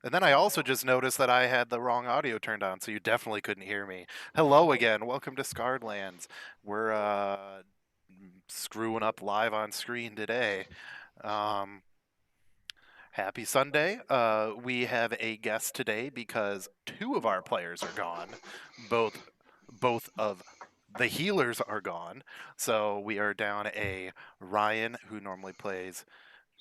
And then I also just noticed that I had the wrong audio turned on, so you definitely couldn't hear me. Hello again. Welcome to Scarred Lands. We're screwing up live on screen today. Um, Happy Sunday. We have a guest today because two of our players are gone. Both of the healers are gone. So we are down a Ryan who normally plays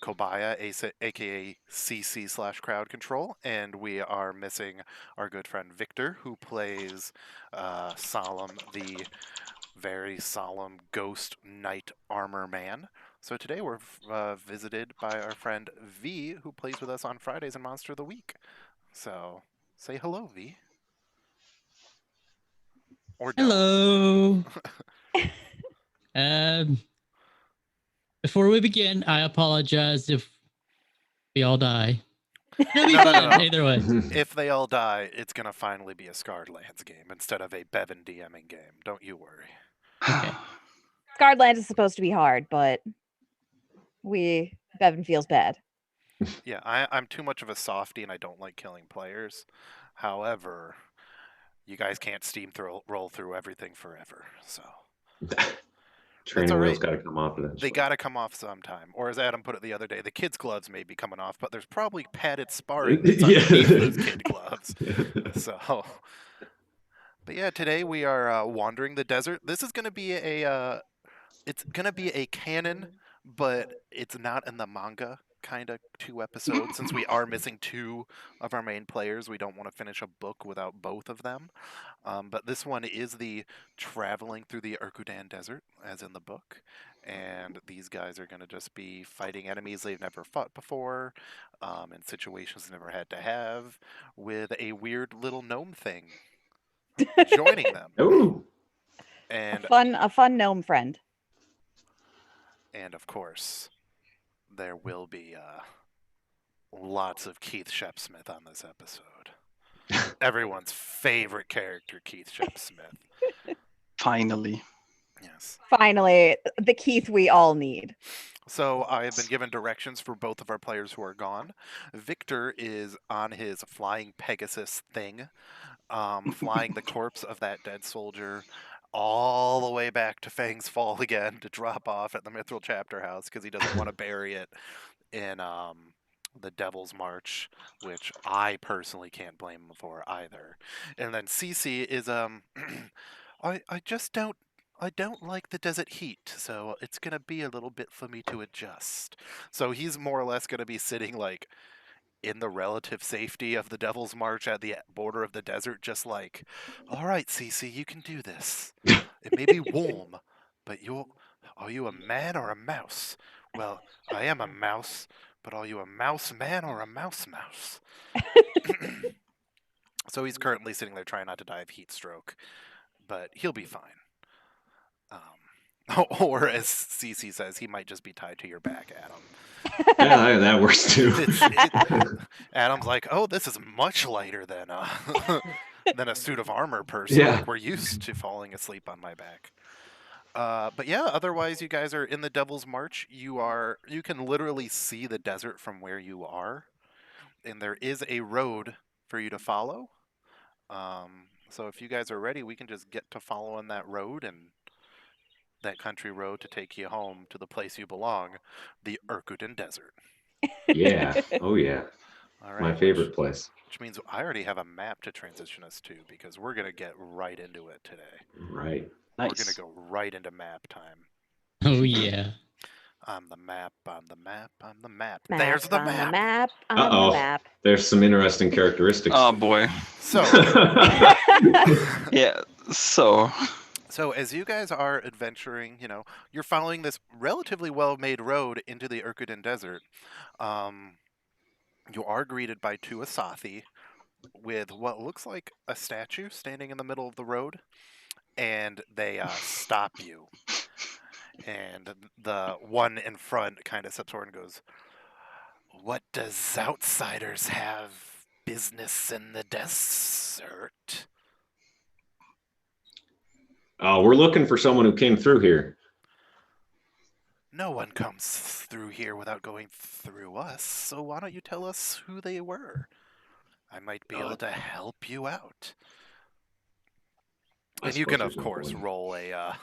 Kobaya, aka CC/crowd control, and we are missing our good friend Victor, who plays Solemn, the very solemn ghost knight armor man. So today we're visited by our friend V, who plays with us on Fridays in Monster of the Week. So say hello, V. Or don't. Hello. um, Before we begin, I apologize if we all die. It'll be fun either way. If they all die, it's going to finally be a Scarred Lands game instead of a Bevan DMing game. Don't you worry. Okay. Scarred Lands is supposed to be hard, but Bevan feels bad. Yeah, I'm too much of a softie and I don't like killing players. However, you guys can't roll through everything forever, so... Training wheels got to come off eventually. They got to come off sometime. Or as Adam put it the other day, the kids' gloves may be coming off, but there's probably padded sparring underneath those kid gloves. So... But yeah, today we are wandering the desert. This is going to be it's going to be a canon, but it's not in the manga kind of 2 episodes. Since we are missing 2 of our main players, we don't want to finish a book without both of them. But this one is the traveling through the Urkudan Desert, as in the book. And these guys are going to just be fighting enemies they've never fought before, in situations they never had to have, with a weird little gnome thing joining them. Ooh. And a fun gnome friend. And of course, there will be lots of Keith Shepsmith on this episode. Everyone's favorite character, Keith Shepsmith. Finally. Yes. Finally, the Keith we all need. So I have been given directions for both of our players who are gone. Victor is on his flying Pegasus thing, flying the corpse of that dead soldier all the way back to Fang's Fall again to drop off at the Mithril Chapter House because he doesn't want to bury it in the Devil's March, which I personally can't blame him for either. And then Cece is I don't like the desert heat, so it's gonna be a little bit for me to adjust. So he's more or less gonna be sitting like in the relative safety of the Devil's March at the border of the desert, just like, all right, Cece, you can do this. It may be warm, but are you a man or a mouse? Well, I am a mouse, but are you a mouse man or a mouse mouse? So he's currently sitting there trying not to die of heat stroke, but he'll be fine. Or as Cece says, he might just be tied to your back, Adam. Yeah, that works too. Adam's like, oh, this is much lighter than a suit of armor person. Yeah. Like, we're used to falling asleep on my back. But yeah, otherwise you guys are in the Devil's March. You can literally see the desert from where you are, and there is a road for you to follow. So if you guys are ready, we can just get to following that road and that country road to take you home to the place you belong, the Urkudan Desert. Yeah. Oh yeah. All right, my favorite place. Which means I already have a map to transition us to because we're gonna get right into it today. Right. Nice. We're gonna go right into map time. Oh yeah. I'm the map. I'm the map. I'm the map. Map There's the on map. The map on Uh-oh. the map. There's some interesting characteristics. Oh boy. So, Yeah. So. so as you guys are adventuring, you're following this relatively well-made road into the Urkudan Desert. You are greeted by 2 Asathi with what looks like a statue standing in the middle of the road, and they stop you. And the one in front kind of steps forward and goes, "What does outsiders have business in the desert?" We're looking for someone who came through here. No one comes through here without going through us, so why don't you tell us who they were? I might be able to help you out. And you can, of course, roll a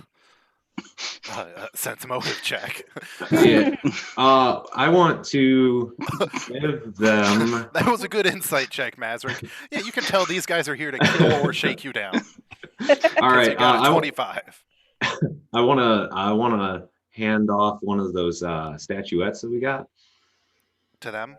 sense motive check. Yeah. I want to give them. That was a good insight check, Mazrick. Yeah, you can tell these guys are here to kill or shake you down. All right. You got a 25. I wanna hand off one of those statuettes that we got To them?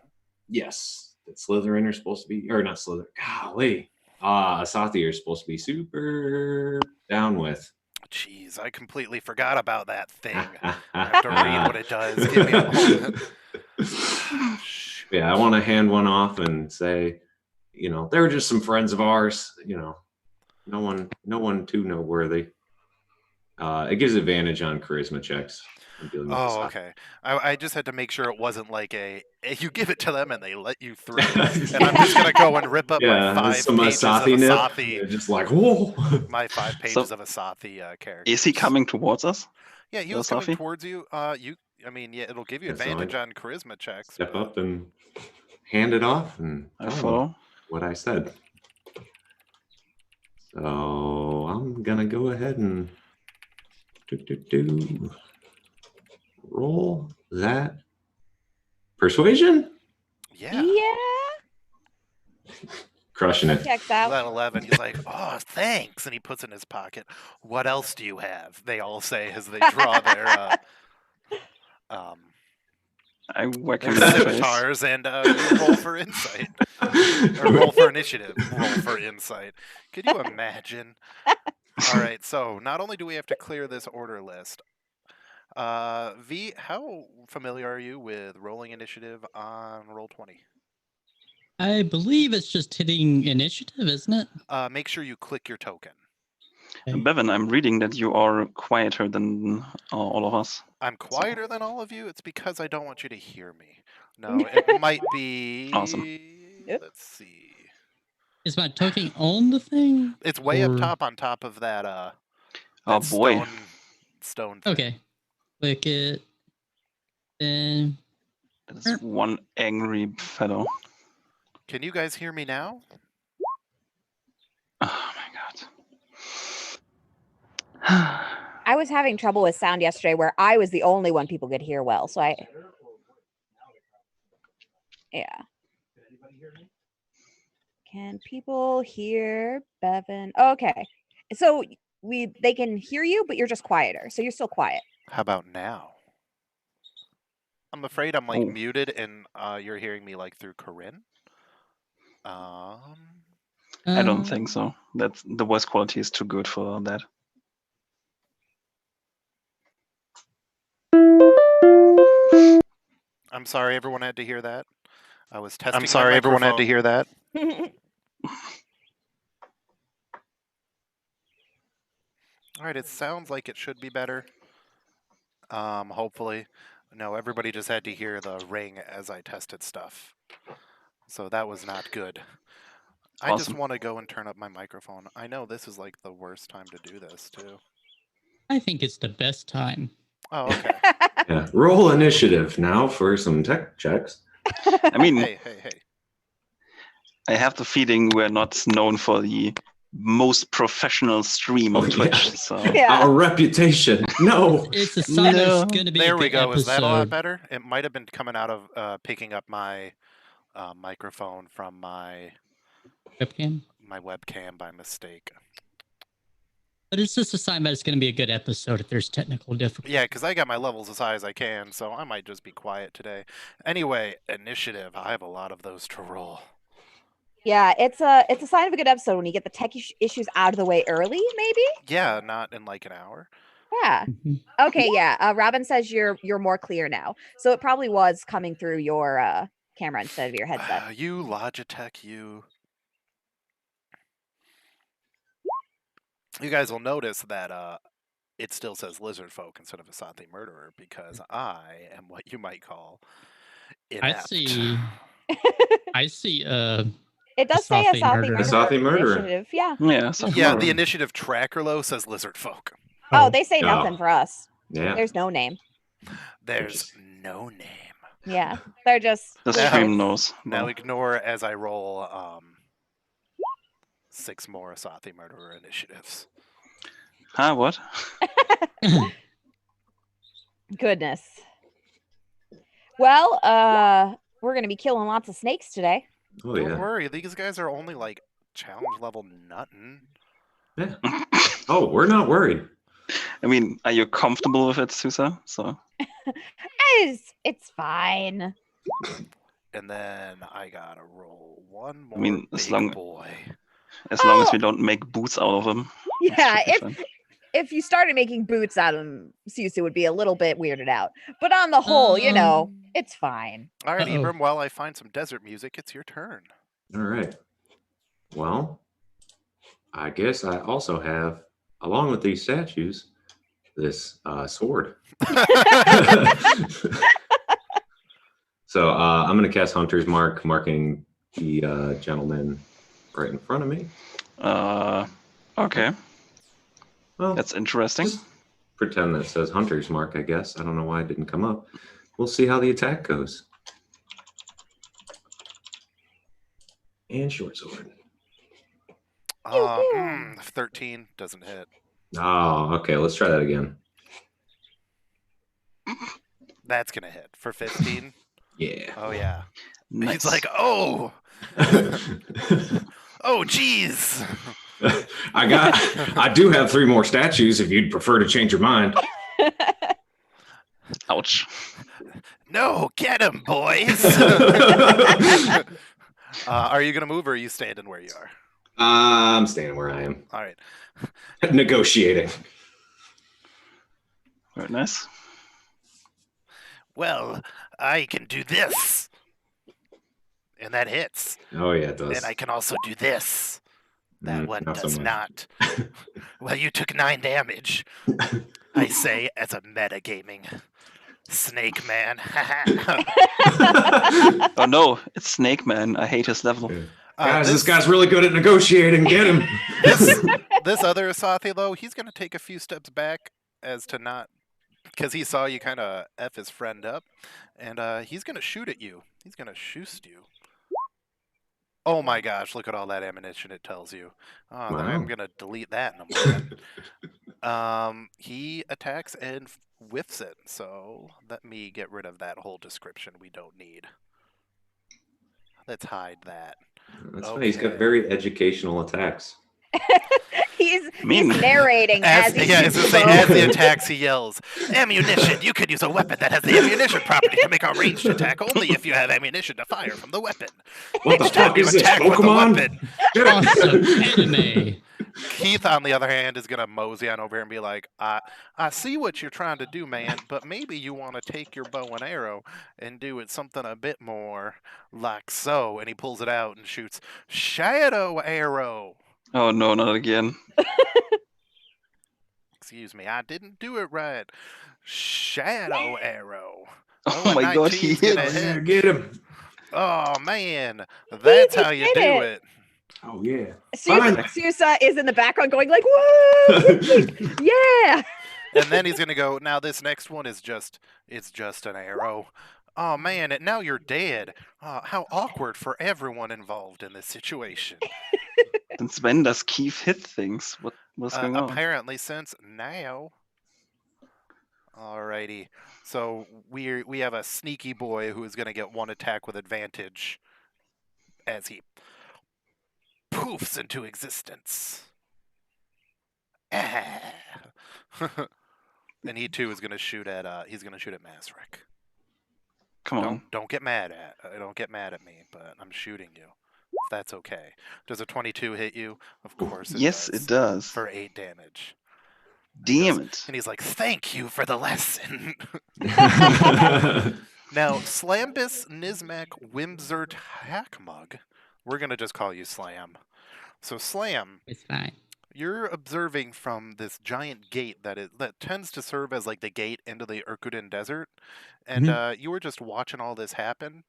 Yes, that Slytherin are supposed to be, or not Slytherin. Golly, Asathi are supposed to be super down with. Jeez, I completely forgot about that thing. I have to read what it does. Give me a moment. Yeah, I want to hand one off and say, they were just some friends of ours. No one too noteworthy. It gives advantage on charisma checks. Oh, okay. I just had to make sure it wasn't like you give it to them and they let you through, and I'm just gonna go and rip up my 5 pages of Asathi. Just like, whoa. My 5 pages of Asathi character. Is he coming towards us? Yeah, he was coming towards you. It'll give you advantage on charisma checks. Step up and hand it off and I follow what I said. So I'm gonna go ahead and roll that persuasion. Yeah. Crushing it. Checks out. That 11. He's like, oh, thanks, and he puts it in his pocket. What else do you have? They all say as they draw their I whack him their in the face. scimitars and roll for insight. Or roll for initiative. Roll for insight. Could you imagine? All right, so not only do we have to clear this order list, V, how familiar are you with rolling initiative on Roll20? I believe it's just hitting initiative, isn't it? Make sure you click your token. Okay. Bevan, I'm reading that you are quieter than all of us. I'm quieter than all of you. It's because I don't want you to hear me. No, it might be... Awesome. Let's see. Is my token on the thing? It's way up top on top of that, Oh boy. stone thing. Okay. Click it. Then. That's one angry fellow. Can you guys hear me now? Oh my god. I was having trouble with sound yesterday where I was the only one people could hear well. So yeah. Can people hear Bevan? Okay. So they can hear you, but you're just quieter. So you're still quiet. How about now? I'm afraid I'm muted and you're hearing me through Corinne. I don't think so. That's the voice quality is too good for that. I'm sorry everyone had to hear that. I was testing. I'm sorry everyone had to hear that. All right, it sounds like it should be better. Hopefully. No, everybody just had to hear the ring as I tested stuff. So that was not good. Awesome. I just want to go and turn up my microphone. I know this is the worst time to do this too. I think it's the best time. Oh, okay. Yeah. Roll initiative now for some tech checks. I mean, hey. I have the feeling we're not known for the most professional stream on Twitch. So our reputation. No. It's a sign there's going to be there a we good go. episode. Is that a lot better? It might have been coming out of picking up my microphone from my webcam by mistake. But it's just a sign that it's going to be a good episode if there's technical difficulties. Yeah, because I got my levels as high as I can, so I might just be quiet today. Anyway, initiative. I have a lot of those to roll. Yeah, it's a sign of a good episode when you get the tech issues out of the way early, maybe? Yeah, not in an hour. Yeah. Okay, yeah. Robin says you're more clear now. So it probably was coming through your camera instead of your headset. You Logitech, you guys will notice that it still says lizard folk instead of Asathi murderer because I am what you might call inept. I see It does say Asathi Asathi murderer. Asathi murderer. Initiative. Yeah. Yeah. So Yeah, tomorrow. the initiative tracker low says lizard folk. Oh, they say Oh. nothing for us. Yeah. There's no name. There's no name. Yeah. They're just The Now- stream knows. Now No. ignore as I roll 6 more Asathi murderer initiatives. Huh? What? goodness. Well, we're gonna be killing lots of snakes today. Oh Don't yeah. worry, these guys are only like challenge level nothing. Yeah. Oh, we're not worried. I mean, are you comfortable with it, Susa? So It's fine. And then I gotta roll one more mean, as big long- boy. as long as Oh! we don't make boots out of them. Yeah, should be fine. if you started making boots out of them, Susu would be a little bit weirded out. But on the whole, you know, it's fine. All right, Uh-oh. Ibram, while I find some desert music, it's your turn. All right. Well, I guess I also have, along with these statues, this sword. So I'm going to cast Hunter's Mark, marking the gentleman right in front of me. Okay, Well, that's interesting. just pretend that says Hunter's Mark, I guess. I don't know why it didn't come up. We'll see how the attack goes. And short sword. 13 doesn't hit. Oh, okay. Let's try that again. That's gonna hit for 15. Yeah. Oh yeah. Nice. He's like, oh, geez. I do have 3 more statues if you'd prefer to change your mind. Ouch. No, get him, boys. Are you gonna move, or are you standing where you are? I'm staying where I am. All right. Negotiating. Very nice. Well, I can do this, and that hits. Oh, yeah, it does. And I can also do this. That one not so does much. not. Well, you took 9 damage. I say as a metagaming snake man. Oh no, it's Snake Man. I hate his level. Yeah. Guys, this guy's really good at negotiating. Get him. This other Asathi, though, he's going to take a few steps back as to not, because he saw you kind of F his friend up, and he's going to shoot at you. He's going to shoost you. Oh my gosh, look at all that ammunition it tells you. Oh, then I'm Wow. going to delete that in a moment. He attacks and whiffs it, so let me get rid of that whole description we don't need. Let's hide that. That's funny. He's got Okay. very educational attacks. he's Mean. narrating as he Yeah, shoots as, the as bow. the attacks, he yells, "Ammunition! You could use a weapon that has the ammunition property to make a ranged attack only if you have ammunition to fire from the weapon. What the Each time fuck you is this, attack with the Pokemon? weapon." Get him. Awesome anime. Keith, on the other hand, is going to mosey on over here and be like, I see what you're trying to do, man, but maybe you want to take your bow and arrow and do it something a bit more like so. And he pulls it out and shoots Shadow Arrow. Oh no, not again. Excuse me, I didn't do it right. Shadow Arrow. Oh my god, he 19's gonna hit. hit. Yeah, get him. Oh, man. That's how you did do it. it. Oh, yeah. Susa is in the background going like, whoa, yeah. And then he's going to go, now this next one is just an arrow. Oh, man, and now you're dead. How awkward for everyone involved in this situation. Since when does Keith hit things? What's going on? Apparently since now. Alrighty. So we have a sneaky boy who is going to get one attack with advantage as he poofs into existence. Ah. And he too is going to shoot at Masrick. Come on. Don't get mad at me, but I'm shooting you. If that's okay. Does a 22 hit you? Of course it Yes, does. it does. For 8 damage. Damn it. And he's like, "Thank you for the lesson." Now, Slambus Nizmak Wimzert Hackmug. We're gonna just call you Slam. So Slam, It's fine. you're observing from this giant gate that tends to serve as like the gate into the Urkuden Desert, and you were just watching all this happen.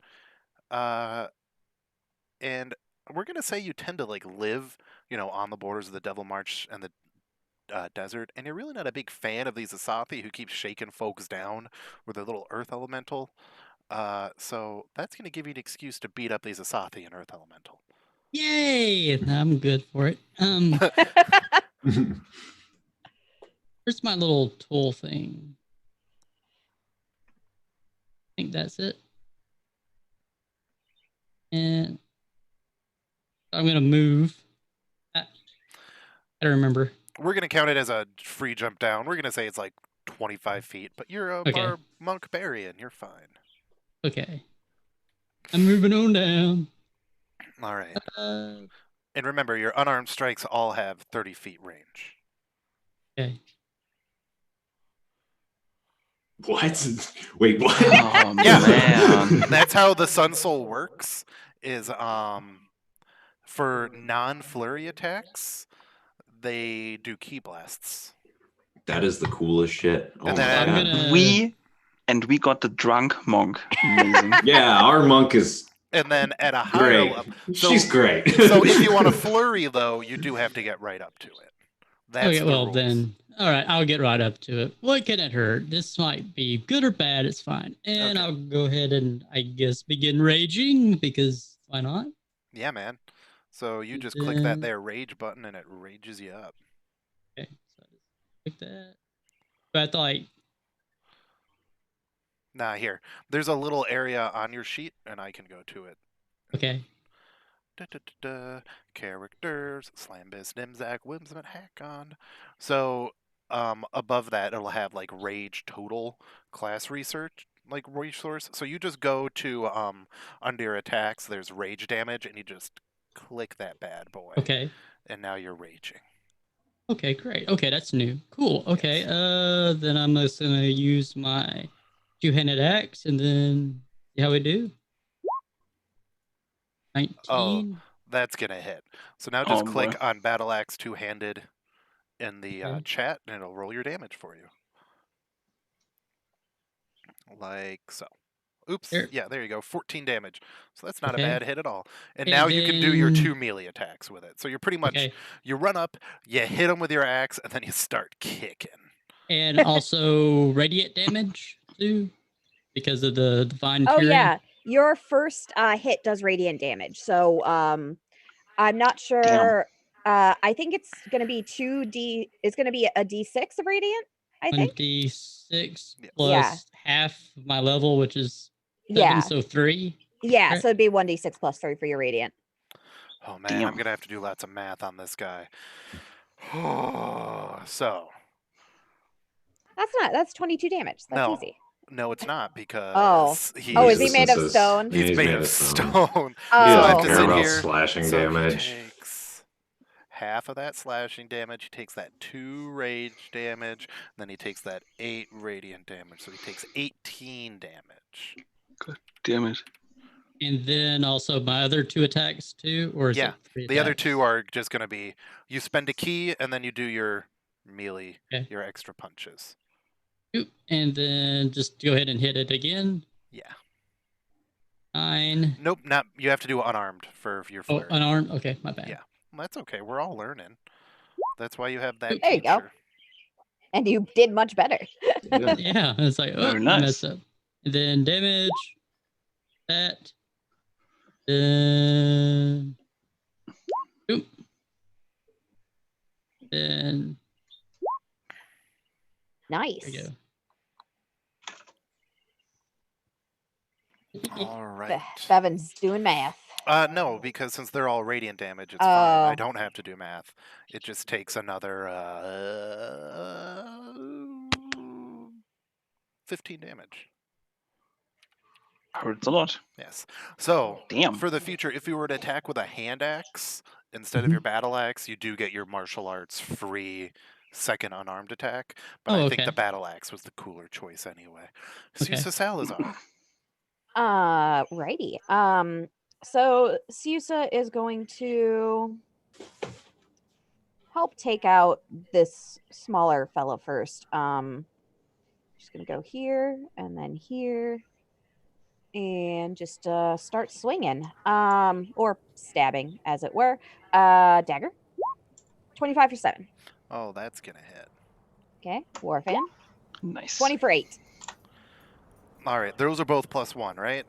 And we're gonna say you tend to like live, on the borders of the Devil March and the desert, and you're really not a big fan of these Asathi who keep shaking folks down with their little earth elemental. So that's gonna give you an excuse to beat up these Asathi and earth elemental. Yay! I'm good for it. Where's my little tool thing? I think that's it. And I'm gonna move. I don't remember. We're gonna count it as a free jump down. We're gonna say it's like 25 feet, but you're a Okay. monk Barian. You're fine. Okay. I'm moving on down. All right. And remember, your unarmed strikes all have 30 feet range. Okay. What? Wait, what? Oh, Yeah. man. That's how the Sun Soul works. Is for non-flurry attacks, they do ki blasts. That is the coolest shit. Oh And my then- god. We got the drunk monk. Amazing. Yeah, our monk is And then at a higher great. level, She's great. so if you want to flurry though, you do have to get right up to it. That's Okay, the well rules. then, all right, I'll get right up to it. What can it hurt? This might be good or bad. It's fine, and Okay. I'll go ahead and I guess begin raging because why not? Yeah, man. So you just click that there rage button and it rages you up. Okay, so I just click that. But like, Nah, here. There's a little area on your sheet, and I can go to it. okay, Characters, Slambis, Nimzak, Whimsman, Hackon. So, above that, it'll have like Rage Total class research, like resource. So you just go to under your attacks. There's Rage damage, and you just click that bad boy. okay, And now you're raging. okay, great. Okay, that's new. Cool. Okay, Yes. then I'm just gonna use my two-handed axe and then see how we do. 19. That's gonna hit. So now just Oh, click boy. on Battle Axe two-handed in the Okay. chat, and it'll roll your damage for you. Like so. Oops. There. Yeah, there you go. 14 damage. So that's not Okay. a bad hit at all. And And now you can do your then- 2 melee attacks with it. So you're pretty much, Okay, you run up, you hit them with your axe, and then you start kicking. and also radiant damage too, because of the divine Oh fury. yeah, your first hit does radiant damage. So I'm not sure. I think it's going to be 2d. It's going to be a d6 of radiant. I think. 26 Yeah. plus Yeah. half of my level, which is 7, Yeah, so 3. yeah. Right. So it'd be 1d6 plus 3 for your radiant. Oh man, Damn. I'm gonna have to do lots of math on this guy. So That's 22 damage. That's No. easy. no, it's not because Oh, is he made of stone? He's made of stone. He So I have doesn't to care sit about here. slashing So damage. he takes half of that slashing damage. He takes that 2 rage damage. Then he takes that 8 radiant damage. So he takes 18 damage. Damn it. And then also my other 2 attacks too, or is Yeah, it 3 The other attacks? 2 are just going to be you spend a key and then you do your melee, Okay. your extra punches. Oop, and then just go ahead and hit it again. Yeah. 9. Nope, not you have to do unarmed for your Oh, flurry. unarmed. Okay, my bad. Yeah. Well, that's okay. We're all learning. That's why you have that There you go. teacher. And you did much better. Yeah. Yeah, it's like, oh, Very I nice. messed up. And then damage. That. Then. Oop. Then. Nice. There you go. All right. Bevan's doing math. No, because since they're all radiant damage, it's fine. I Oh. don't have to do math. It just takes another 15 damage. Hurts a lot. Yes. So Damn. for the future, if you were to attack with a hand axe instead of your battle axe, you do get your martial arts free second unarmed attack. But Oh, I think okay. the battle axe was the cooler choice anyway. Okay. Susa Salazar. Righty. So Susa is going to help take out this smaller fellow first. She's gonna go here and then here. and just start swinging, or stabbing, as it were. Dagger. 25 for 7. Oh, that's gonna hit. Okay, Warfan. Nice. 20 for 8. All right, those are both +1, right?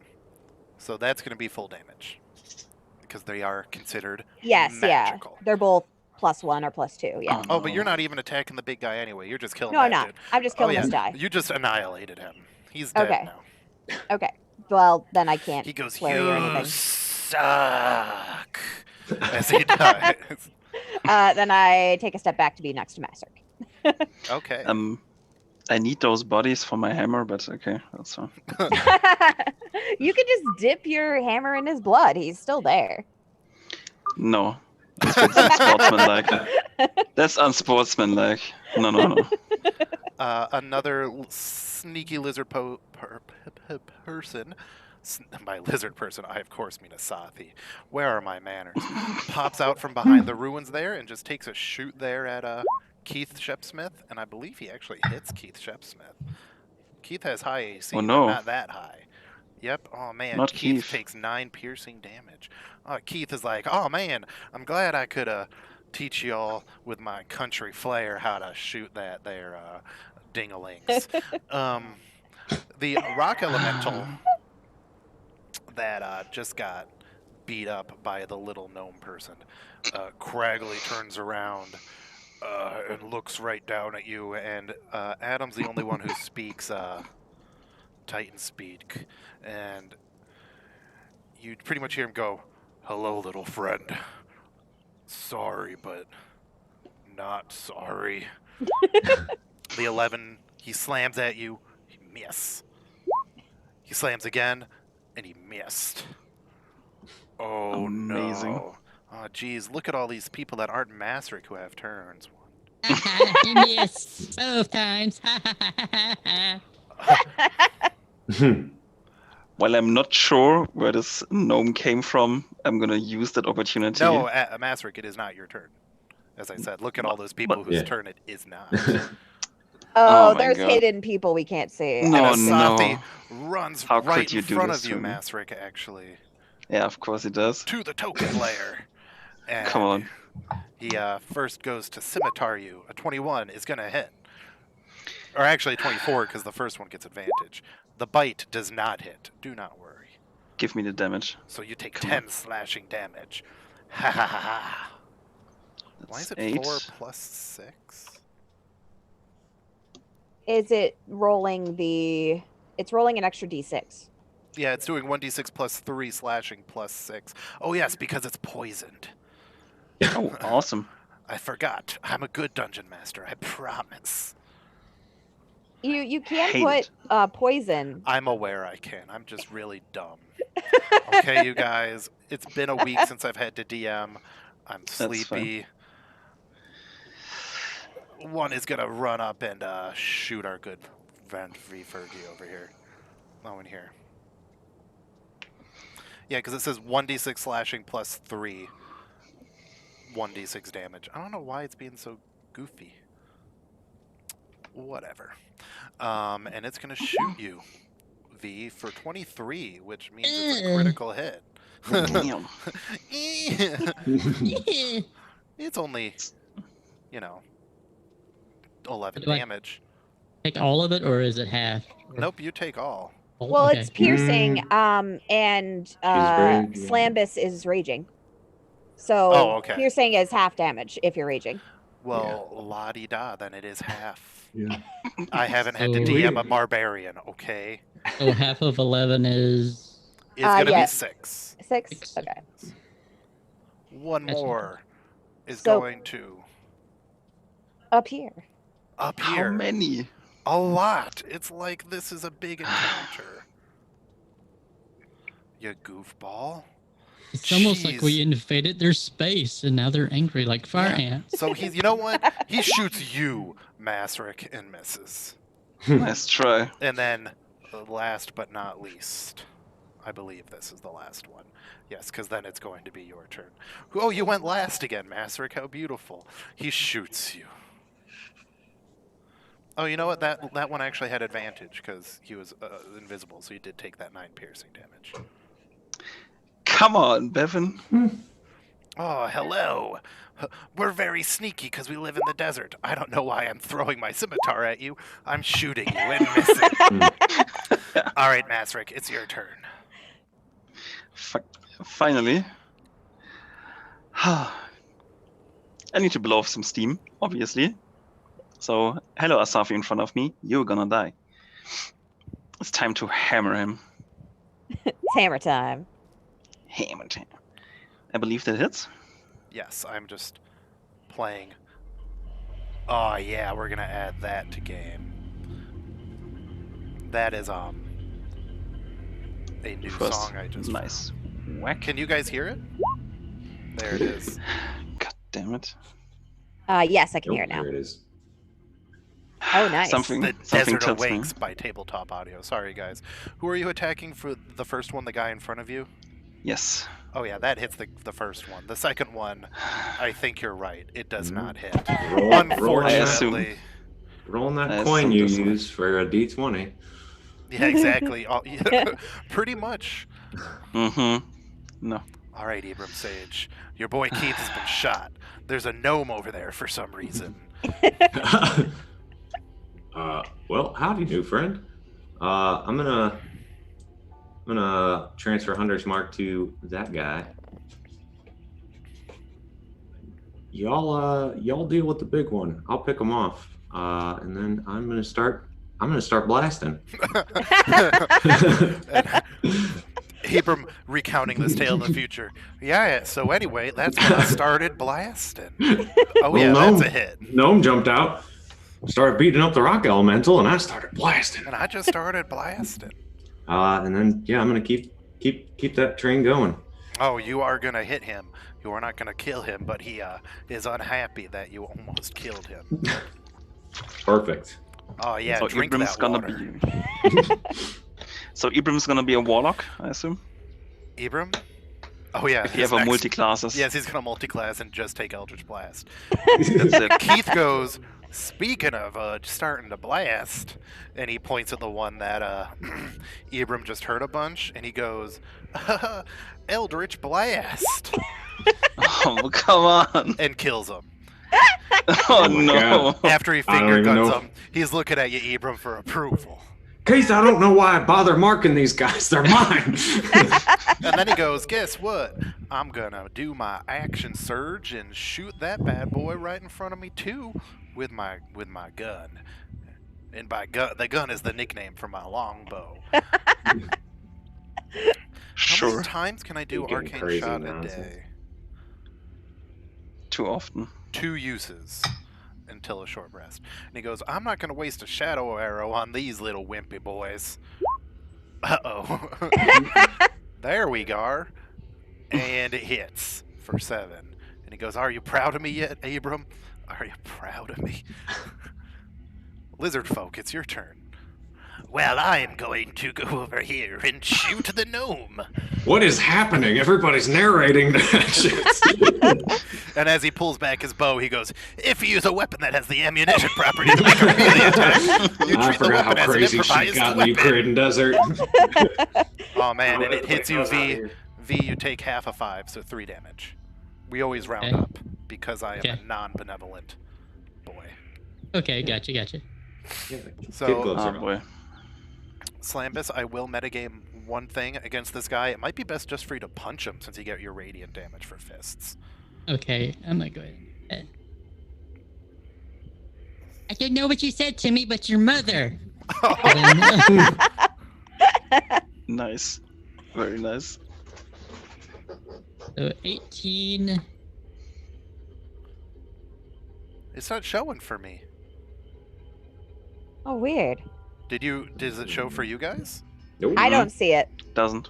So that's gonna be full damage because they are considered Yes, magical. yeah. They're both +1 or +2. Yeah. Oh, but you're not even attacking the big guy anyway. You're just killing No, I'm that not. dude. I'm just Oh killing yeah, this guy. you just annihilated him. He's dead Okay. now. Okay. Well, then I can't He goes, flurry or "You anything. suck," as he dies. Then I take a step back to be next to Master. Okay. I need those bodies for my hammer, but okay, that's fine. You could just dip your hammer in his blood. He's still there. No, that's unsportsmanlike. That's unsportsmanlike. No. Another sneaky lizard person. By lizard person, I of course mean Asathi. Where are my manners? Pops out from behind the ruins there and just takes a shoot there at Keith Shepsmith, and I believe he actually hits Keith Shepsmith. Keith has high AC, Oh, no. but not that high. Yep. Oh man, Not Keith Keith. takes 9 piercing damage. Keith is like, oh man, I'm glad I could teach y'all with my country flair how to shoot that there dingalings. The rock elemental that just got beat up by the little gnome person, Craggly turns around and looks right down at you, and Adam's the only one who speaks Titan speak, and you pretty much hear him go, "Hello, little friend. Sorry, but not sorry." The 11, he slams at you, he miss. He slams again, and he missed. Oh Amazing. no. Oh geez, look at all these people that aren't Masric who have turns. He missed both times. While I'm not sure where this gnome came from, I'm gonna use that opportunity. No, Masric, it is not your turn. As I said, look at all those people whose turn it is not. Oh, my there's God. hidden people we can't see. No, And Asathi no. runs How right could you in do front this of you, to me? Masric, actually, Yeah, of course it does. to the token layer. And Come on. he first goes to scimitar you. A 21 is going to hit. Or actually 24, because the first one gets advantage. The bite does not hit. Do not worry. Give me the damage. So you take Come 10 slashing damage. Ha ha ha ha. That's Why is it 8. 4 plus 6? Is it rolling the... It's rolling an extra d6. Yeah, it's doing 1d6 plus 3 slashing plus 6. Oh yes, because it's poisoned. Oh, awesome. I forgot. I'm a good dungeon master, I promise. You can Hate put poison. I'm aware I can. I'm just really dumb. Okay, you guys. It's been a week since I've had to DM. I'm sleepy. One is going to run up and shoot our good friend Fergie over here. Oh, in here. Yeah, because it says 1d6 slashing plus 3. 1d6 damage. I don't know why it's being so goofy. Whatever. And it's going to shoot you, V, for 23, which means it's a critical hit. Damn. It's only, 11 Do I- damage. Take all of it, or is it half? Nope, you take all. Oh, Well, okay. it's piercing, and brave, yeah. Slambus is raging. So Oh, okay. piercing is half damage if you're raging. Well, la-di-da, then it is half. Yeah. I haven't had to So- DM a barbarian, okay? So half of 11 is. It's going to yeah. be 6. 6? Six. Okay. One That's more is So- going to Up here. up How here. many? A lot. It's like this is a big encounter. You goofball. It's almost like we Jeez. invaded their space, and now they're angry like fire ants. So he's, you know what? He shoots you, Masric, and misses. Nice try. And then, last but not least, I believe this is the last one. Yes, because then it's going to be your turn. Oh, you went last again, Masric. How beautiful. He shoots you. Oh, you know what? That one actually had advantage because he was invisible, so he did take that 9 piercing damage. Come on, Bevan. Oh, hello. We're very sneaky because we live in the desert. I don't know why I'm throwing my scimitar at you. I'm shooting you and missing. All right, Masrick, it's your turn. Finally. I need to blow off some steam, obviously. So, hello, Asafi in front of me. You're gonna die. It's time to hammer him. It's hammer time. Hammer time. I believe that hits. Yes, I'm just playing. Oh, yeah, we're going to add that to game. That is a new song I just Nice. Whack. Can you guys hear it? There it is. God damn it. Yes, I can hear it now. There it is. Oh, nice. Something The something Desert tells me. Awakes by Tabletop Audio. Sorry, guys. Who are you attacking for the first one, the guy in front of you? Yes. Oh, yeah, that hits the first one. The second one, I think you're right. It does not hit. Unfortunately. Rolling that I coin assume you this one. use for a D20. Yeah, exactly. Pretty much. Mm-hmm. No. All right, Ibram Sage. Your boy Keith has been shot. There's a gnome over there for some reason. Well, howdy, new friend. I'm gonna transfer Hunter's Mark to that guy. Y'all deal with the big one. I'll pick him off, and then I'm gonna start blasting. Ibram recounting this tale of the future. Yeah, so anyway, that's when I started blasting. Oh, yeah, that's a hit. Gnome jumped out, started beating up the rock elemental, and I started blasting. And I just started blasting. And then, yeah, I'm gonna keep that train going. Oh, you are going to hit him. You are not going to kill him, but he is unhappy that you almost killed him. Perfect. Oh, yeah, So drink Ibram's that gonna water. be. So Ibram's gonna be a warlock, I assume. Ibram? Oh, yeah. If you have a multi-classes. Yes, he's going to multi-class and just take Eldritch Blast. That's it. Keith goes, speaking of starting to blast, and he points at the one that Ibram just heard a bunch, and he goes, Eldritch Blast, Oh, come on. and kills him. Oh, my no. God. After he I don't finger even guns know. him, he's looking at you, Ibram, for approval. Case, I don't know why I bother marking these guys. They're mine. And then he goes, guess what? I'm going to do my action surge and shoot that bad boy right in front of me, too, with my gun. And by gun, the gun is the nickname for my longbow. How Sure. many times can I do You're getting Arcane crazy Shot a nonsense. day? Too often. 2 uses until a short rest. And he goes, I'm not going to waste a shadow arrow on these little wimpy boys. Uh-oh. There we go. And it hits for 7. And he goes, are you proud of me yet, Abram? Are you proud of me? Lizard folk, it's your turn. Well, I'm going to go over here and shoot the gnome. What is happening? Everybody's narrating that shit. And as he pulls back his bow, he goes, if you use a weapon that has the ammunition property to make a melee attack, you I treat the forgot weapon how as an crazy shit improvised got in the weapon. Ukrainian desert. Oh, man, and it hits you, Out V. here. V, you take half of 5, so 3 damage. We always round Okay. up because I am Okay. a non-benevolent boy. Okay, gotcha. Yeah, So, kid gloves Oh, are on. boy. Slambus, I will metagame one thing against this guy. It might be best just for you to punch him since you get your radiant damage for fists. Okay, I'm gonna go ahead. I don't know what you said to me, but your mother. Nice. Very nice. So 18. It's not showing for me. Oh, weird. Does it show for you guys? Nope. I don't see it. Doesn't.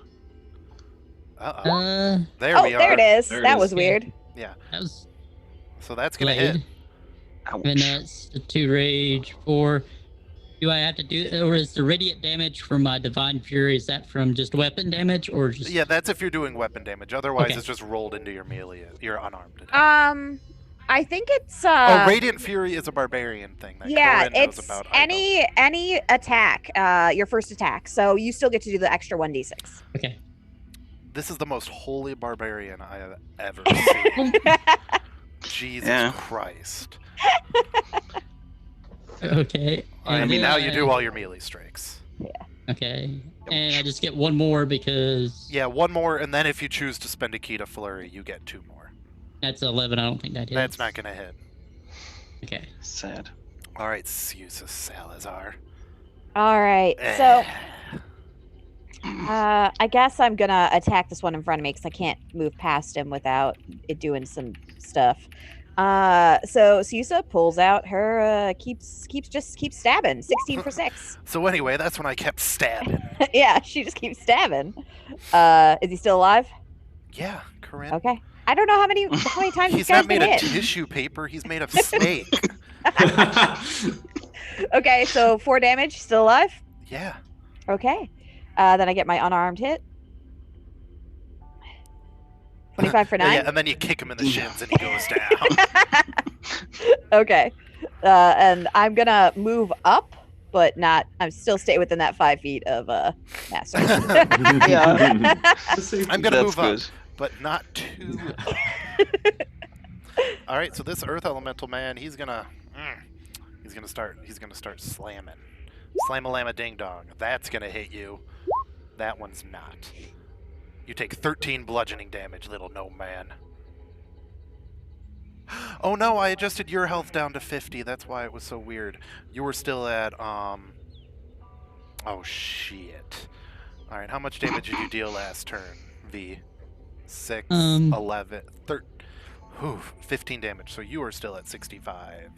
Uh-oh. There Oh, we are. there it is. There it That is. was weird. That was So that's going to hit. Blade. And Ouch. that's a 2 rage, 4. Do I have to do, or is the radiant damage from my divine fury? Is that from just weapon damage, or just? Yeah, that's if you're doing weapon damage. Otherwise, Okay. it's just rolled into your melee, your unarmed attack. I think it's Radiant Fury is a barbarian thing that Corinne knows it's about. any attack, your first attack. So you still get to do the extra 1d6. Okay. This is the most holy barbarian I have ever seen. Jesus Christ. Okay. I mean, now you do all your melee strikes. Yeah. Okay. And I just get one more because... Yeah, one more, and then if you choose to spend a key to flurry, you get 2 more. That's 11. I don't think that hits. That's not going to hit. Okay. Sad. All right, Susa Salazar. All right. So I guess I'm going to attack this one in front of me because I can't move past him without it doing some stuff. So Susa pulls out her keeps stabbing. 16 for 6. So anyway, that's when I kept stabbing. Yeah, she just keeps stabbing. Is he still alive? Yeah, Corinne. Okay. I don't know how many times He's this guy's not made been of hit. tissue paper. He's made of snake. Okay, so 4 damage, still alive? Yeah. Okay. Then I get my unarmed hit. 25 for 9? Yeah, and then you kick him in the shins and he goes down. Okay. And I'm gonna move up, but not. I'm still stay within that 5 feet of master. I'm gonna move good. up, but not too. All right, so this Earth Elemental man, he's gonna start slamming. Slam-a-lama ding-dong. That's gonna hit you. That one's not. You take 13 bludgeoning damage, little gnome man. Oh no, I adjusted your health down to 50. That's why it was so weird. You were still at, oh shit. Alright, how much damage did you deal last turn, V? 6, 11, 15 damage. So you are still at 65.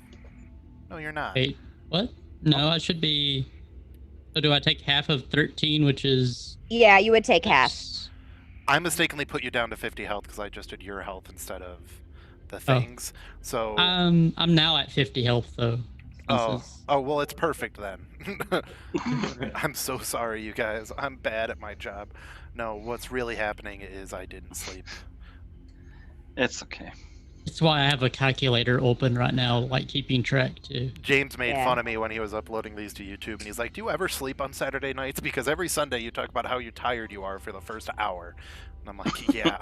No, you're not. Wait, what? No, I should be... So do I take half of 13, which is... Yeah, you would take half. I mistakenly put you down to 50 health because I adjusted your health instead of the things. So I'm now at 50 health though. Oh, well, it's perfect then. I'm so sorry, you guys. I'm bad at my job. No, what's really happening is I didn't sleep. It's okay. That's why I have a calculator open right now, like keeping track too. James made fun of me when he was uploading these to YouTube, and he's like, "Do you ever sleep on Saturday nights? Because every Sunday you talk about how tired you are for the first hour." And I'm like, "Yeah,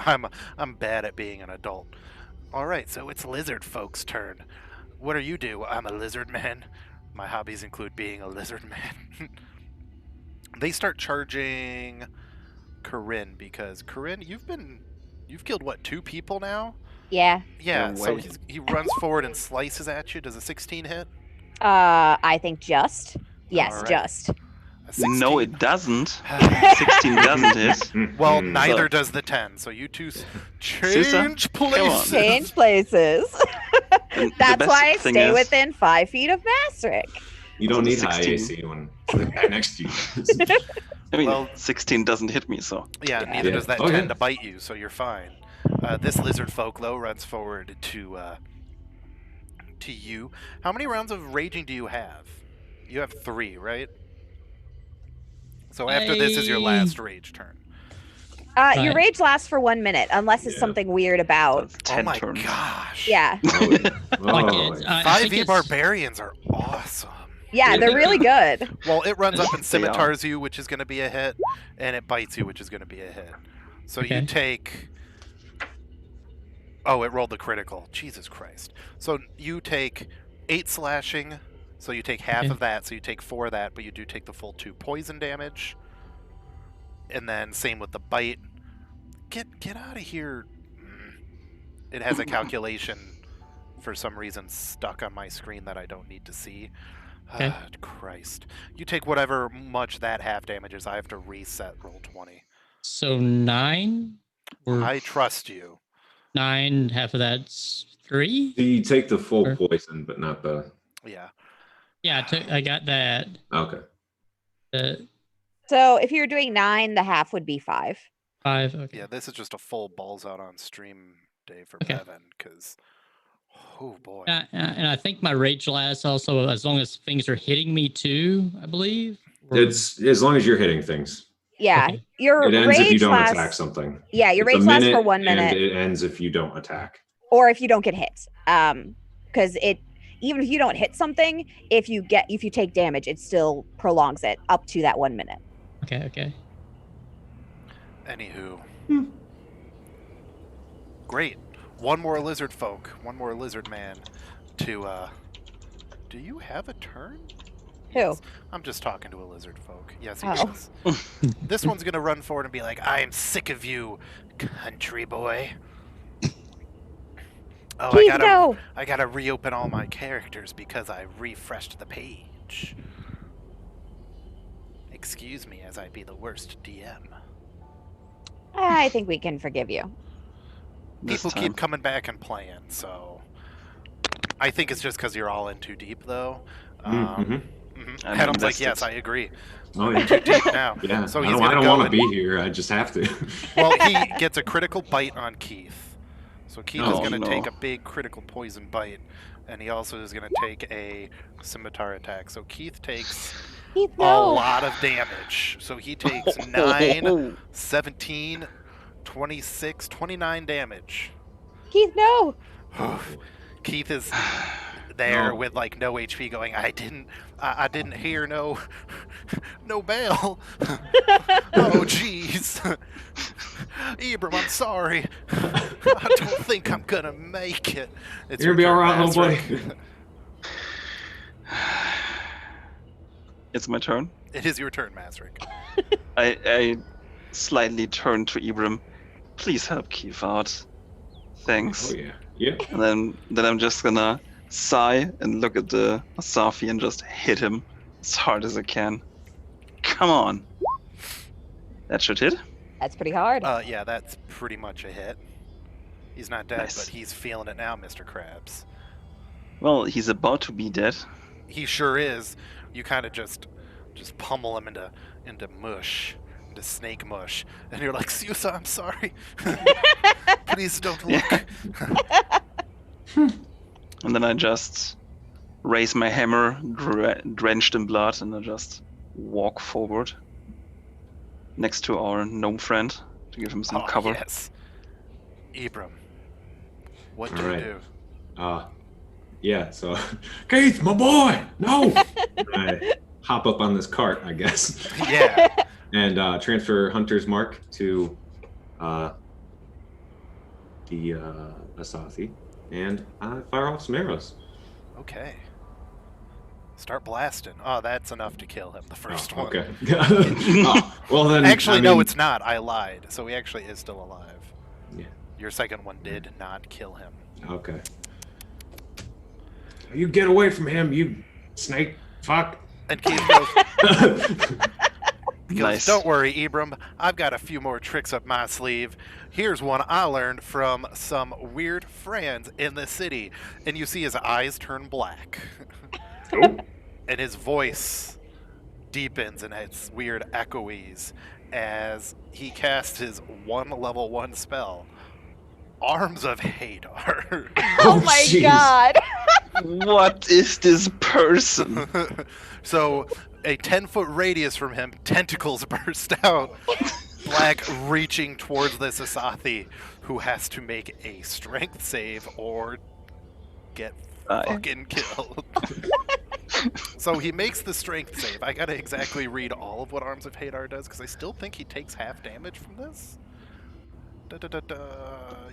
I'm bad at being an adult." All right, so it's lizard folks' turn. What do you do? I'm a lizard man. My hobbies include being a lizard man. They start charging Corinne because Corinne, you've killed what, 2 people now? Yeah. Yeah, No so way. he runs forward and slices at you. Does a 16 hit? I think just. Yes, All right. just. A 16. No, it doesn't. 16 doesn't hit. Well, neither does the 10. So you two change places. Change places. And the That's best why I thing stay is- within 5 feet of Mastric. You don't need high 16. AC when the guy next to you does. I mean, Well- 16 doesn't hit me, so. Yeah, neither Yeah. does that Okay. 10 to bite you, so you're fine. This lizard folk, though, runs forward to you. How many rounds of raging do you have? You have 3, right? So after this is your last rage turn. Your Right. rage lasts for 1 minute, unless it's Yeah. something weird about. That's Oh 10 my turns. gosh. Yeah. I 5e think it's- barbarians are awesome. Yeah, they're really good. Well, it runs up and They are. scimitars you, which is going to be a hit, and it bites you, which is going to be a hit. So you Okay. take... Oh, it rolled the critical. Jesus Christ. So you take 8 slashing, so you take half Okay. of that, so you take 4 of that, but you do take the full 2 poison damage. And then same with the bite. Get out of here. It has a calculation for some reason stuck on my screen that I don't need to see. Okay. Christ. You take whatever much that half damages. I have to reset roll 20. So 9? Or I trust you. 9, half of that's 3? So you take the full Sure. poison, but not the. Yeah. Yeah, I got that. Okay. So if you're doing 9, the half would be 5. 5. Okay. Yeah, this is just a full balls out on stream day for Okay. Bevan, because, oh boy. And I think my rage lasts also as long as things are hitting me too, I believe. Or- It's as long as you're hitting things. Yeah, Okay. your It ends rage if you don't lasts. attack something. Yeah, your It's a rage lasts for minute, 1 minute. And it ends if you don't attack. or if you don't get hit. Because even if you don't hit something, if you take damage, it still prolongs it up to that 1 minute. Okay. Anywho. Great. One more lizard man to do you have a turn? Who? Yes. I'm just talking to a lizard folk. Yes, he Oh. does. This one's gonna run forward and be like, I am sick of you, country boy. Oh, Keith, no! I gotta reopen all my characters because I refreshed the page. Excuse me as I be the worst DM. I think we can forgive you. People keep coming back and playing, so I think it's just because you're all in too deep, though. Adam's like, yes, I agree. Oh, I'm too deep now. Yeah, so I don't want to be here. I just have to. Well, he gets a critical bite on Keith. So Keith is going to take a big critical poison bite, and he also is going to take a scimitar attack. So Keith takes a lot of damage. So he takes 9, 17, 26, 29 damage. Keith, no! Keith is there with like no HP going, I didn't hear no bell. Oh jeez. Ibram, I'm sorry. I don't think I'm gonna make it. It's You'll be alright, little buddy. It's my turn. It is your turn, Masric. I slightly turn to Ibram. Please help Keith out. Thanks. Oh yeah. Yeah. And then I'm just gonna sigh and look at the Asafi and just hit him as hard as I can. Come on. That should hit. That's pretty hard. Yeah, that's pretty much a hit. He's not dead, Nice. but he's feeling it now, Mr. Krabs. Well, he's about to be dead. He sure is. You kind of just pummel him into mush, into snake mush, and you're like, Siusa, I'm sorry. Please don't look. And then I just raise my hammer, drenched in blood, and I just walk forward next to our gnome friend to give him some cover. Yes. Ibram, what do All you right. do? Yeah, so Keith, my boy, no! I hop up on this cart, I guess. Yeah. And transfer Hunter's Mark to the Asathi, and fire off some arrows. Okay. Start blasting. Oh, that's enough to kill him, the first one. Okay. Well then. Actually, no, it's not. I lied. So he actually is still alive. Yeah. Your second one did not kill him. Okay. You get away from him, you snake fuck. And Keith goes, Nice. Don't worry, Ibram. I've got a few more tricks up my sleeve. Here's one I learned from some weird friends in the city. And you see his eyes turn black. Oh. And his voice deepens and it's weird echoes as he casts his level 1 spell, Arms of Hadar. Oh my jeez. god! What is this person? So, a 10-foot radius from him, tentacles burst out, black reaching towards this Asathi, who has to make a strength save or get fucking killed. So he makes the strength save. I gotta exactly read all of what Arms of Hadar does, because I still think he takes half damage from this.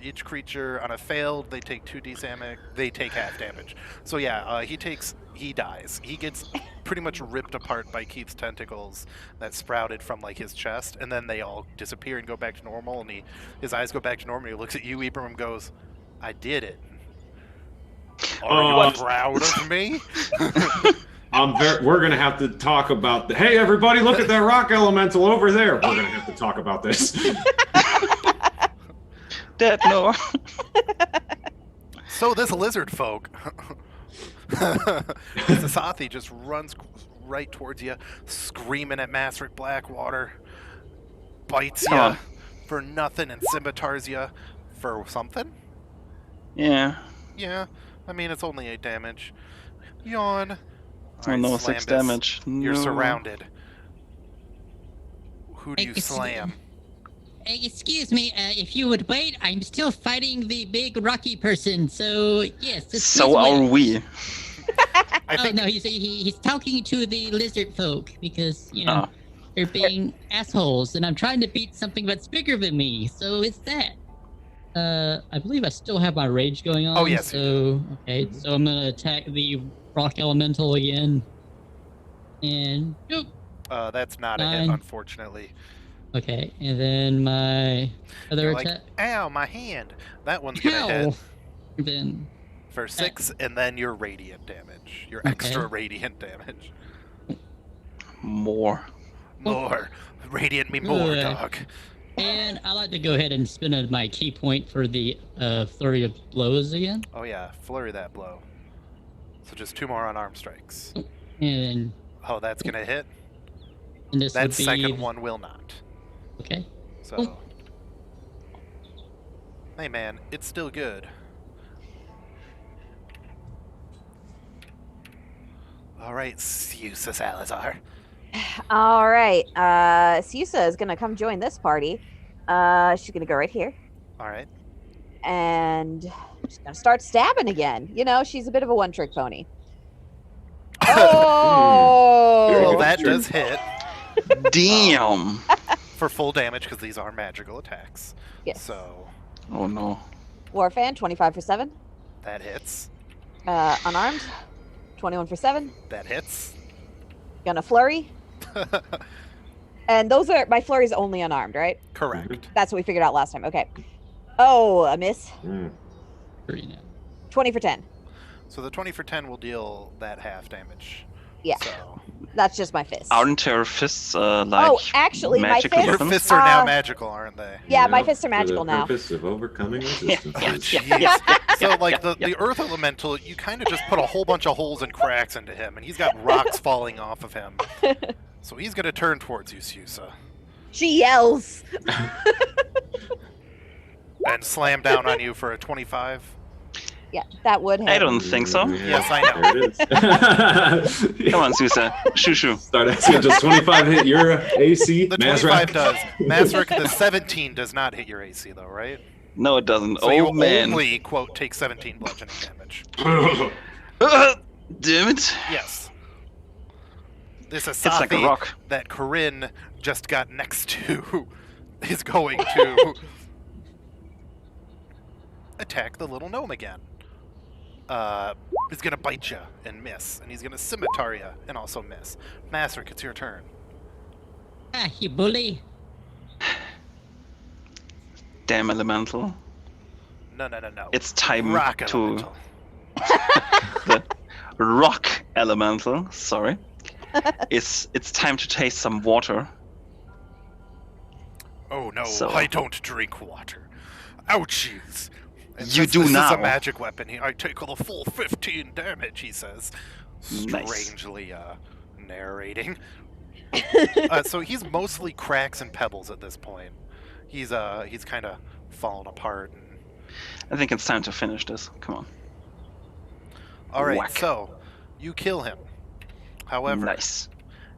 Each creature on a failed, they take 2d damage. They take half damage. So yeah, he dies. He gets pretty much ripped apart by Keith's tentacles that sprouted from like his chest, and then they all disappear and go back to normal. And his eyes go back to normal. He looks at you, Ibram, and goes, "I did it. Are you proud of me?" We're gonna have to talk about hey everybody, look at that rock elemental over there. We're gonna have to talk about this. Dead, no. So this lizard folk, this Asathi just runs right towards you, screaming at Masric Blackwater, bites you for nothing, and scimitars you for something. Yeah. Yeah, I mean it's only 8 damage. Yawn. Oh no, 6 damage. You're No. surrounded. Who do you I can see slam? excuse me, if you would wait, I'm still fighting the big rocky person. So yes. So are we. No, he's talking to the lizard folk because they're being assholes, and I'm trying to beat something that's bigger than me. So it's that. I believe I still have my rage going on. Oh yes. So okay, so I'm gonna attack the rock elemental again, and that's not a hit, unfortunately. Okay, and then my other attack. Ow, my hand! That one's gonna hit. Then for 6, and then your radiant damage, your extra radiant damage. More. Radiant me more, dog. And I like to go ahead and spend my key point for the flurry of blows again. Oh yeah, flurry that blow. So just 2 more unarmed strikes. And that's gonna hit. And this that second one will not. Okay. So. Hey man, it's still good. All right, Siusa Salazar. All right, Siusa is gonna come join this party. She's gonna go right here. All right. And she's gonna start stabbing again. You know, she's a bit of a one-trick pony. Oh! Well, that does hit. Damn. For full damage, because these are magical attacks. Yes. So. Oh no. Warfan, 25 for 7. That hits. Unarmed, 21 for 7. That hits. Gonna flurry. And those are my flurry's only unarmed, right? Correct. That's what we figured out last time. Okay. Oh, a miss. 20 for 10. So the 20 for 10 will deal that half damage. Yeah. So. That's just my fist. Aren't your fists like Oh, actually, my magical fists. Your fists are now magical, aren't they? Yeah, my fists are magical now. For the purpose of overcoming resistance. So, like, the Earth Elemental, you kind of just put a whole bunch of holes and cracks into him, and he's got rocks falling off of him. So he's going to turn towards you, Siusa. She yells. And slam down on you for a 25. Yeah, that would hit. I don't think so. Yes, I know. There it is. Come on, Susa. Shoo. Start asking, does 25 hit your AC? The 25 does. Mazrak, the 17 does not hit your AC, though, right? No, it doesn't. So oh, you man. only, quote, take 17 bludgeoning damage. Damn it. Yes. This It's like a Asathi rock. that Corinne just got next to is going to attack the little gnome again. He's going to bite you and miss, and he's going to scimitar you and also miss. Mazrak, it's your turn. Ah, you bully. Damn elemental. No. It's time Rock to elemental. the rock elemental. Sorry. It's time to taste some water. Oh no, So- I don't drink water. Ouchies. And You do this now. is a magic weapon. I take the full 15 damage, he says. Nice. Strangely narrating. So he's mostly cracks and pebbles at this point. He's kind of fallen apart. I think it's time to finish this. Come on. All right, Whack. so you kill him. However, Nice.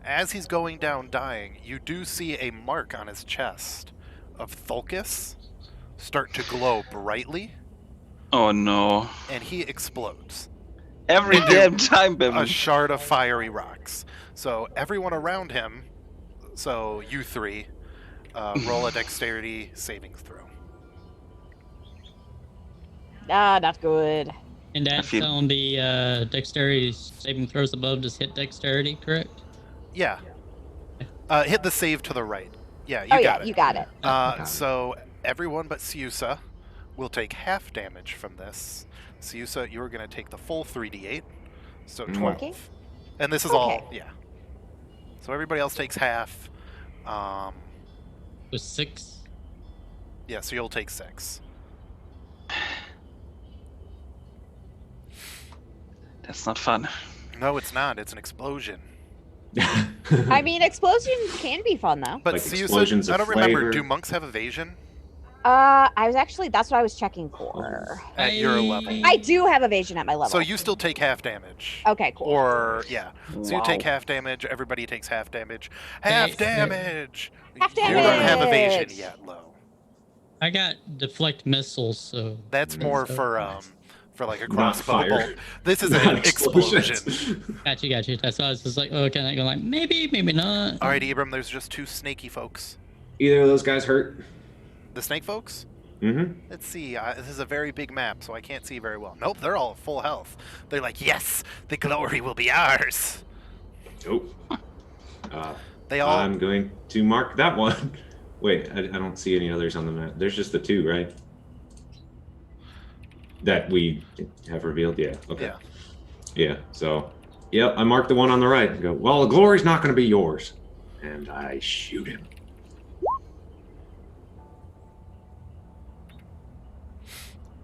as he's going down dying, you do see a mark on his chest of Thulkus start to glow brightly, Oh no. and he explodes. Every Into damn time, A Bevan. shard of fiery rocks. So everyone around him, so you three, roll a dexterity saving throw. Not good. And that's feel- on the dexterity saving throws above. Just hit dexterity, correct? Yeah. Hit the save to the right. Yeah, you Oh, got yeah, it. you got it. So everyone but Siusa will take half damage from this. Siusa, you are going to take the full 3d8, so 12. Okay. And this is all, yeah. So everybody else takes half. It was 6. Yeah, so you'll take 6. That's not fun. No, it's not. It's an explosion. I mean, explosions can be fun though. But Like Siusa, explosions I of don't remember. flavor. Do monks have evasion That's what I was checking for. at your level? I do have evasion at my level. So you still take half damage. Okay, cool. Or, yeah. So you take Wow. half damage, everybody takes half damage. Half Hey, damage! Half You don't have evasion damage! yet, Lo. I got deflect missiles, so That's more for like a crossbow fire. bolt. This is Not an explosion. Gotcha. That's why I was just like, oh, can I go like maybe not. All right, Ibram. There's just 2 snaky folks. Either of those guys hurt? The snake folks. Mm-hmm. Let's see. This is a very big map, so I can't see very well. Nope, they're all full health. They're like, yes, the glory will be ours. Oh. They all. I'm going to mark that one. Wait, I don't see any others on the map. There's just the 2, right? That we have revealed. Yeah. Okay. Yeah. Yeah. So, yep. I marked the one on the right. And go. Well, the glory's not going to be yours, and I shoot him.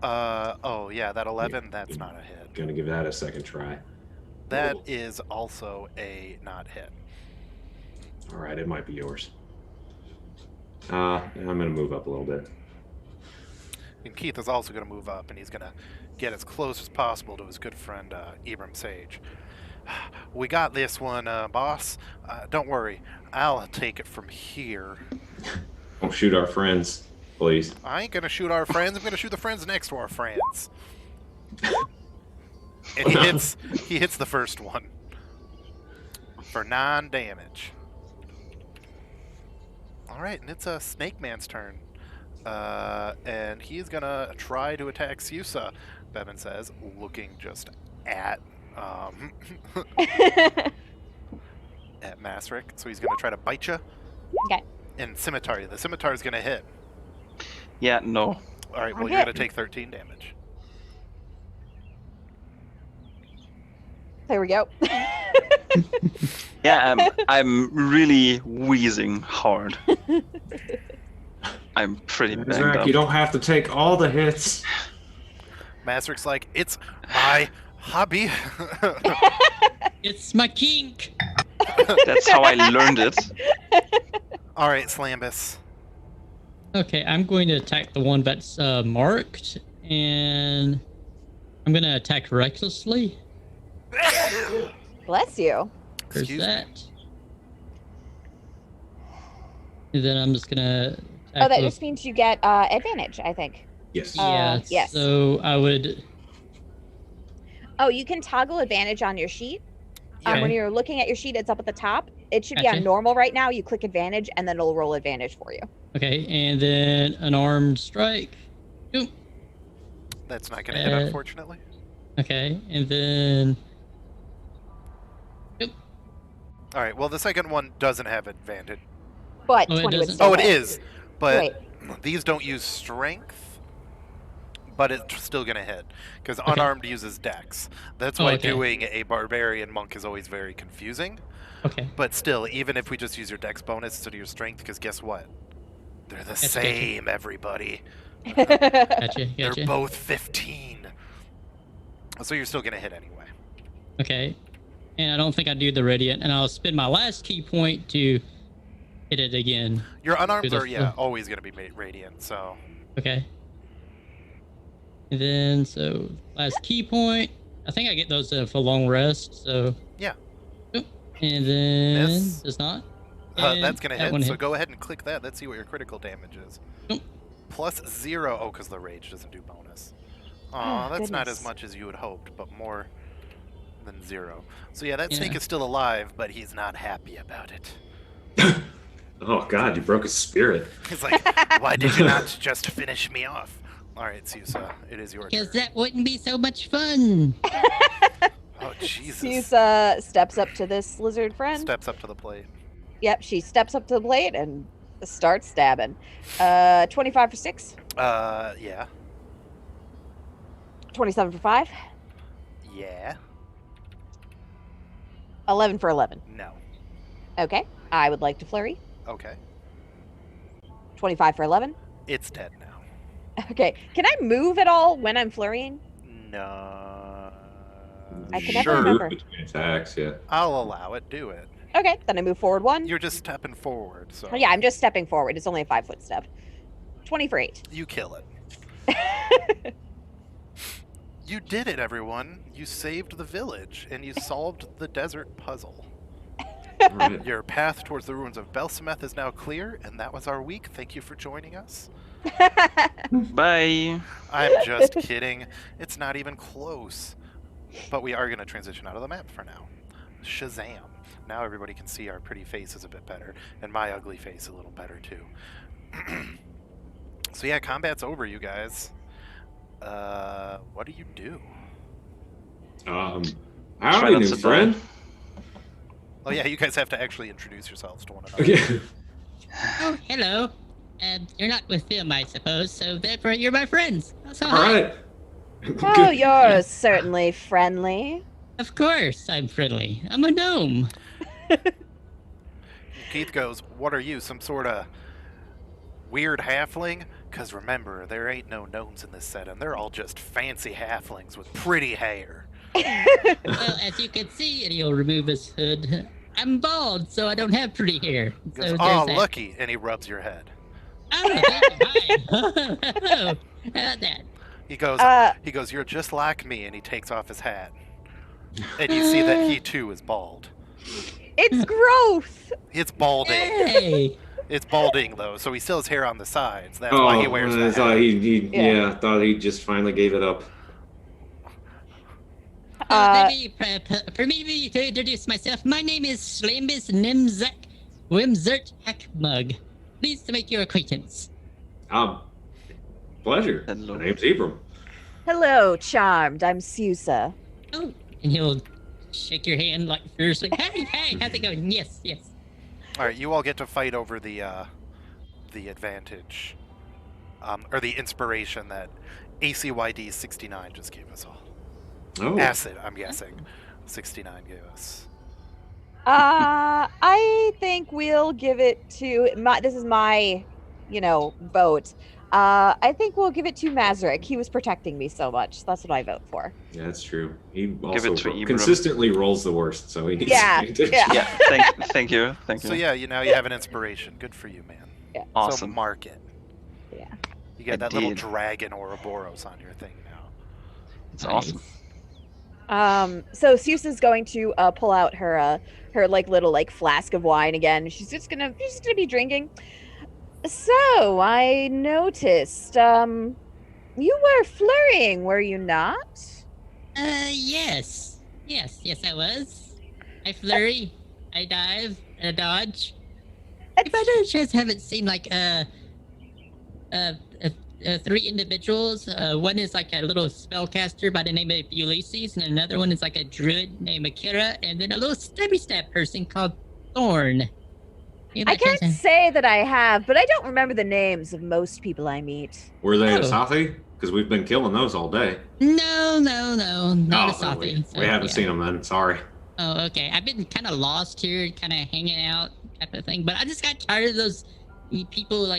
Oh yeah, that 11. That's not a hit. Gonna give that a second try. That is also a not hit. All right, it might be yours. I'm gonna move up a little bit. And Keith is also going to move up, and he's going to get as close as possible to his good friend Ibram Sage. We got this one, boss. Don't worry, I'll take it from here. Don't shoot our friends, please. I ain't going to shoot our friends. I'm going to shoot the friends next to our friends. And he hits the first one for 9 damage. All right, and it's Snake Man's turn. And he's gonna try to attack Susa, Bevan says, looking just at at Masric. So he's gonna try to bite you. Okay. And Scimitar. The Scimitar is gonna hit. Yeah, no. All right, well, Okay. you're gonna take 13 damage. There we go. Yeah, I'm really wheezing hard. I'm pretty banged Zach, up. you don't have to take all the hits. Masric's like, it's my hobby. It's my kink. That's how I learned it. All right, Slambus. Okay, I'm going to attack the one that's marked, and I'm going to attack recklessly. Bless you. There's Excuse me. that. And then I'm just going to Oh, that just means you get advantage, I think. Yes. Yeah, yes. So I would... Oh, you can toggle advantage on your sheet. Okay. When you're looking at your sheet, it's up at the top. It should be Gotcha. on normal right now. You click advantage, and then it'll roll advantage for you. Okay, and then an armed strike. Boom. That's not gonna hit, unfortunately. Okay, and then... All right, well, the second one doesn't have advantage. But Oh, it 20 would doesn't? still Oh, it hit. is, but Wait. these don't use strength, but it's still gonna hit because unarmed uses dex. That's why okay. doing a barbarian monk is always very confusing. Okay. But still, even if we just use your dex bonus instead of your strength, because guess what? They're the Gotcha. same, everybody. Gotcha. They're both 15. So you're still gonna hit anyway. Okay. And I don't think I do the radiant, and I'll spend my last key point to hit it again. Your unarmed Do are the- always gonna be radiant. So Okay. And then, so, last key point. I think I get those for long rest, so... Yeah. Oop. And then... Miss. Does not. that's gonna And that hit. one So hit. go ahead and click that. Let's see what your critical damage is. Nope. +0. Oh, because the rage doesn't do bonus. Oh, Aw, that's not goodness. as much as you had hoped, but more than 0. So yeah, that Yeah. snake is still alive, but he's not happy about it. Oh God, you broke his spirit. He's like, why did you not just finish me off? All right, Susa, it is your Because turn. that wouldn't be so much fun. Oh, Jesus. Susa steps up to this lizard friend. Steps up to the plate. Yep, she steps up to the blade and starts stabbing. 25 for 6. Yeah. 27 for 5. Yeah. 11 for 11. No. Okay. I would like to flurry. Okay. 25 for 11. It's dead now. Okay. Can I move at all when I'm flurrying? No. I can never Sure. remember. Between attacks, yeah. I'll allow it. Do it. Okay. Then I move forward 1. You're just stepping forward, so Oh, yeah, I'm just stepping forward. It's only a 5-foot step. 20 for 8. you kill it. You did it, everyone. You saved the village, and you solved the desert puzzle. Right. Your path towards the ruins of Belsameth is now clear, and that was our week. Thank you for joining us. Bye. I'm just kidding. It's not even close. But we are going to transition out of the map for now. Shazam. Now everybody can see our pretty faces a bit better, and my ugly face a little better too. So yeah, combat's over, you guys. What do you do? Try Howdy, not new to die. friend. Oh yeah, you guys have to actually introduce yourselves to one another. Yeah. Oh, hello. You're not with them, I suppose, so therefore you're my friends. So All hi. right. Oh, you're certainly friendly. Of course I'm friendly. I'm a gnome. Keith goes, "What are you, some sort of weird halfling? Because remember, there ain't no gnomes in this setting. They're all just fancy halflings with pretty hair." Well, as you can see, and he'll remove his hood, I'm bald, so I don't have pretty hair. He So goes, there's "Oh, that. lucky," and he rubs your head. Oh, thank you. Hi. How about that? He goes, he goes, "You're just like me," and he takes off his hat. And you see that he too is bald. It's growth. It's balding. Hey. It's balding though, so he still has hair on the sides. That's why he wears I the thought hat. thought he just finally gave it up. Maybe for me to introduce myself, my name is Slambus Nimzak Wimzert Hackmug. Pleased to make your acquaintance. Pleasure. Hello. My name's Abram. Hello, Charmed. I'm Susa. Oh, and he'll shake your hand like fiercely. Hey, how's it going? Yes. All right, you all get to fight over the advantage, or the inspiration that ACYD 69 just gave us all. Oh. Acid, I'm guessing. 69 gave us. I think we'll give it to this is my, vote. I think we'll give it to Mazric. He was protecting me so much. That's what I vote for. Yeah, that's true. He Give also it to Ibram. consistently rolls the worst, so he needs Yeah, to pay yeah. attention. Yeah, thank you. So yeah, now you have an inspiration. Good for you, man. Yeah. So Awesome. mark it. Yeah. You get I that little did. dragon Ouroboros on your thing now. It's awesome. So Susa's going to pull out her little flask of wine again. She's just gonna be drinking. So I noticed you were flurrying, were you not? Yes, I was. I flurry, I dive, I dodge. If I don't chance haven't seen three individuals. One is like a little spellcaster by the name of Ulysses, and another one is like a druid named Akira, and then a little stabby stab person called Thorn. I can't say that I have, but I don't remember the names of most people I meet. Were they Oh. Asathi? Because we've been killing those all day. No, not a we Asathi. haven't seen them then. Sorry. Oh, okay. I've been kind of lost here, kind of hanging out type of thing, but I just got tired of those people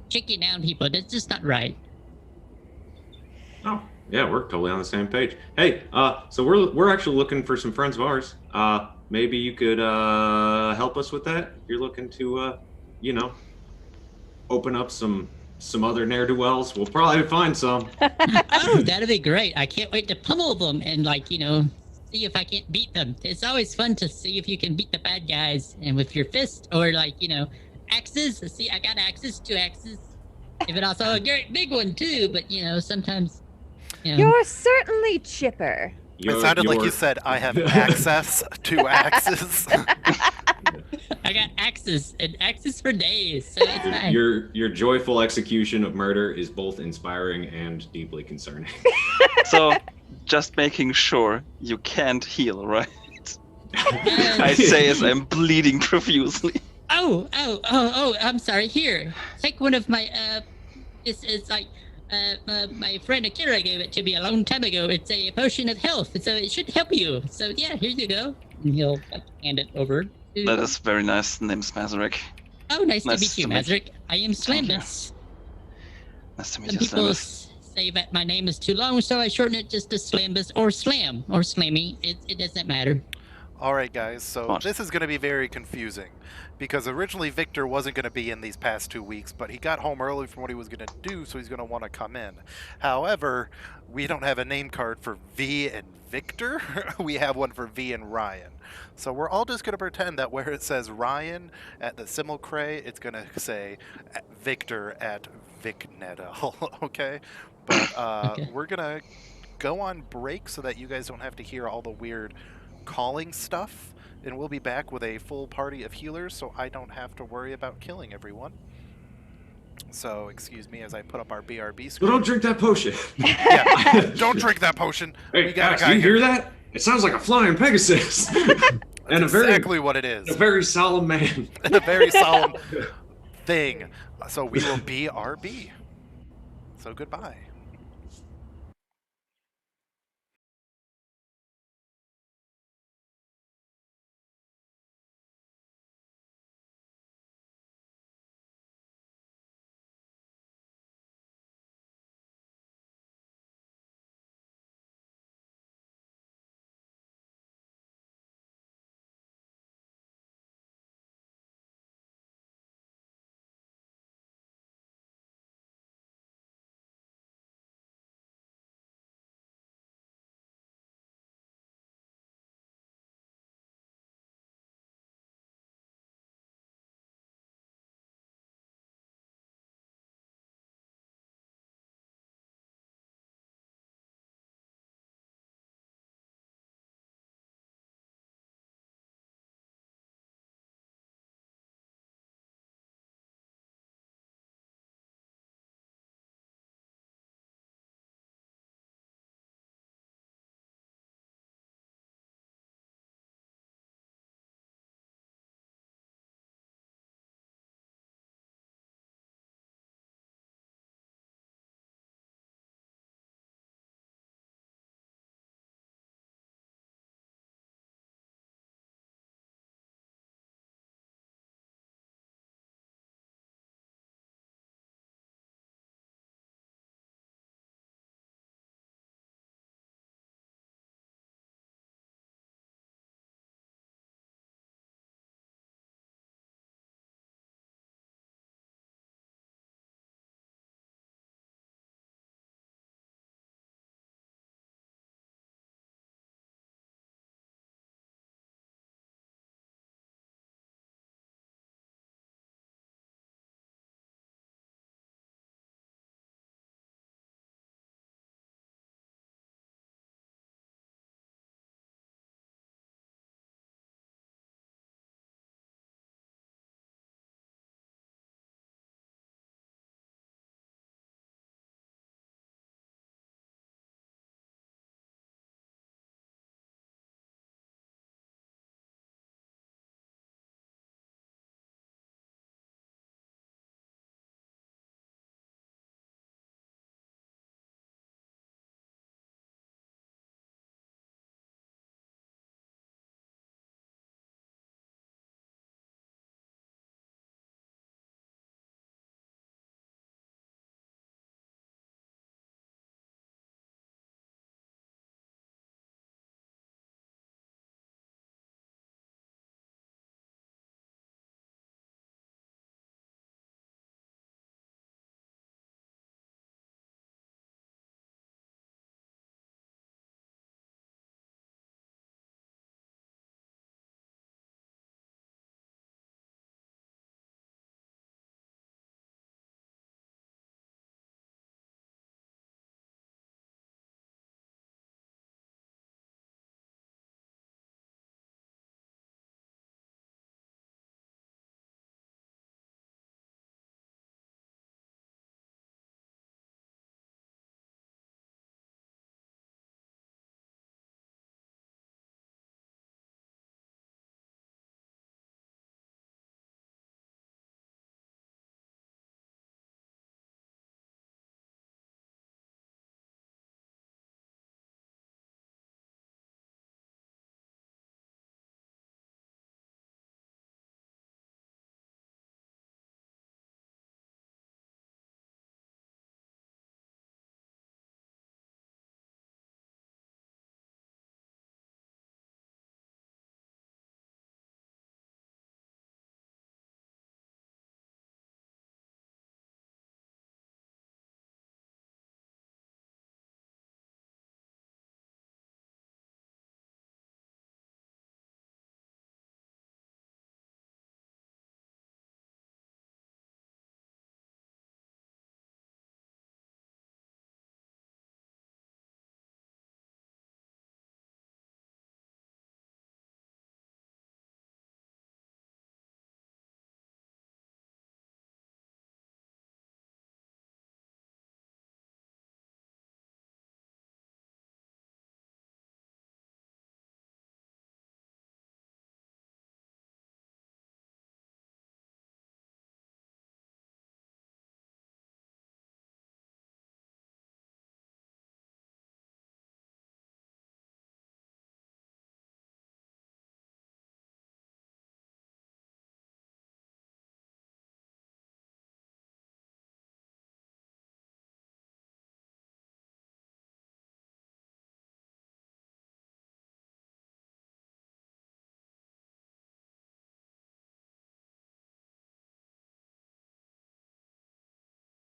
checking down people. That's just not right. Oh, yeah, we're totally on the same page. Hey, so we're actually looking for some friends of ours. Maybe you could help us with that. If you're looking to, open up some other ne'er-do-wells, we'll probably find some. Oh, that'd be great. I can't wait to pummel them and see if I can't beat them. It's always fun to see if you can beat the bad guys and with your fist or axes. See, I got axes, 2 axes. Even also a great big one too, but sometimes You're certainly chipper. It sounded like you said, "I have access to axes." I got axes and axes for days. So it's nice. Your joyful execution of murder is both inspiring and deeply concerning. So, just making sure you can't heal, right? I say as I'm bleeding profusely. Oh, I'm sorry. Here, take one of my, this is my friend Akira gave it to me a long time ago. It's a potion of health, so it should help you. So yeah, here you go. And he'll hand it over. That is very nice. Name's Mazarek. Oh, nice to Nice meet you, to meet Mazric. I am Thank you. Slambus. Nice to meet Some you, people Slamus. say that my name is too long, so I shorten it just to Slambus or Slam or Slammy. It doesn't matter. All right, guys, so What? this is going to be very confusing because originally Victor wasn't going to be in these past 2 weeks, but he got home early from what he was going to do, so he's going to want to come in. However, we don't have a name card for V and Victor. We have one for V and Ryan. So we're all just going to pretend that where it says Ryan at the simulacra, it's going to say Victor at Vicnedel, okay? But Okay. we're going to go on break so that you guys don't have to hear all the weird calling stuff, and we'll be back with a full party of healers so I don't have to worry about killing everyone. So excuse me as I put up our BRB But screen. don't drink that potion. Yeah, don't drink that potion. Hey, We got guys, a guy do you here. hear that? It sounds like a flying Pegasus. And That's exactly what it is. a very solemn man. And a very solemn thing. So we will BRB. So goodbye.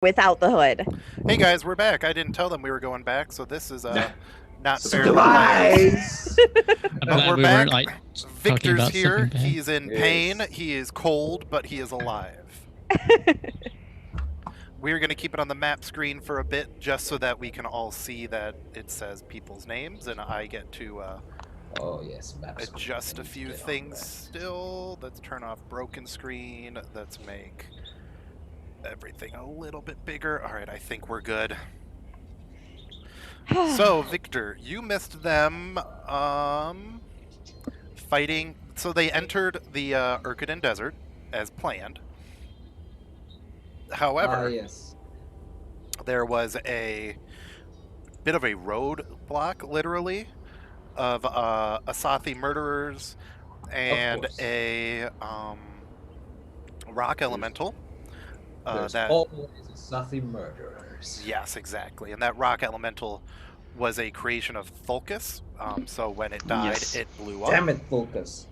without the hood. Hey guys, we're back. I didn't tell them we were going back, so this is not fair. Surprise! But we're back. Weren't, like, talking Victor's about here. something bad. He's in pain. He is cold, but he is alive. We're going to keep it on the map screen for a bit, just so that we can all see that it says people's names, and I get to Oh yes, maps. adjust a few things still. Let's turn off broken screen. Let's make everything a little bit bigger. All right, I think we're good. So, Victor, you missed them fighting. So they entered the Urkaden Desert as planned. However, yes. there was a bit of a roadblock, literally, of Asathi murderers and a rock elemental. There's That always Asathi murderers. Yes, exactly. And that rock elemental was a creation of Thulkus. So when it died, Yes. it blew up. Damn it, Thulkus.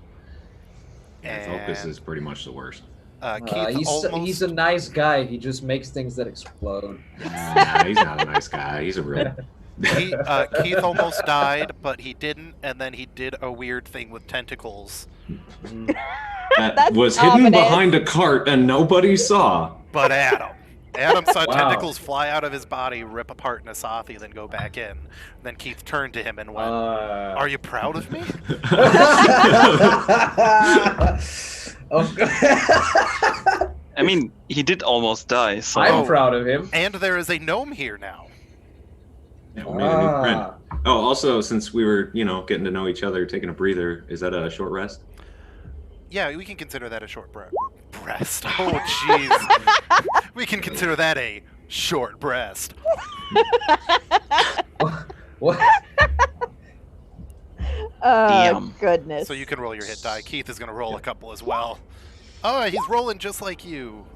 Yeah, Focus is pretty much the worst. Keith He's a nice guy. He just makes things that explode. Nah, he's not a nice guy. He's a real. Keith almost died, but he didn't, and then he did a weird thing with tentacles. That That's was hidden ominous. behind a cart and nobody saw. But Adam saw Wow. tentacles fly out of his body, rip apart in Asathi, then go back in. Then Keith turned to him and went, "Are you proud of me?" I mean, he did almost die, so I'm proud of him. And there is a gnome here now. Yeah, we made a new friend. Oh, also, since we were, getting to know each other, taking a breather, is that a short rest? Yeah, we can consider that a short breast. Oh, jeez. We can consider that a short breast. What? Oh, Damn. goodness. So you can roll your hit die. Keith is going to roll a couple as well. Oh, he's rolling just like you.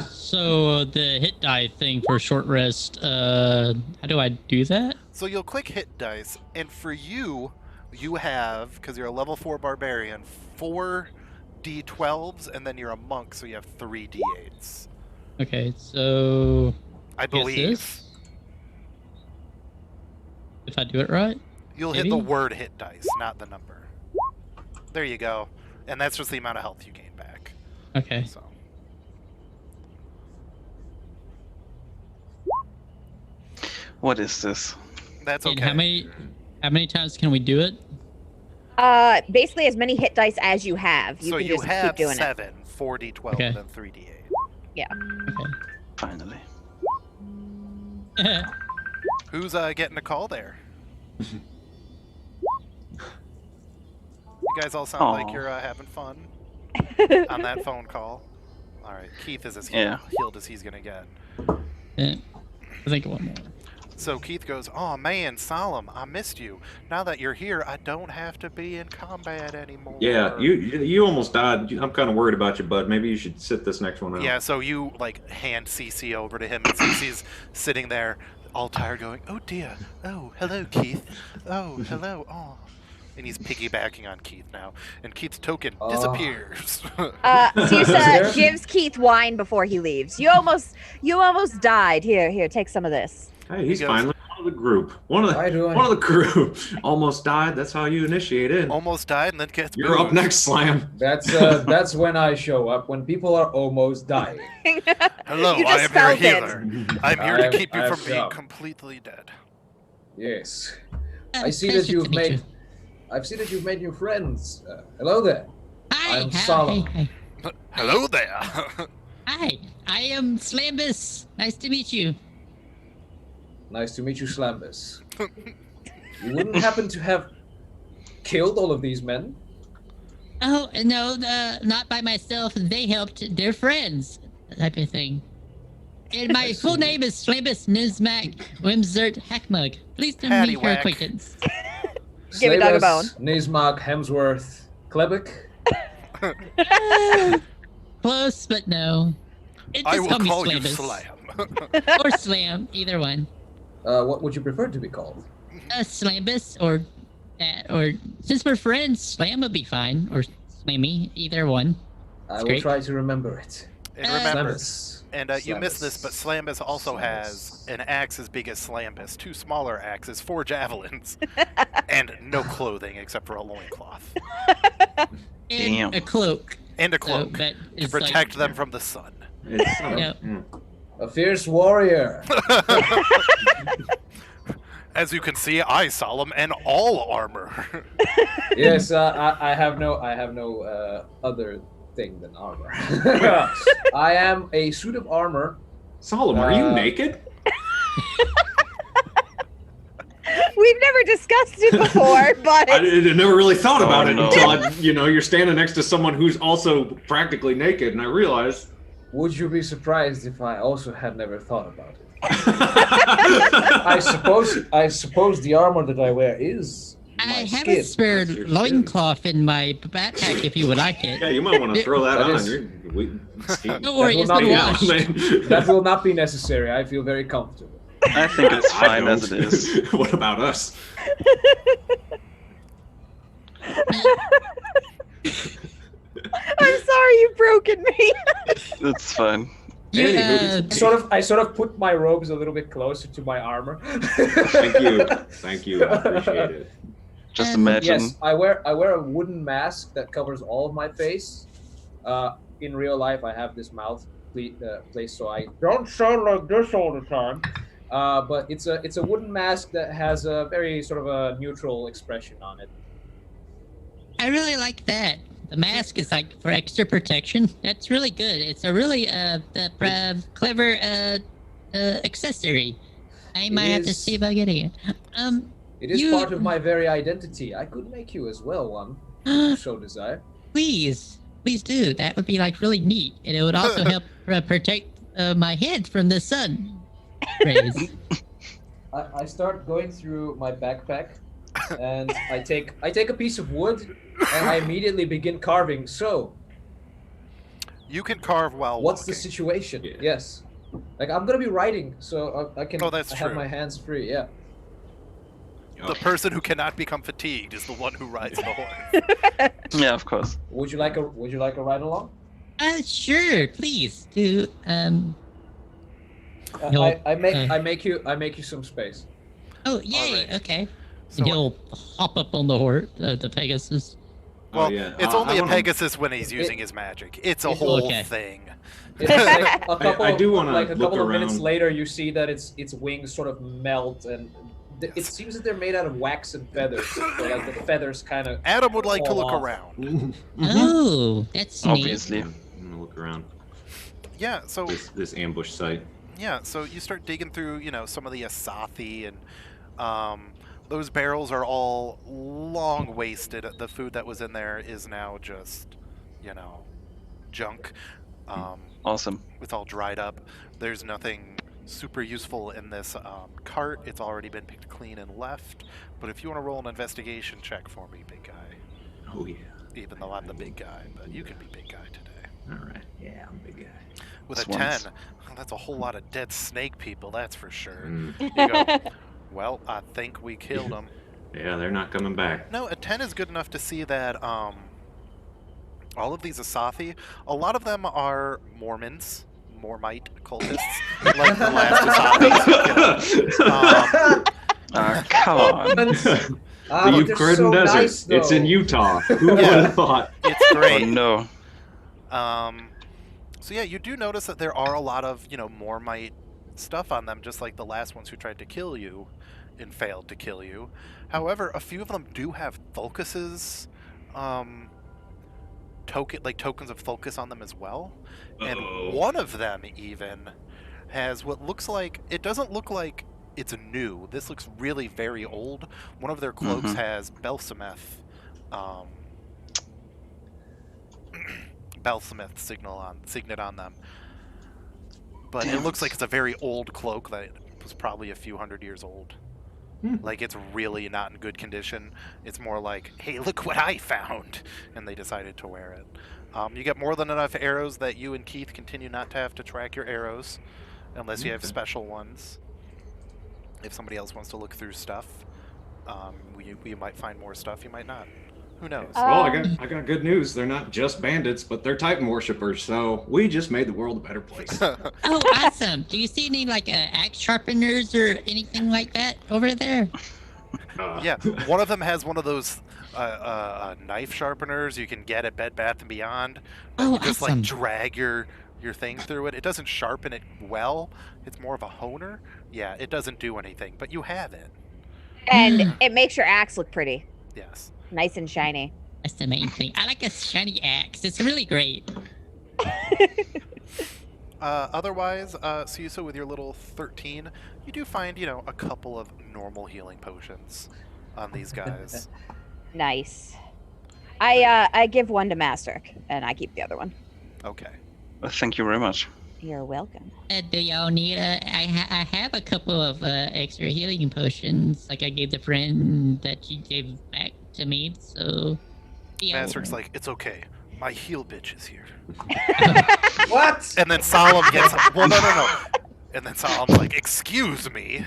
So the hit die thing for short rest, how do I do that? So you'll click hit dice, and for you have, because you're a level 4 barbarian, 4 d12s, and then you're a monk, so you have 3 d8s. Okay, so I guess believe. this? If I do it right? You'll hit the Maybe? word hit dice, not the number. There you go. And that's just the amount of health you gain back. Okay. So. what is this? That's And okay. how many times can we do it? Basically as many hit dice as you have. You So can you just have keep doing 7, 4 d12, Okay. and then 3 d8. Okay. Finally. Who's getting a call there? You guys all sound like Aw. you're having fun it. on that phone call. All right, Keith is as Yeah. healed as he's gonna get. Yeah. I think one more. So Keith goes, "Oh man, Solemn, I missed you. Now that you're here, I don't have to be in combat anymore." Yeah, you almost died. I'm kind of worried about you, bud. Maybe you should sit this next one out. Yeah, so you hand CC over to him, and CC's sitting there, all tired, going, "Oh dear, oh hello Keith, oh hello, oh," and he's piggybacking on Keith now, and Keith's token Oh. disappears. Susa gives Keith wine before he leaves. You almost died. Here, take some of this. Hey, he's He goes- finally one of the group. One of the group almost died. That's how you initiate in. Almost died, and then gets. You're up boozed. next, Slam. That's when I show up, when people are almost dying. Hello, You I just am your felt it. healer. I'm here to keep you I've from being come. completely dead. Yes. Ah, I see pleasure that to you've meet made. you. I've seen that you've made new friends. Hello there. Hi, I'm hi, Solemn. hi, Hello there. hi. I am Slambus. Nice to meet you. Nice to meet you, Slambus. You wouldn't happen to have killed all of these men? Oh no, not by myself. They helped their friends, type of thing. And my full name is Slambus Nizmak Wimzert Hackmug. Pleased to meet your Paddywhack. acquaintance. Give a dog a bone. Nismark, Hemsworth, Klebek. Close, but no. Just I will call me call you Slambus. Slam. Or Slam, either one. What would you prefer to be called? Slambus or that, or since we're friends, Slam would be fine, or Slammy, either one. I will great. try to remember it. And remember, Slambus. you missed this, but Slambus also has an axe as big as Slambus, 2 smaller axes, 4 javelins, and no clothing except for a loincloth. And a cloak. And a cloak that to is protect them from the sun. A fierce warrior. As you can see, I, Solemn, and all armor. Yes, I have no other thing than armor. I am a suit of armor. Solemn, are you naked? We've never discussed it before, but I never really thought about it no. until you're standing next to someone who's also practically naked, and I realized. Would you be surprised if I also had never thought about it? I suppose the armor that I wear is I my have skin. a spare loincloth in my backpack if you would like it. Yeah, you might want to throw that That on. is- Don't worry, it's That been will washed. That will not be necessary. I feel very comfortable. I think it's I fine as don't. it is. What about us? I'm sorry you've broken me. It's fine. I sort of put my robes a little bit closer to my armor. Thank you. I appreciate it. Just imagine. Yes, I wear a wooden mask that covers all of my face. In real life, I have this mouth placed so I don't sound like this all the time. But it's a wooden mask that has a very sort of a neutral expression on it. I really like that. The mask is like for extra protection. That's really good. It's a really clever accessory. I might have to see about getting it. It is part of my very identity. I could make you as well one, if you so desire. Please do. That would be like really neat, and it would also help protect my head from the sun rays. I start going through my backpack, and I take a piece of wood, and I immediately begin carving. So, You can carve while what's walking. the situation? Yeah. Yes, like I'm gonna be writing, so I can. Oh, that's I have true. my hands free. Yeah. The person who cannot become fatigued is the one who rides the horse. Yeah, of course. Would you like a ride along? Sure, please do. I make you some space. Oh, yay! Alright. Okay. So, And he'll hop up on the horse, the Pegasus. well, yeah. it's I only a wanna- Pegasus when he's using his magic. It's a It's whole okay. thing. It's like a couple. I do wanna like a look couple of minutes around. later, you see that its wings sort of melt, and it seems that they're made out of wax and feathers. So like the feathers kind of. Adam would like to fall look off. around. Oh, that's neat. Obviously. I'm gonna look around Yeah, so this ambush site. yeah, so you start digging through, some of the Asathi, and those barrels are all long wasted. The food that was in there is now just, junk. Awesome. It's all dried up. There's nothing super useful in this cart. It's already been picked clean and left. But if you want to roll an investigation check for me, big guy, Oh yeah. even though I'm the big guy, but you can be big guy today. All right. Yeah, I'm a big guy. With a Swans. 10, that's a whole lot of dead snake people, that's for sure. Mm. You go, well, I think we killed them. Yeah, they're not coming back. No, a 10 is good enough to see that all of these Asathi, a lot of them are Mormons, Mormite cultists, like the last Asathi. Come on. The but they're Ukraine so Desert. nice, It's in though. Utah. Who would Yeah. have thought? It's Oh great. no. So yeah, you do notice that there are a lot of, Mormite stuff on them, just like the last ones who tried to kill you and failed to kill you. However, a few of them do have Thulkuses, tokens of Thulkus on them as well. And Uh-oh. one of them even has what looks like, it doesn't look like it's new. This looks really very old. One of their cloaks Mhm. has Belsameth, Belsameth signet on them. But it looks like it's a very old cloak that was probably a few hundred years old. Like, it's really not in good condition. It's more like, hey, look what I found! And they decided to wear it. You get more than enough arrows that you and Keith continue not to have to track your arrows, unless you have Okay. special ones. If somebody else wants to look through stuff, you might find more stuff, you might not. Who knows? Well, I got good news. They're not just bandits, but they're Titan worshippers. So we just made the world a better place. Oh, awesome! Do you see any like axe sharpeners or anything like that over there? Yeah, one of them has one of those knife sharpeners you can get at Bed Bath & Beyond. Oh, You just awesome. like drag your thing through it. It doesn't sharpen it well. It's more of a honer. Yeah, it doesn't do anything, but you have it. And it makes your axe look pretty. Yes. Nice and shiny. That's the main thing. I like a shiny axe. It's really great. Otherwise, Susa, with your little 13, you do find, a couple of normal healing potions on these guys. Nice. I give one to Master, and I keep the other one. Okay. Thank you very much. You're welcome. Do y'all need I have a couple of extra healing potions, like I gave the friend that you gave back to me, so... Master's like, it's okay. My heal bitch is here. What? And then Solemn gets... Well, no. And then Solemn's like, excuse me.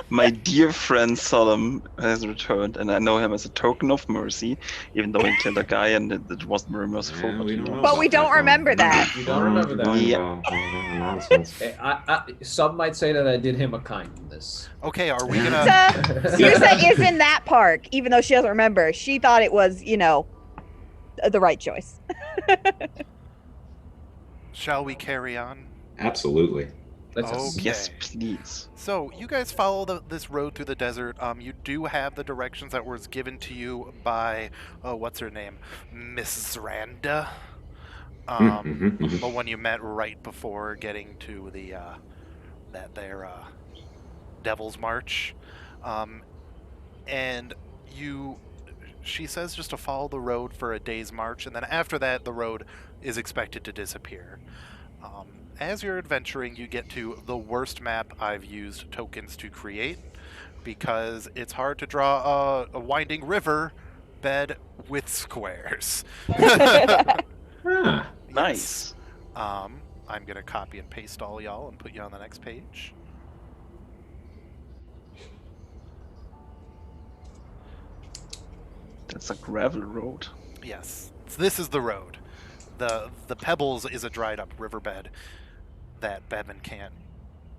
My dear friend Solemn has returned, and I know him as a token of mercy, even though he killed a guy and it wasn't very merciful. Yeah, we don't know But we about don't that. remember that. You don't remember that? Yeah. Nonsense. Hey, some might say that I did him a kindness. Okay, are we gonna... Susa is in that park, even though she doesn't remember. She thought it was, the right choice. Shall we carry on? Absolutely. Let's Okay. Yes, please. So, you guys follow this road through the desert. You do have the directions that was given to you by, what's her name? Miss Randa. The one you met right before getting to the, their Devil's March. And she says just to follow the road for a day's march, and then after that, the road is expected to disappear. As you're adventuring, you get to the worst map I've used tokens to create, because it's hard to draw a winding river bed with squares. Huh. Nice. I'm going to copy and paste all y'all and put you on the next page. That's a gravel road. Yes, this is the road. The Pebbles is a dried up riverbed that Bevan can't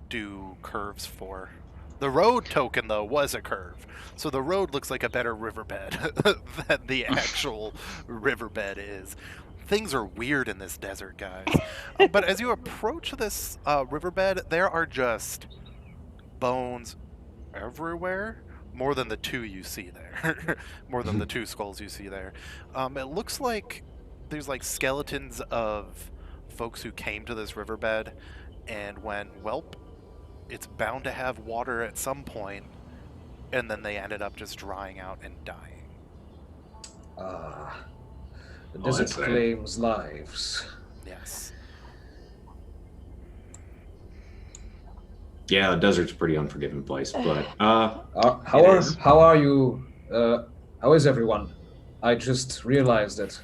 do curves for. The road token, though, was a curve. So the road looks like a better riverbed than the actual riverbed is. Things are weird in this desert, guys. But as you approach this riverbed, there are just bones everywhere. More than the two you see there. More than the two skulls you see there. It looks like there's like skeletons of folks who came to this riverbed and went, welp, it's bound to have water at some point, and then they ended up just drying out and dying. The desert that's sad. claims lives. Yes. Yeah, the desert's a pretty unforgiving place, but How are you? How is everyone? I just realized that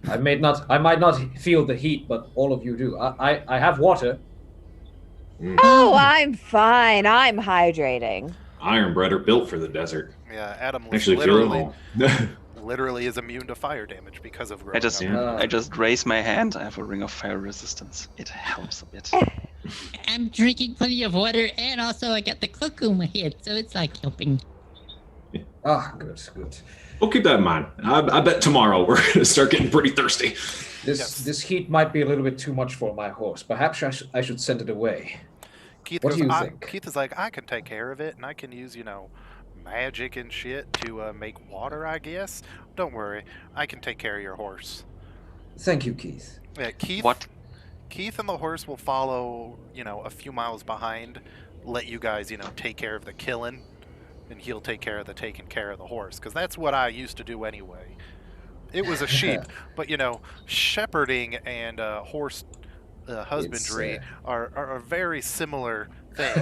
I might not feel the heat, but all of you do. I have water. Oh, I'm fine. I'm hydrating. Ironbred are built for the desert. Yeah, Adam was Actually, feel literally is immune to fire damage because of growing I just up. Yeah. I just raise my hand. I have a ring of fire resistance. It helps a bit. I'm drinking plenty of water, and also I got the cloak on my head, so it's like helping. Good. We'll keep that in mind. I bet tomorrow we're going to start getting pretty thirsty. This heat might be a little bit too much for my horse. Perhaps I should send it away. Keith What goes, do you think? Keith is like, I can take care of it, and I can use, magic and shit to make water, I guess. Don't worry, I can take care of your horse. Thank you, Keith. Yeah, Keith. What? Keith and the horse will follow, a few miles behind, let you guys, take care of the killing, and he'll take care of the taking care of the horse, because that's what I used to do anyway. It was a sheep, but shepherding and horse husbandry are a very similar thing.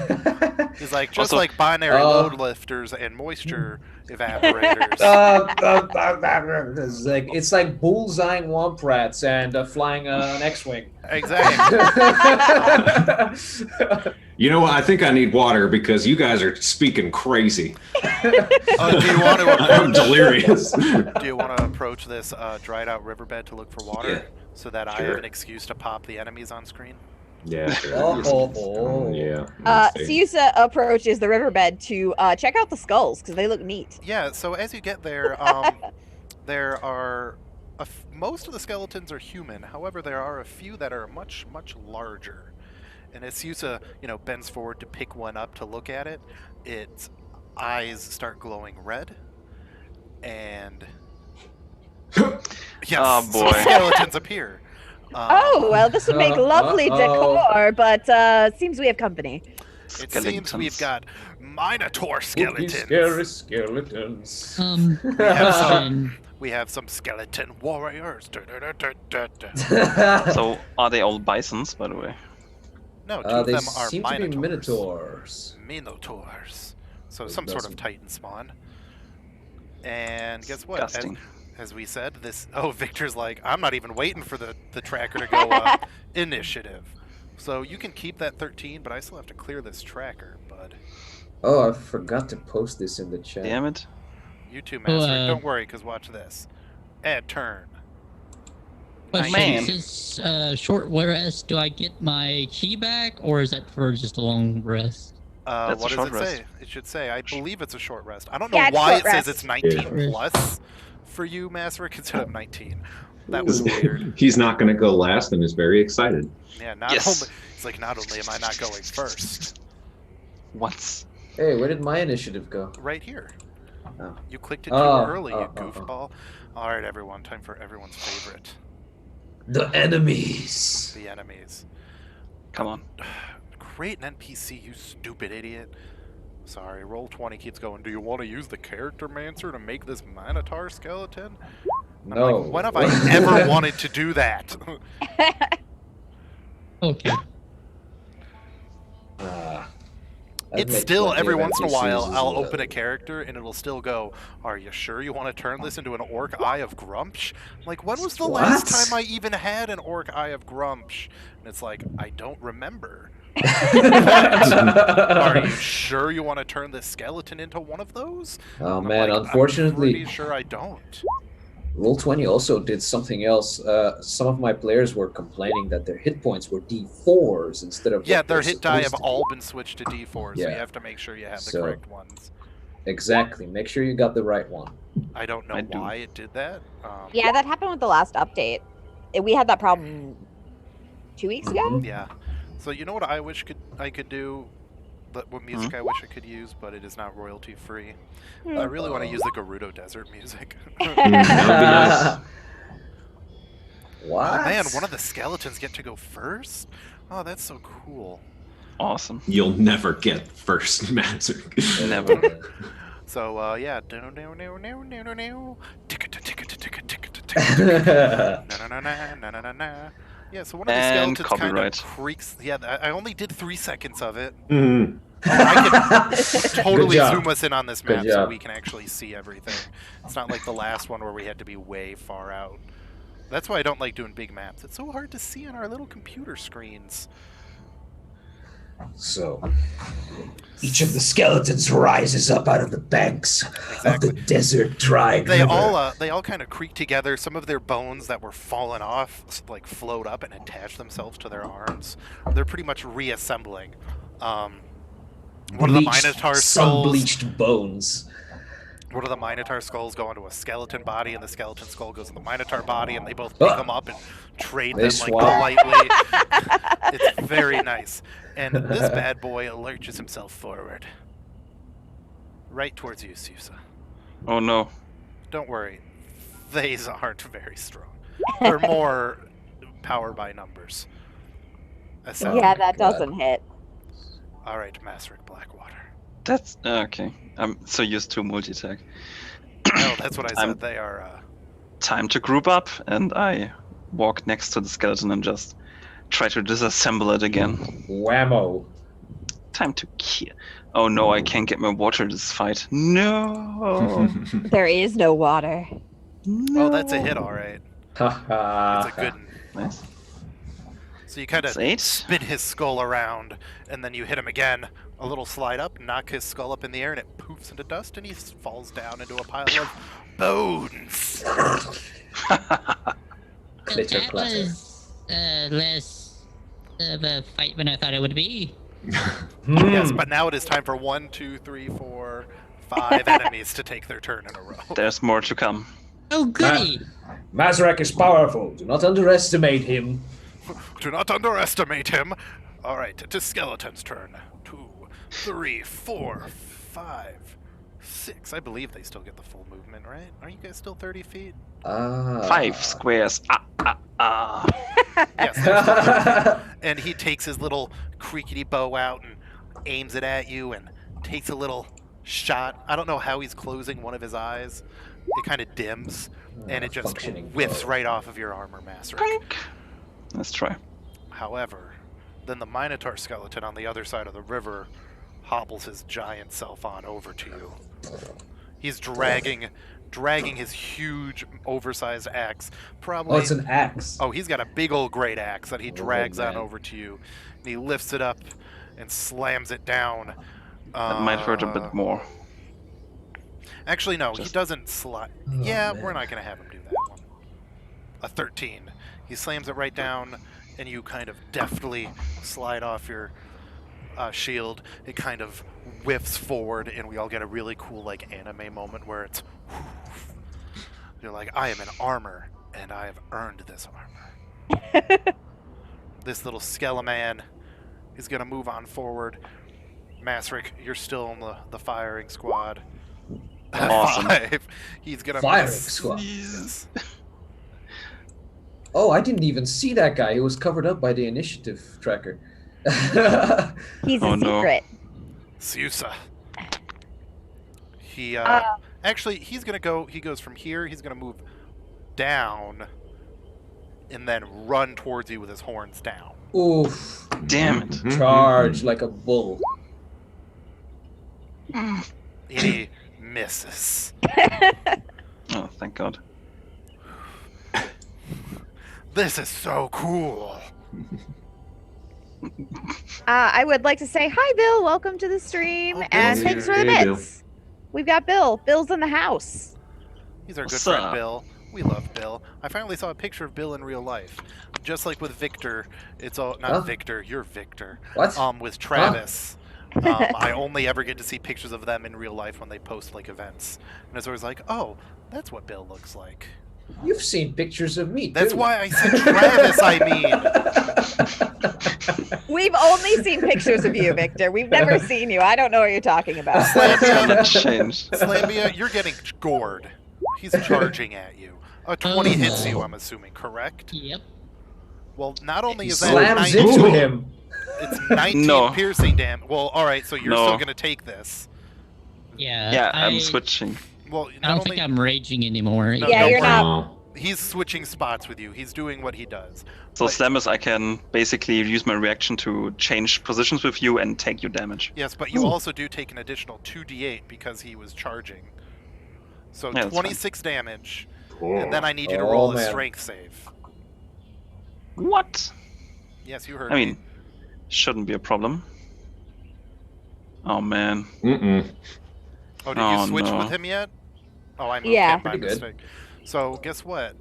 It's like just Also- like binary load lifters and moisture evaporators. It's like bullseyeing womp rats and flying an X-wing. Exactly. You know what? I think I need water because you guys are speaking crazy. Do you want to I'm delirious. Do you want to approach this dried out riverbed to look for water so that I have an excuse to pop the enemies on screen? Yeah, sure. Yeah. Siusa approaches the riverbed to check out the skulls because they look neat. Yeah, so as you get there, there are most of the skeletons are human. However, there are a few that are much, much larger. And as Siusa, bends forward to pick one up to look at it, its eyes start glowing red, and Oh, boy. some skeletons appear. Oh, well, this would make lovely decor, but seems we have company. It seems we've got Minotaur skeletons. Scary skeletons. We have some skeleton warriors. So, are they all bisons, by the way? No, two of they them are seem to be minotaurs. Minotaurs. So some sort of titan spawn. And guess what? Disgusting. As we said, Victor's like, I'm not even waiting for the tracker to go initiative. So you can keep that 13, but I still have to clear this tracker, bud. Oh, I forgot to post this in the chat. Damn it. You too, Master. Don't worry, because watch this. Add turn. Question, since short rest, do I get my key back, or is that for just a long rest? That's what a does short it rest. say? It should say, I believe it's a short rest. I don't know Yeah, it's why it short says rest. it's 19 Yeah. plus for you, Master, instead of 19. That was weird. He's not going to go last and is very excited. Yeah, Yes. It's like, not only am I not going first, Once. Hey, where did my initiative go? right here. Oh. You clicked it too early, you goofball. All right, everyone, time for everyone's favorite. The enemies. The enemies. Come on. Create an NPC, you stupid idiot. Sorry, Roll20 keeps going, do you want to use the Character Mancer to make this Minotaur skeleton? I'm No. like, when have I ever wanted to do that? Okay. It's still, every once in a while, I'll open a character and it'll still go, are you sure you want to turn this into an Orc Eye of Grumsh? I'm like, when was the last time I even had an Orc Eye of Grumsh? And it's like, I don't remember. Are you sure you want to turn this skeleton into one of those? Oh And I'm man, like, unfortunately, I'm pretty sure I don't. Roll20 also did something else. Some of my players were complaining that their hit points were D4s instead of Yeah, what their they're hit die supposed have to all be. been switched to D4s, so Yeah. you have to make sure you have the So- correct ones. Exactly. Make sure you got the right one. I don't know I do. why it did that. Yeah, that happened with the last update. We had that problem 2 weeks ago. Yeah. So you know what I wish I could do, but what music I wish I could use, but it is not royalty free. I really want to use the Gerudo Desert music. That would be nice. What? Oh man, one of the skeletons get to go first? Oh, that's so cool. Awesome. You'll never get first, Master. Never. So yeah. Yeah, so one of the And skeletons kind copyright. of creaks. Yeah, I only did 3 seconds of it. Mhm. I can totally job. zoom us in on this Good map so job. we can actually see everything. It's not like the last one where we had to be way far out. That's why I don't like doing big maps. It's so hard to see on our little computer screens. So, each of the skeletons rises up out of the banks of the desert dried They river. all kind of creak together. Some of their bones that were fallen off like float up and attach themselves to their arms. They're pretty much reassembling. One of the Minotaur skulls. sun-bleached bones. One of the Minotaur skulls go into a skeleton body, and the skeleton skull goes in the Minotaur body, and they both pick them up and trade They them like swap. politely. It's very nice. And this bad boy lurches himself forward, right towards you, Susa. Oh no. Don't worry, these aren't very strong. They're more power by numbers. Yeah, that doesn't hit. All right, Masric Blackwater. That's okay. I'm so used to multi-tag. No, that's what I said. I'm- They are. Time to group up, and I walk next to the skeleton and just try to disassemble it again. Whammo. Time to kill. Oh no, I can't get my water this fight. No. There is no water. No. Oh, that's a hit, all right. Haha. It's a good. Nice. So you kind of 8. spin his skull around, and then you hit him again. A little slide up, knock his skull up in the air, and it poofs into dust, and he falls down into a pile of bones. Glitter That clatter. was less of a fight than I thought it would be. Yes, but now it is time for 1, 2, 3, 4, 5 enemies to take their turn in a row. There's more to come. Oh, goody! Mazrak is powerful. Do not underestimate him. Do not underestimate him. All right, it is Skeleton's turn. 2, 3, 4, 5, 6. I believe they still get the full movement, right? Are you guys still 30 feet? 5 squares. Yes. they're still 30 feet. And he takes his little creakety bow out and aims it at you and takes a little shot. I don't know how he's closing one of his eyes. It kind of dims, and it just Functioning whiffs bow. right off of your armor, Masric. Let's try. However, then the Minotaur skeleton on the other side of the river hobbles his giant self on over to you. He's dragging his huge, oversized axe. Probably. Oh, it's an axe. Oh, he's got a big old great axe that he drags on man. over to you, and he lifts it up and slams it down. That might hurt a bit more. Actually, no, he Just- doesn't slide. Oh, Yeah, man. we're not gonna have him do that one. A 13. He slams it right down, and you kind of deftly slide off your shield. It kind of whiffs forward, and we all get a really cool like anime moment where it's. You're like, I am in armor, and I have earned this armor. This little Skeleman is gonna move on forward. Masric, you're still in the firing squad. Awesome. 5. He's gonna Firing miss. squad. Yes. Oh, I didn't even see that guy. He was covered up by the initiative tracker. He's Oh, a no. secret. Siusa. He actually he's gonna go. He goes from here. He's gonna move down, and then run towards you with his horns down. Oof. Damn it. Mhm. Charge like a bull. And he misses. Oh, thank God. This is so cool. I would like to say hi, Bill. Welcome to the stream, Oh, Bill's and here. thanks for the Hey, Bill. bits. We've got Bill. Bill's in the house. He's our good What's friend up? Bill. We love Bill. I finally saw a picture of Bill in real life. Just like with Victor, it's all not Huh? Victor. You're Victor. What? With Travis. I only ever get to see pictures of them in real life when they post like events, and it's always like, oh, that's what Bill looks like. You've seen pictures of me. That's too. why I said Travis. I mean, We've only seen pictures of you, Victor. We've never seen you. I don't know what you're talking about. That changed. Slambia, you're getting gored. He's charging at you. A 20 hits you, I'm assuming, correct? Yep. Well, not only He is that slams 19, into him. it's 19 No. piercing damage. Well, all right, so you're No. still gonna take this. Yeah. Yeah, I I'm switching. Well, I don't think I'm raging anymore. No, Yeah, don't you're worry. not. Oh. He's switching spots with you. He's doing what he does. So But- Slamus, I can basically use my reaction to change positions with you and take your damage. Yes, but you Ooh. also do take an additional 2d8 because he was charging. So Yeah, that's 26 damage, Cool. and then I need you to Oh, roll a man. strength save. What? Yes, you heard I me. mean, shouldn't be a problem. Oh man. Mm-mm. Oh, did Oh, you switch no. with him yet? Oh, I moved Yeah. him by Pretty good. mistake. So, guess what?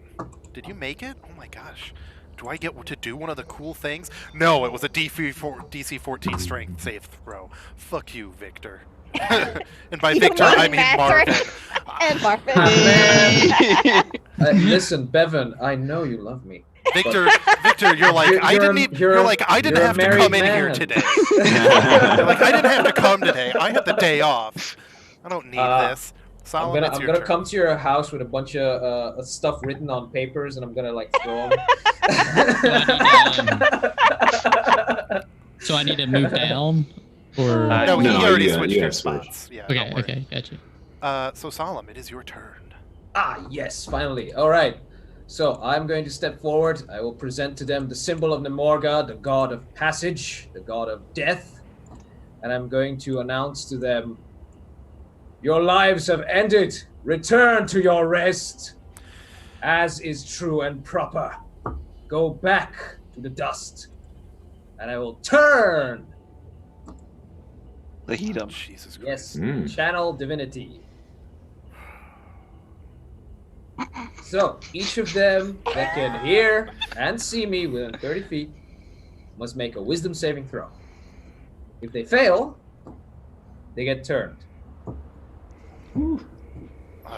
Did you make it? Oh my gosh. Do I get to do one of the cool things? No, it was a DC 14 strength save throw. Fuck you, Victor. And by You Victor, I mean mean Master. Marvin. And Marvin. Listen, Bevan, I know you love me. Victor, you're like, You're- I you're didn't a- need. you're You're a- like, I didn't you're a have to married come in here man. today. You're like, I didn't have to come today. I had the day off. I don't need this. I'm Solomon, gonna it's I'm your gonna turn. come to your house with a bunch of stuff written on papers, and I'm gonna like throw them. So I need to move down? Or. No, he No, already you switched gotta your switch. spots. Yeah. okay, don't worry. okay, gotcha. So Solomon, it is your turn. Ah, yes, finally. All right. So I'm going to step forward. I will present to them the symbol of Nemorga, the god of passage, the god of death, and I'm going to announce to them, "Your lives have ended. Return to your rest, as is true and proper. Go back to the dust and I will turn. The heat up. Jesus Yes, Christ. channel divinity. So each of them that can hear and see me within 30 feet must make a wisdom saving throw. If they fail, they get turned. Oh,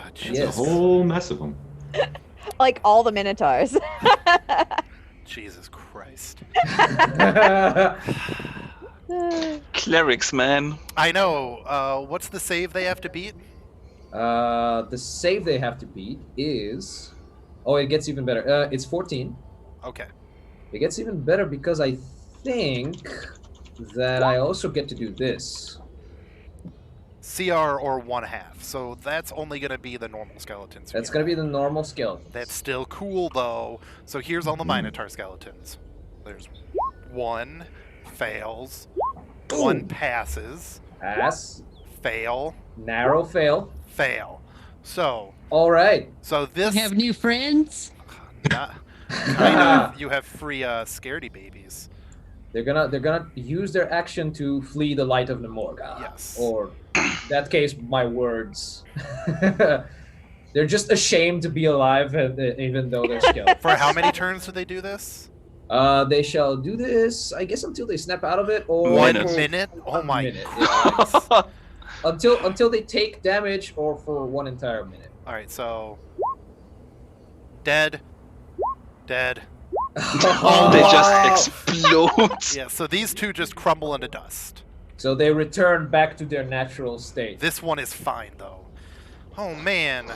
It's Yes. a whole mess of them. Like all the Minotaurs. Jesus Christ. Clerics, man. I know. What's the save they have to beat? The save they have to beat is... Oh, it gets even better. It's 14. Okay. It gets even better because I think that I also get to do this. CR or 1/2. So that's only going to be the normal skeletons. That's going to be the normal skill. That's still cool, though. So here's all the Minotaur skeletons. There's 1 fails, 1 passes, Pass. fail, Narrow fail. fail. So All right. this You have new friends? not, kind of, you have free scaredy babies. They're gonna use their action to flee the light of Nemorga. Yes. Or, in that case, my words. They're just ashamed to be alive, even though they're skeletons. For how many turns do they do this? They shall do this, I guess, until they snap out of it, or 1 Minute. minute? Oh my minute, Christ. yeah. until they take damage, or for 1 entire minute. All right, so dead. Oh, they just explode. Yeah, so these 2 just crumble into dust. So they return back to their natural state. This one is fine though. Oh man.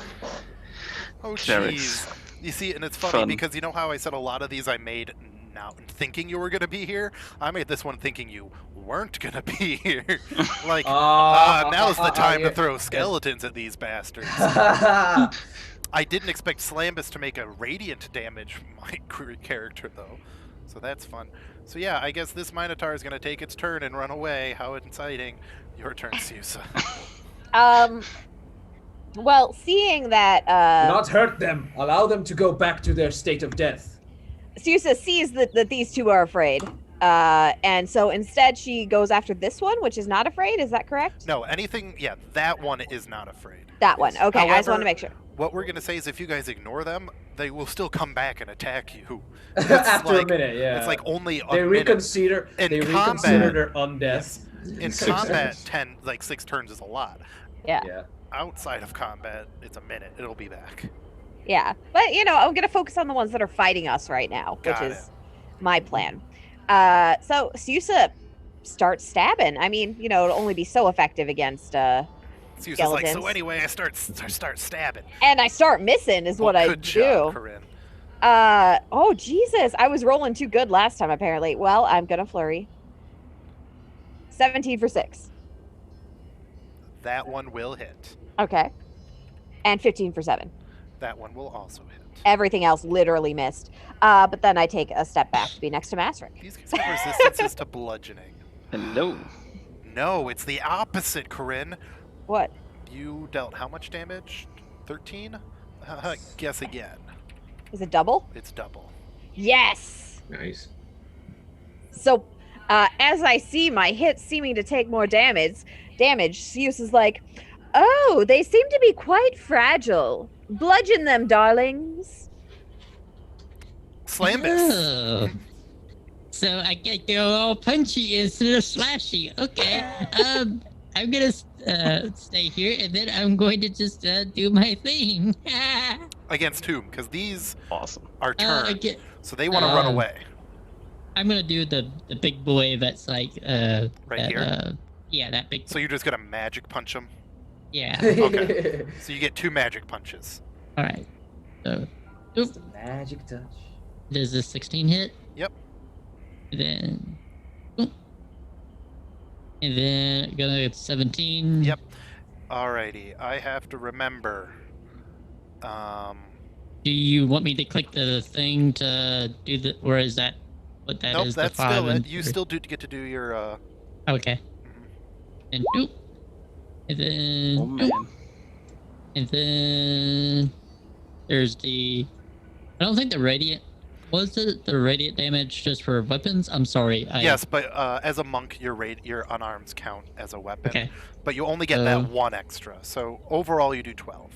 Oh Clerics. jeez. You see, and it's funny Fun. because you know how I said a lot of these I made now thinking you were gonna be here? I made this one thinking you weren't gonna be here. Like, now's the time to throw skeletons at these bastards. I didn't expect Slambus to make a radiant damage my character though, so that's fun. So yeah, I guess this Minotaur is gonna take its turn and run away. How exciting! Your turn, Susa. Well, seeing that Do not hurt them. Allow them to go back to their state of death. Susa sees that these 2 are afraid, and so instead she goes after this one, which is not afraid. Is that correct? No, anything. Yeah, that one is not afraid. That one. Okay, I just However, want to make sure. What we're gonna say is, if you guys ignore them, they will still come back and attack you. After like, a minute, yeah. It's like only a They minute. reconsider. In They combat- reconsider their undeath. In combat, 6 turns is a lot. Yeah. Yeah. Outside of combat, it's a minute. It'll be back. Yeah, but I'm gonna focus on the ones that are fighting us right now, which Got is my plan. So Susa starts stabbing. I mean, it'll only be so effective against Susa's like, so skeletons. anyway, I start stabbing. and I start missing is what I Good do. job, Corinne. Oh Jesus, I was rolling too good last time apparently. Well, I'm gonna flurry. 17 for 6. That one will hit. Okay. And 15 for 7. That one will also hit. Everything else literally missed. But then I take a step back to be next to Masric. These guys have resistances to bludgeoning. Hello. No, it's the opposite, Corinne. What? You dealt how much damage? 13? Guess again. Is it double? It's double. Yes. Nice. So, as I see my hits seeming to take more damage, Zeus is like, "Oh, they seem to be quite fragile. Bludgeon them, darlings." Slambus. Oh. So I get go all punchy instead of slashy. Okay. I'm gonna stay here, and then I'm going to just do my thing. Against whom? Because these Awesome. are turned, Okay. so they want to run away. I'm gonna do the big boy that's like Right that, here? yeah, that big. So you're just gonna magic punch them. Yeah. Okay. So you get 2 magic punches. All right. So, It's the magic touch. does this 16 hit? Yep. And then, boom. And then gonna get 17. Yep. Alrighty. I have to remember. Do you want me to click the thing to do the, or is that what that is? Nope, the that's 5 still and it. You 3? still do get to do your. Okay. And doop. And then. Oh doop. man. And then there's the. I don't think the radiant. Was it the radiant damage just for weapons? I'm sorry. Yes, but as a monk, your unarms count as a weapon. Okay. But you only get that one extra. So overall, you do 12.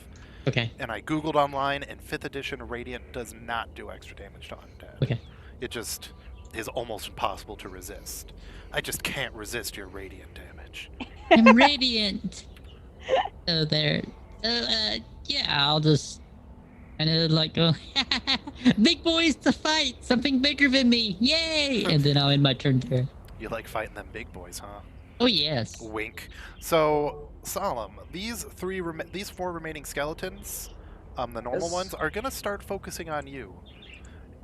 Okay. And I googled online, and 5th edition Radiant does not do extra damage to undead. Okay. It just is almost impossible to resist. I just can't resist your radiant damage. I'm radiant. So there. Yeah, I'll just kind of like go, big boys to fight, something bigger than me, yay! And then I'll end my turn there. You like fighting them big boys, huh? Oh yes. Wink. So, Solemn, these 4 remaining skeletons, the normal ones, are gonna start focusing on you.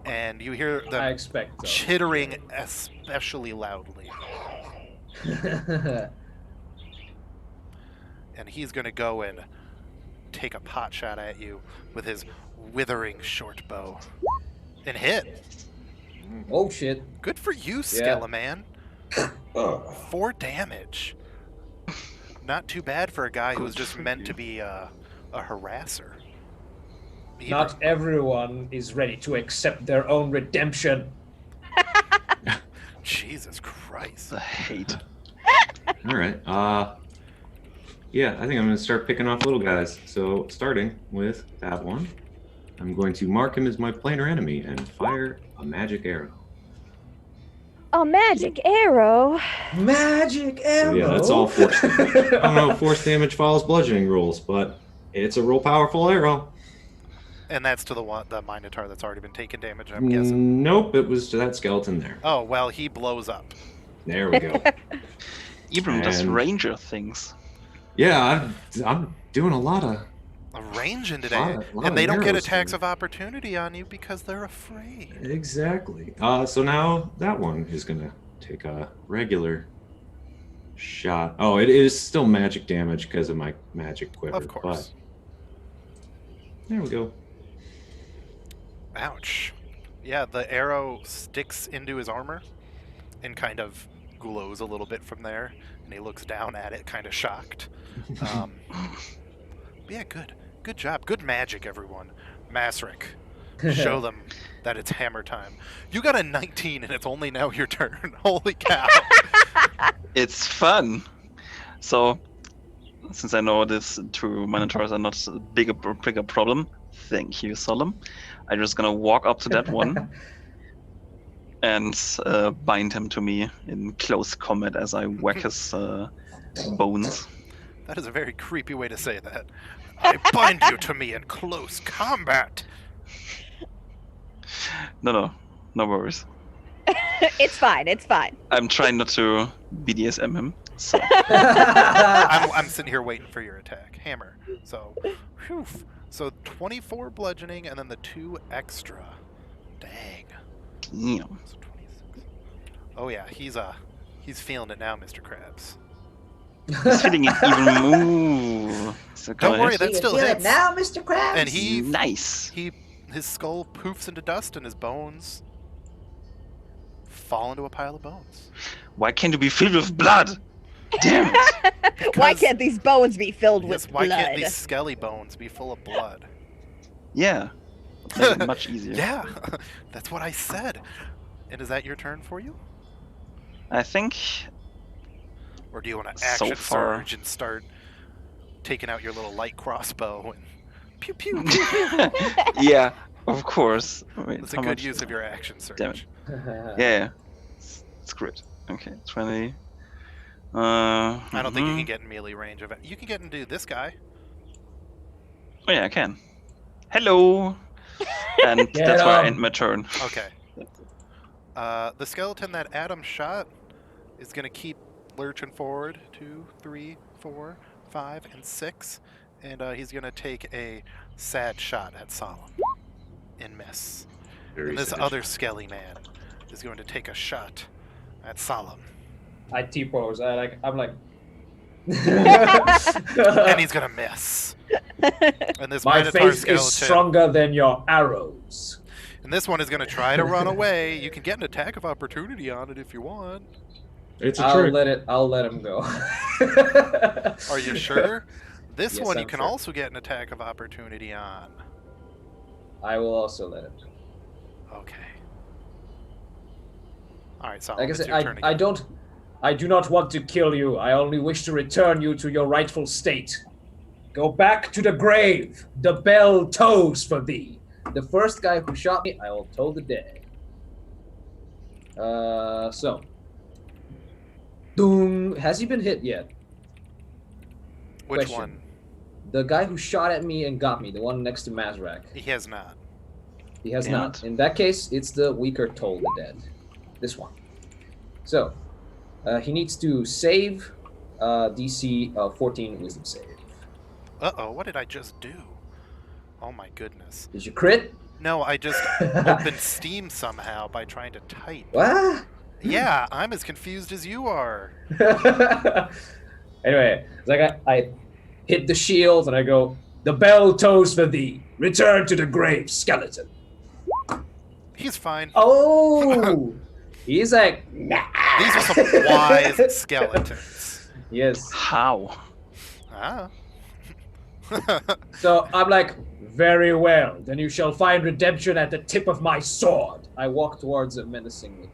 And you hear them I expect so. chittering especially loudly. And he's gonna go and take a pot shot at you with his withering short bow. And hit. Oh shit. Good for you, Skeleman. 4 damage. Not too bad for a guy who was just meant to be a harasser. Not everyone is ready to accept their own redemption. Jesus Christ. The hate. All right. Yeah, I think I'm going to start picking off little guys. So starting with that one, I'm going to mark him as my planar enemy and fire a magic arrow. A magic arrow. Magic arrow. So yeah, that's all force damage. I don't know if force damage follows bludgeoning rules, but it's a real powerful arrow. And that's to the Minotaur that's already been taking damage, I'm guessing. Nope, it was to that skeleton there. Oh, well, he blows up. There we go. Even does And- ranger things. Yeah, I'm doing a lot of... A range in today. Lot And of they don't get arrows attacks here. of opportunity on you because they're afraid. Exactly. So now that one is going to take a regular shot. Oh, it is still magic damage because of my magic quiver. Of course. But there we go. Ouch. Yeah, the arrow sticks into his armor and kind of glows a little bit from there. And he looks down at it, kind of shocked. But yeah, good. Good job. Good magic, everyone. Masric, show them that it's hammer time. You got a 19 and it's only now your turn. Holy cow. It's fun. So, since I know this 2 Minotaurs are not a bigger problem, thank you, Solemn. I'm just gonna walk up to that one and bind him to me in close combat as I whack his bones. That is a very creepy way to say that. I bind you to me in close combat. No worries. It's fine. It's fine. I'm trying not to BDSM him. So I'm sitting here waiting for your attack. Hammer. So, whew. So 24 bludgeoning and then the 2 extra. Dang. damn. So 26. Oh yeah, he's feeling it now, Mr. Krabs. He's feeling it even more. So Don't worry, hit. that still Feel it hits. now, Mr. Krabs. And he Nice. his skull poofs into dust and his bones fall into a pile of bones. Why can't you be filled with blood? Damn it. Why can't these bones be filled Yes, with why blood? can't these skelly bones be full of blood? Yeah. Make it much easier. Yeah, that's what I said. And is that your turn for you? I think Or do you want to So action far. surge and start taking out your little light crossbow and pew pew pew pew? yeah, of course. Wait, That's a how good much? use of your action surge. Damn it. Yeah. It's great. Okay, 20. I don't think you can get in melee range of it. You can get into this guy. Oh yeah, I can. Hello. And Get that's where I him. end my turn. Okay. The skeleton that Adam shot is going to keep lurching forward. 2, 3, 4, 5, and 6. And he's going to take a sad shot at Solemn. And miss. Very And this sad. other skelly man is going to take a shot at Solemn. I T-pose. I'm like. And he's going to miss. And this My Minotaur faith skeleton. is stronger than your arrows. And this one is going to try to run away. You can get an attack of opportunity on it if you want. It's a I'll trick. let him go. Are you sure? This Yes, one you I'm can sure. also get an attack of opportunity on. I will also let him go. Okay. All right, Solomon, Like I it's said, your turn I again. I do not want to kill you. I only wish to return you to your rightful state. Go back to the grave. The bell tolls for thee. The first guy who shot me, I will toll the day. So. Doom. Has he been hit yet? Which question. one? The guy who shot at me and got me, the one next to Mazrak. He has not. He has Damn not. it. In that case, it's the weaker toll the dead. This one. So, he needs to save DC 14 wisdom save. Uh-oh, what did I just do? Oh my goodness. Did you crit? No, I just opened Steam somehow by trying to type. What? Yeah, I'm as confused as you are. Anyway, it's like I hit the shield and I go, the bell tolls for thee. Return to the grave, skeleton. He's fine. Oh! He's like, nah. These are some wise skeletons. Yes. How? Ah. So I'm like, very well. Then you shall find redemption at the tip of my sword. I walk towards it menacingly.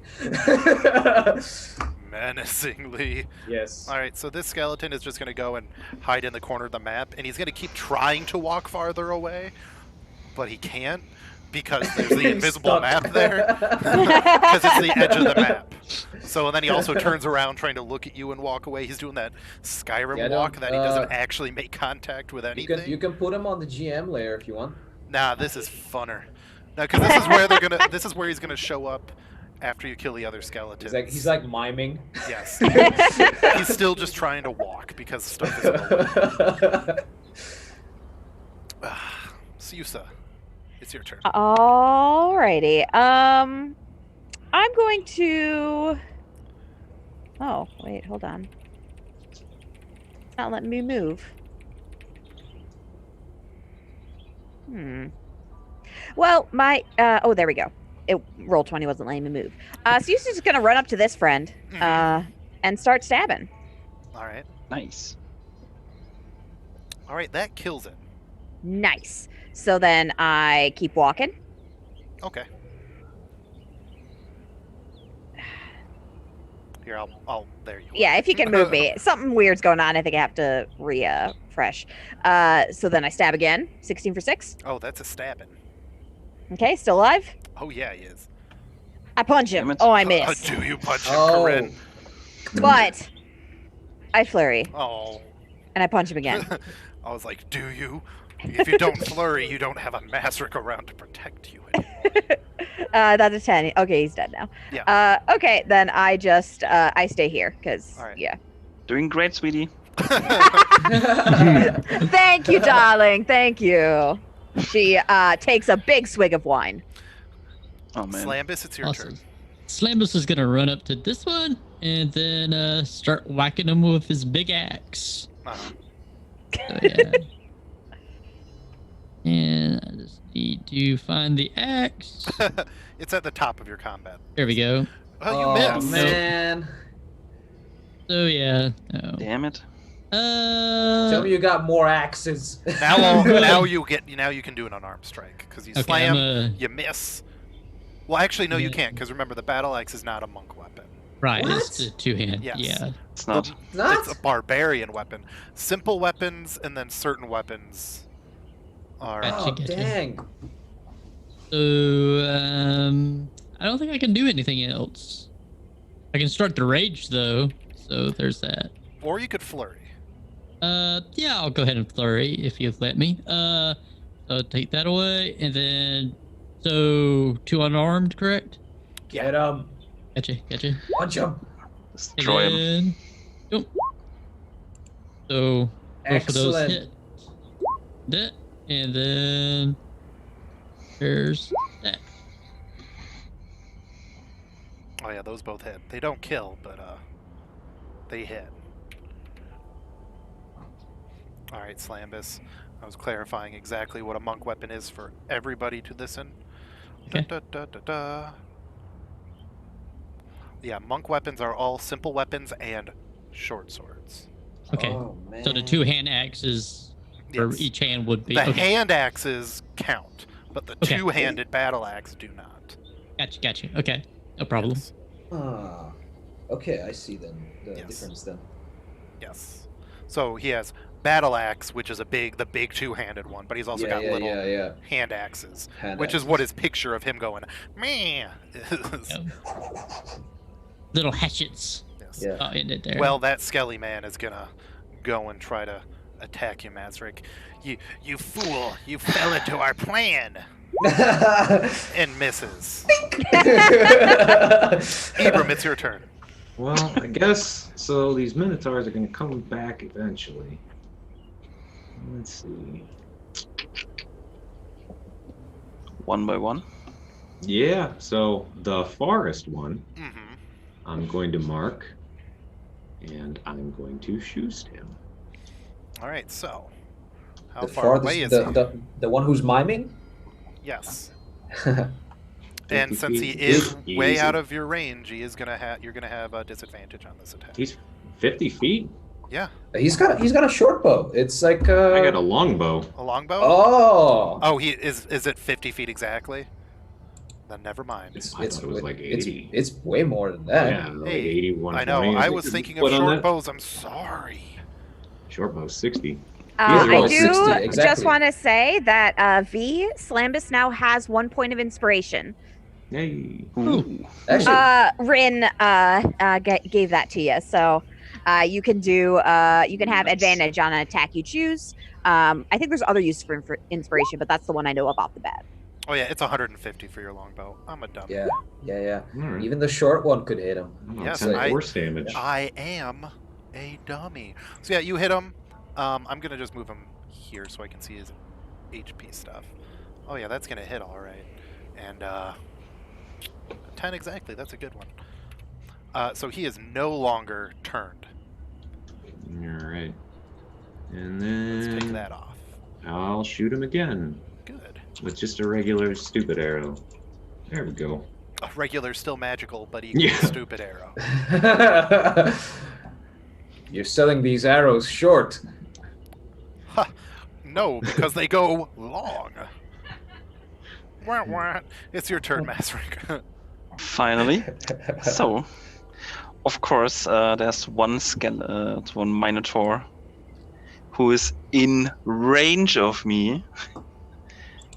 Menacingly. Yes. All right, so this skeleton is just going to go and hide in the corner of the map, and he's going to keep trying to walk farther away, but he can't because there's the He's invisible stuck. map there. Because it's the edge of the map. So then he also turns around trying to look at you and walk away. He's doing that Skyrim Yeah, no, walk that he doesn't actually make contact with anything. You can put him on the GM layer if you want. Nah, this is funner. No, because this is where they're gonna. This is where he's gonna show up after you kill the other skeletons. He's like miming. Yes. He's still just trying to walk because stuff is in the way. Siusa, it's your turn. Alrighty. I'm going to. Oh wait, hold on. It's not letting me move. Well, my oh, there we go. Roll 20 wasn't letting me move. So you're just gonna run up to this friend, and start stabbing. All right. Nice. All right, that kills it. Nice. So then I keep walking. Okay. Here, I'll. There you. Yeah, if you can move me. Something weird's going on. I think I have to refresh. So then I stab again. 16 for 6. Oh, that's a stabbing. Okay, still alive. Oh yeah, he is. I punch him. Damn it. Oh, I miss. Do you punch him, Oh. Corinne? But I flurry Oh. and I punch him again. I was like, do you? If you don't flurry, you don't have a Masric around to protect you anymore. That's a 10. Okay, he's dead now. Yeah. Okay, then I just I stay here because All right. yeah. Doing great, sweetie. Thank you, darling. Thank you. She takes a big swig of wine. Oh man. Slambus, it's your Awesome. turn. Slambus is gonna run up to this one and then start whacking him with his big axe. Uh-huh. So, yeah. And I just need to find the axe. It's at the top of your combat. There we go. Oh, you Oh missed. man. So yeah. No. Damn it. Tell me you got more axes. Now you can do an unarmed strike because you Okay, slam, you miss. Well, actually, no, you can't because remember the battle axe is not a monk weapon. right. What? It's the two-hand. Yes. Yeah. It's not. Not? It's a barbarian weapon. Simple weapons and then certain weapons are. Gotcha. Oh dang. So I don't think I can do anything else. I can start the rage though. So there's that. Or you could flurry. Yeah, I'll go ahead and flurry if you let me. So take that away, and then so 2 unarmed, correct? Get him. Gotcha. Punch him. Destroy him. Yep. So both of those Excellent. hit. That, and then there's that. Oh yeah, those both hit. They don't kill, but they hit. All right, Slambus. I was clarifying exactly what a monk weapon is for everybody to listen. Okay. Yeah, monk weapons are all simple weapons and short swords. Okay. Oh, man. So the 2-hand axes for Yes. each hand would be. The Okay. hand axes count, but the Okay. two-handed battle axe do not. Gotcha. Okay. No problem. Yes. Okay, I see then the Yes. difference then. Yes. So he has battle axe, which is the big two-handed one, but he's also got little hand axes, which is what his picture of him going, man, is. Yep. Little hatchets. Yes. Yeah. In it there. Well, that skelly man is gonna go and try to attack you, Mazrick. You fool! You fell into our plan. And misses. Ibram, it's your turn. Well, I guess so. These minotaurs are going to come back eventually. Let's see. One by one. Yeah. So the forest one, Mm-hmm. I'm going to mark, and I'm going to shoot him. All right. So, how The far farthest, away is he? the one who's miming? Yes. 50 And since he feet is way easy. out of your range, he is you're gonna have a disadvantage on this attack. He's 50 feet. Yeah. He's got a short bow. It's like I got a longbow. A longbow? Oh. Oh, he is it 50 feet exactly? Then never mind. I thought it was like 80. It's way more than that. Yeah, like Hey, 81. I know. I was thinking of short bows. I'm sorry. Short bow 60. I all do 60, just exactly. want to say that Slambus now has 1 point of inspiration. Hey. Ooh. Actually, Rin gave that to you, so you can have advantage on an attack you choose. I think there's other use for inspiration, but that's the one I know of off the bat. Oh yeah, it's 150 for your longbow. I'm a dummy. yeah. All right. Even the short one could hit him. Yes, 10 force damage. I am a dummy. So yeah, you hit him. I'm gonna just move him here so I can see his HP stuff. Oh yeah, that's gonna hit all right. And 10 exactly. That's a good one. So he is no longer turned. All right. And Let's take then that off. I'll shoot him again Good. with just a regular stupid arrow. There we go. A regular, still magical, but equal Yeah. stupid arrow. You're selling these arrows short. No, because they go long. Wah, wah. It's your turn, Masrick. Finally. So, of course, there's one one minotaur who is in range of me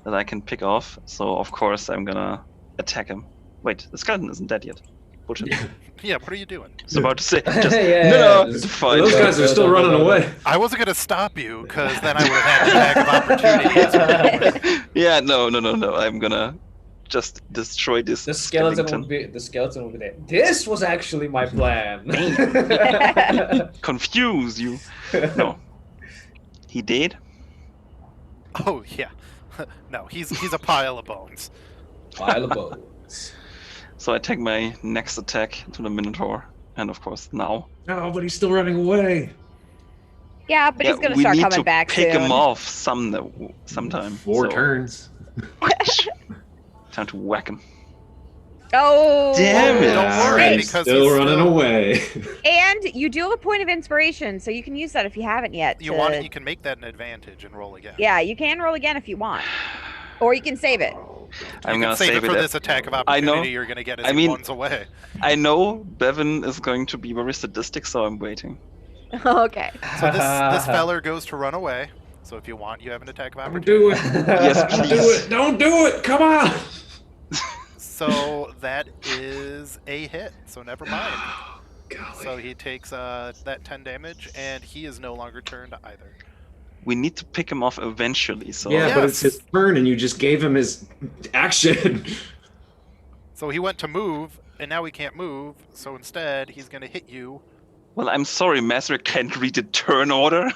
that I can pick off. So, of course, I'm gonna attack him. Wait, the skeleton isn't dead yet. Bullshit. Yeah, what are you doing? I was about to say, just, Yeah, no, just- it's fine. Those guys are still running away. I wasn't going to stop you, because then I would have had the bag of opportunities. Yeah, no. I'm gonna just destroy this The skeleton skeleton. would be there. This was actually my plan. Confuse you. No. He did? Oh, yeah. No, he's a pile of bones. Pile of bones. So I take my next attack to the Minotaur, and of course now. No, but he's still running away. Yeah, but he's gonna we start need coming to back pick soon. him off sometime. 4 So, turns. Time to whack him. Oh, Damn it. Don't worry, Hey. because still he's running away. And you do have a point of inspiration, so you can use that if you haven't yet. You want it, you can make that an advantage and roll again. Yeah, you can roll again if you want, or you can save it. I'm You gonna can save it for at- this attack of I know. opportunity you're going to get as I he mean- runs away. I know Bevan is going to be very sadistic, so I'm waiting. Okay. So this feller goes to run away. So if you want, you have an attack of Don't opportunity. do it. Yes, Don't do please. it. Don't do it. Come on. So that is a hit. So never mind. Golly. So he takes that 10 damage, and he is no longer turned either. We need to pick him off eventually, so Yeah, but it's Yes. his turn, and you just gave him his action. So he went to move, and now he can't move. So instead, he's going to hit you. Well, I'm sorry, Master can't read the turn order.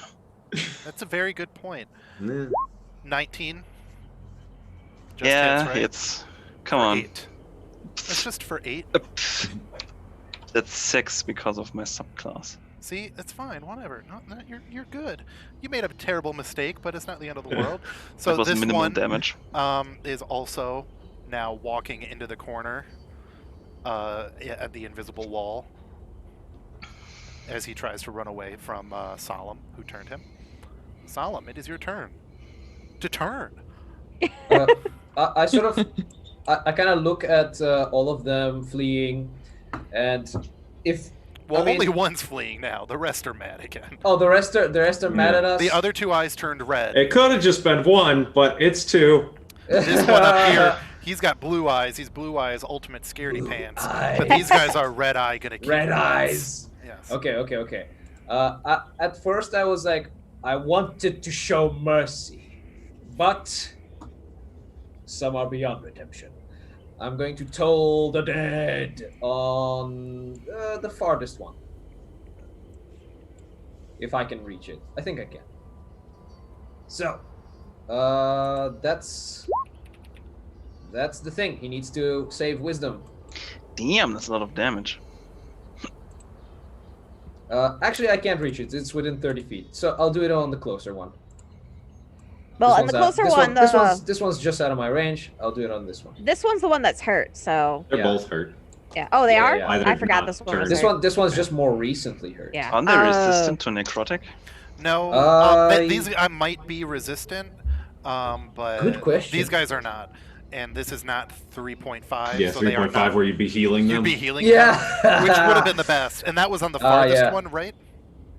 That's a very good point. Nah. 19. Just Yeah, hits, right? it's... Come For on. 8. That's just for 8. That's 6 because of my subclass. See, it's fine. Whatever. No, you're good. You made a terrible mistake, but it's not the end of the world. So That was this minimal one damage. is also now walking into the corner at the invisible wall as he tries to run away from Solemn, who turned him. Solemn, it is your turn. To turn. I sort of, I kind of look at all of them fleeing, And if Well, I mean- only one's fleeing now. The rest are mad again. oh, the rest are mad at us. The other two eyes turned red. It could have just been one, but it's two. This one up here, he's got blue eyes. He's blue eyes, ultimate scaredy pants. But these guys are red eye gonna keep Red it. eyes. Yes. Okay. At first I was like, I wanted to show mercy, but some are beyond redemption. I'm going to toll the dead on the farthest one. If I can reach it. I think I can. So, that's the thing. He needs to save wisdom. Damn, that's a lot of damage. Actually, I can't reach it. It's within 30 feet. So I'll do it on the closer one. Well, and the closer one, this one's just out of my range. I'll do it on this one. this one's the one that's hurt. So They're Yeah. both hurt. yeah. Oh, they Yeah, are. yeah. Either I forgot not this one. turned. Was This hurt. one's just more recently hurt. Yeah. Are they resistant to necrotic? No, I- these I might be resistant, but Good question. these guys are not. And this is not 3.5. Yeah, so they are 3.5 not. where you'd be healing them. You'd be healing Yeah. them, which would have been the best. And that was on the farthest yeah. one, right?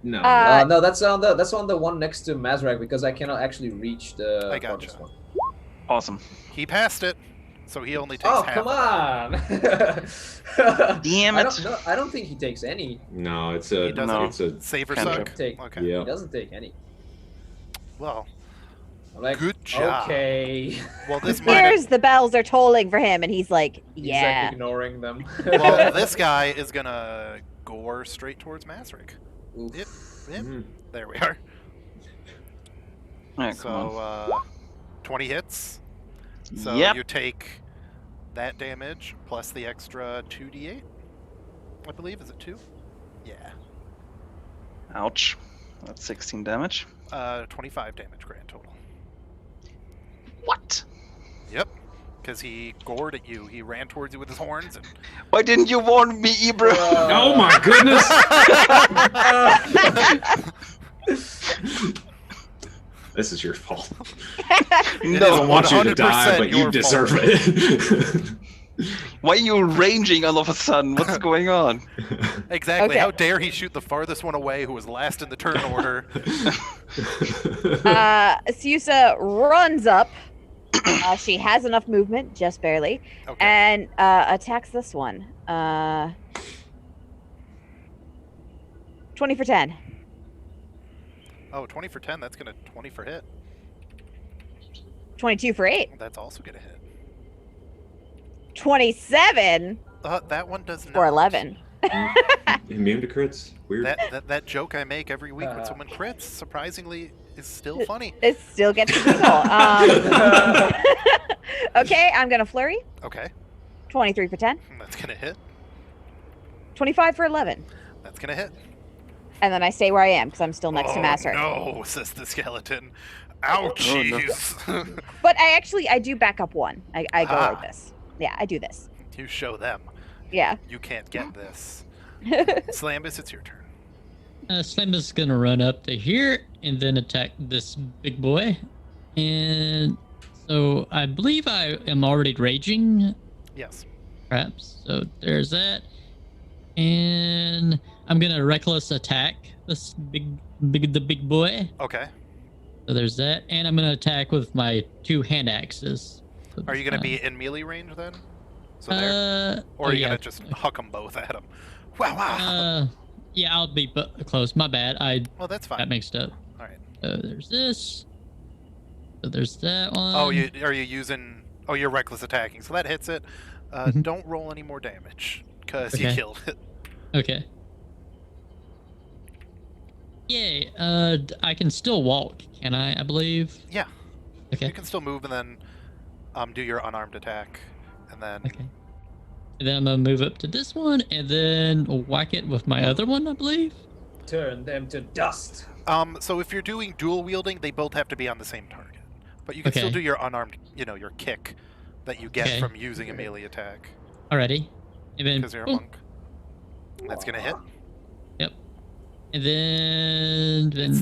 No. No, that's on the one next to Mazrak because I cannot actually reach the I gotcha. farthest one. Awesome. He passed it, so he only takes Oh, half. come on! Damn I it. don't know. I don't think he takes any. No, it's He a doesn't. it's a Save or Can't suck. Take. Okay. yeah. He doesn't take any. Well, I'm like, good job. okay. Well, this might. Here's the bells are tolling for him, and he's like, He's yeah. like ignoring them. Well, this guy is gonna gore straight towards Masric. Oof. Yep. Yep. Mhm. There we are. Alright, come on. So, 20 hits. So Yep. you take that damage plus the extra 2d8. I believe, is it 2? Yeah. Ouch. That's 16 damage. 25 damage grand total. What? Yep. Because he gored at you. He ran towards you with his horns. And... Why didn't you warn me, Ibra? Oh my goodness! This is your fault. I It don't is want you to die, 100% but you your deserve fault. it. Why are you ranging all of a sudden? What's going on? Exactly. Okay. How dare he shoot the farthest one away who was last in the turn order? Siusa runs up. She has enough movement, just barely, Okay. and attacks this one. 20 for 10. Oh, 20 for 10. That's going to 20 for hit. 22 for 8. That's also going to hit. 27 That one does not. for 11. Immune to crits. Weird. That joke I make every week when someone crits, surprisingly, is still funny. It still gets to people. Okay, I'm going to flurry. Okay. 23 for 10. That's going to hit. 25 for 11. That's going to hit. And then I stay where I am because I'm still next to Oh, Master. no, says the skeleton. Ouchies. But I do back up one. I go Ah. like this. Yeah, I do this. You show them. Yeah. You can't get this. Slambus, it's your turn. Slim is gonna run up to here and then attack this big boy. And so I believe I am already raging, Yes. perhaps. So there's that. And I'm gonna reckless attack this the big boy. Okay. So there's that. And I'm gonna attack with my 2 hand axes. Are you going to be in melee range then? So there? Or are you yeah. going to just huck them both at him? Wow, wow. Yeah, I'll be close. My bad. I Well, that's got fine. mixed up. All right. So there's this. So there's that one. Oh, are you using... Oh, you're reckless attacking. So that hits it. Mhm. Don't roll any more damage. Because you Okay. killed it. Okay. Yay. I can still walk, can I believe? Yeah. Okay. You can still move and then do your unarmed attack. And then... Okay. And then I'm gonna move up to this one and then whack it with my other one, I believe. Turn them to dust. So if you're doing dual wielding, they both have to be on the same target. But you can still Okay. do your unarmed, your kick that you get Okay. from using a melee attack. Alrighty. And then Because you're a boom. monk. That's going to hit. And then It's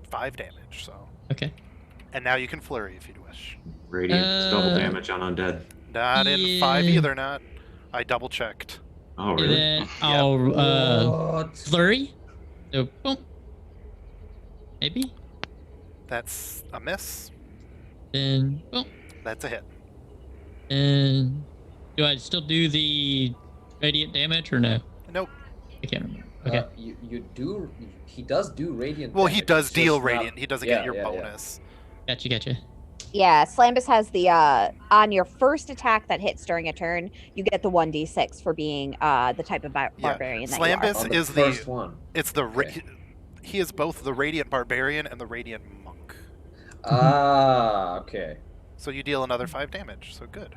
5 damage, so. Okay. And now you can flurry if you wish. Radiant. It's double Uh, damage on undead. Not in 5 yeah. either, not. I double checked. Oh, And really? then I'll What? flurry. So boom. Maybe. That's a miss. Then boom. That's a hit. And do I still do the radiant damage or no? Nope. I can't remember. Okay. You do. He does do radiant. Well, he damage, does it's deal just not- radiant. He doesn't Yeah, get your yeah, yeah. bonus. Gotcha. Yeah, Slambus has the on your first attack that hits during a turn, you get the 1d6 for being the type of barbarian that you Slambus are. On is the the first one. It's the Okay. he is both the radiant barbarian and the radiant monk. Ah, okay. So you deal another 5 damage. So good.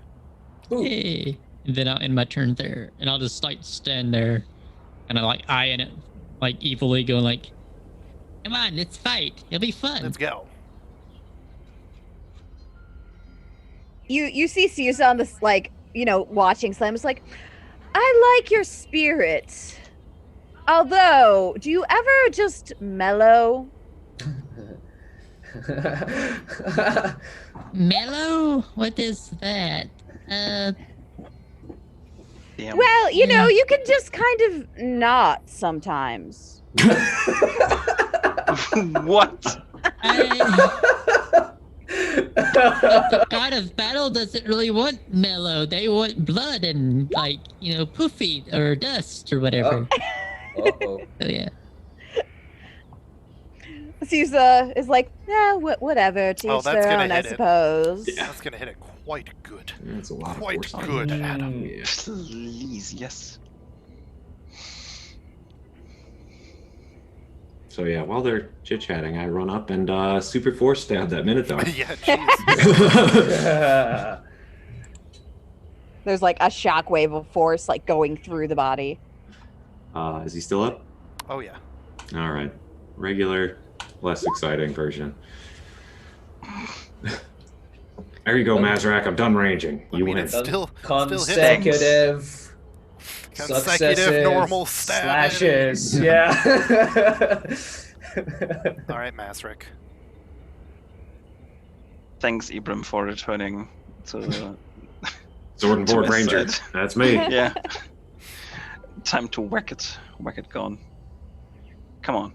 Ooh. Hey. And then I'll end my turn there, and I'll just like stand there, kind of like eyeing it, like evilly, going like, "Come on, let's fight. It'll be fun." Let's go. You see Susa on this, like, watching Slambus, like, I like your spirit. Although, do you ever just mellow? Mellow? What is that? Damn. Well, you can just kind of not sometimes. What? The god of battle doesn't really want mellow. They want blood and poofy or dust or whatever. Uh-oh. So yeah. Susa is like, whatever, to Oh, each that's their gonna own, I hit it. suppose. Yeah. That's gonna hit it quite good. That's a lot Quite of force. good, Adam. Yeah. Please, yes. So yeah, while they're chit-chatting, I run up and super force stab that Minotaur. Yeah, jeez. There's like a shockwave of force like going through the body. Is he still up? Oh yeah. All right. Regular, less exciting version. There you go, Mazrak. I'm done ranging. I You mean, win. it's still Consecutive. consecutive Successive normal stab. slashes. Yeah. All right, Masric. Thanks, Ibram, for returning to Sword and to board my ranger. side. That's me. Yeah. Time to whack it. Whack it gone. Come on.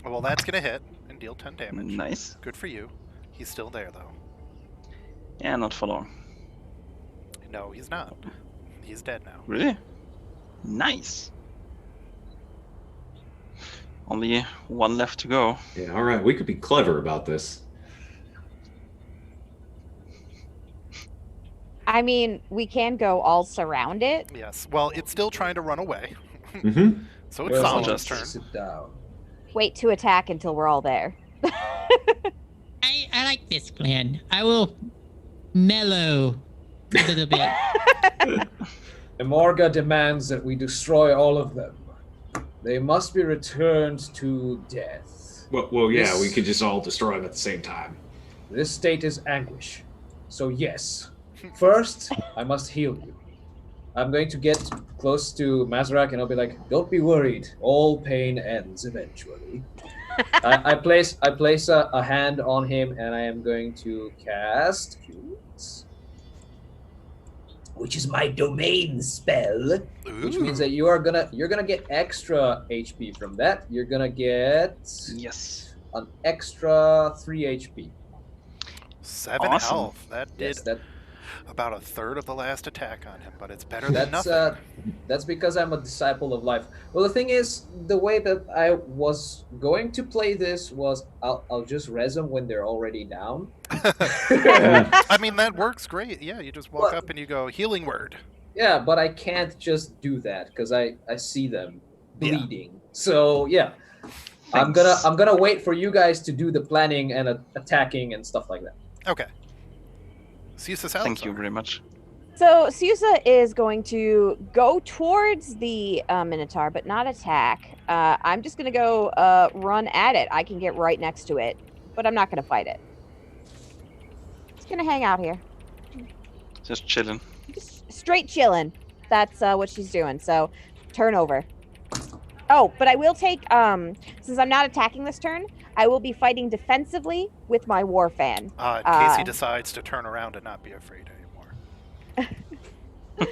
Well, that's gonna hit and deal 10 damage. Nice. Good for you. He's still there though. Yeah, not for long. No, he's not. He's dead now. Really? Nice. Only one left to go. Yeah, all right. We could be clever about this. I mean, we can go all surround it. Yes. Well, it's still trying to run away. Mm-hmm. So it's Well, Solomon's just- turn. Sit down. Wait to attack until we're all there. I like this plan. I will mellow a little bit. Emorga demands that we destroy all of them. They must be returned to death. Well, yeah. Yes. We could just all destroy them at the same time. This state is anguish. So yes, first I must heal you. I'm going to get close to Mazrak and I'll be like, "Don't be worried. All pain ends eventually." I place a hand on him and I am going to cast Cures, which is my domain spell, which means that you're gonna get extra HP from that. You're gonna get Yes. an extra 3 HP. 7 Awesome. health. That did Yes, that about a third of the last attack on him, but it's better than that's nothing. that's because I'm a disciple of life. Well, the thing is, the way that I was going to play this was I'll just res them when they're already down. I mean, that works great. Yeah, you just walk What? up and you go, healing word. Yeah, but I can't just do that because I see them Yeah. bleeding. So yeah, Thanks. I'm gonna wait for you guys to do the planning and attacking and stuff like that. Okay. Susa Thank you very much. So Susa is going to go towards the Minotaur, but not attack. I'm just going to go run at it. I can get right next to it, but I'm not going to fight it. Just going to hang out here. Just chilling. Just straight chilling. That's what she's doing. So turn over. Oh, but I will take, since I'm not attacking this turn, I will be fighting defensively with my war fan. In case he decides to turn around and not be afraid anymore.